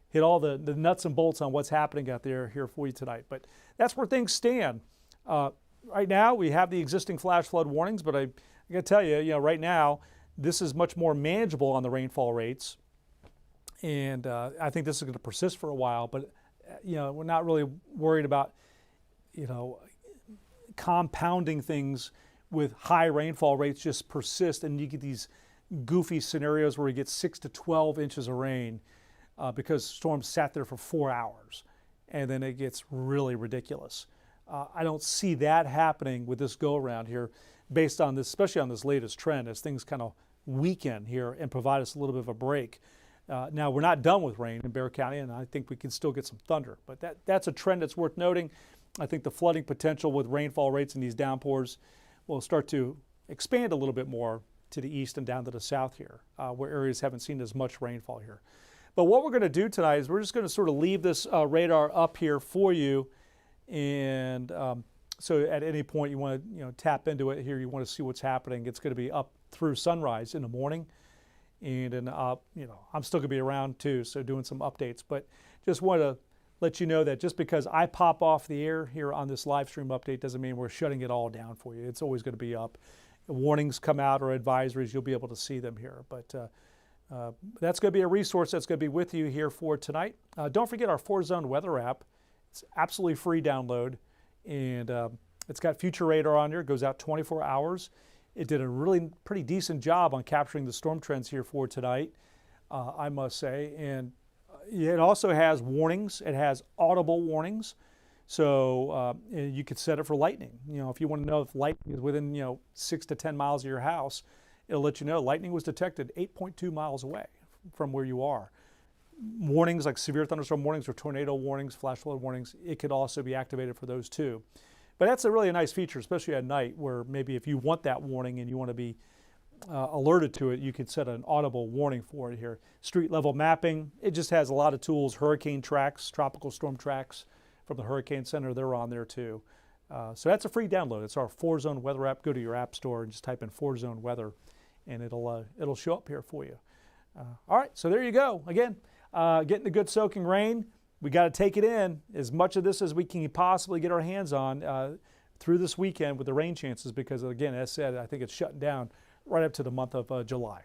hit all the nuts and bolts on what's happening out there here for you tonight. But that's where things stand. Right now, we have the existing flash flood warnings, but I got to tell you, right now, this is much more manageable on the rainfall rates And I think this is going to persist for a while, but we're not really worried about, compounding things with high rainfall rates just persist, and you get these goofy scenarios where you get 6 to 12 inches of rain because storms sat there for 4 hours, and then it gets really ridiculous. I don't see that happening with this go around here, based on this, especially on this latest trend, as things kind of weaken here and provide us a little bit of a break. Now, we're not done with rain in Bexar County, and I think we can still get some thunder, but that's a trend that's worth noting. I think the flooding potential with rainfall rates and these downpours will start to expand a little bit more to the east and down to the south here, where areas haven't seen as much rainfall here. But what we're going to do tonight is we're just going to sort of leave this radar up here for you, and so at any point you want to tap into it here, you want to see what's happening. It's going to be up through sunrise in the morning. And then, I'm still going to be around too, so doing some updates. But just want to let you know that just because I pop off the air here on this live stream update doesn't mean we're shutting it all down for you. It's always going to be up. Warnings come out or advisories, you'll be able to see them here. But that's going to be a resource that's going to be with you here for tonight. Don't forget our 4Zone weather app. It's absolutely free download, and it's got future radar on there. It goes out 24 hours. It did a really pretty decent job on capturing the storm trends here for tonight, I must say. And it also has warnings. It has audible warnings. So you could set it for lightning. If you want to know if lightning is within 6 to 10 miles of your house, it'll let you know lightning was detected 8.2 miles away from where you are. Warnings like severe thunderstorm warnings or tornado warnings, flash flood warnings, it could also be activated for those too. But that's a really nice feature, especially at night, where maybe if you want that warning and you want to be alerted to it, you can set an audible warning for it here. Street level mapping, it just has a lot of tools. Hurricane tracks, tropical storm tracks from the Hurricane Center, they're on there too. So that's a free download. It's our 4Zone weather app. Go to your app store and just type in 4Zone weather, and it'll show up here for you. All right, so there you go. Again, getting the good soaking rain. We got to take it in, as much of this as we can possibly get our hands on through this weekend with the rain chances, because again, as said, I think it's shutting down right up to the month of July.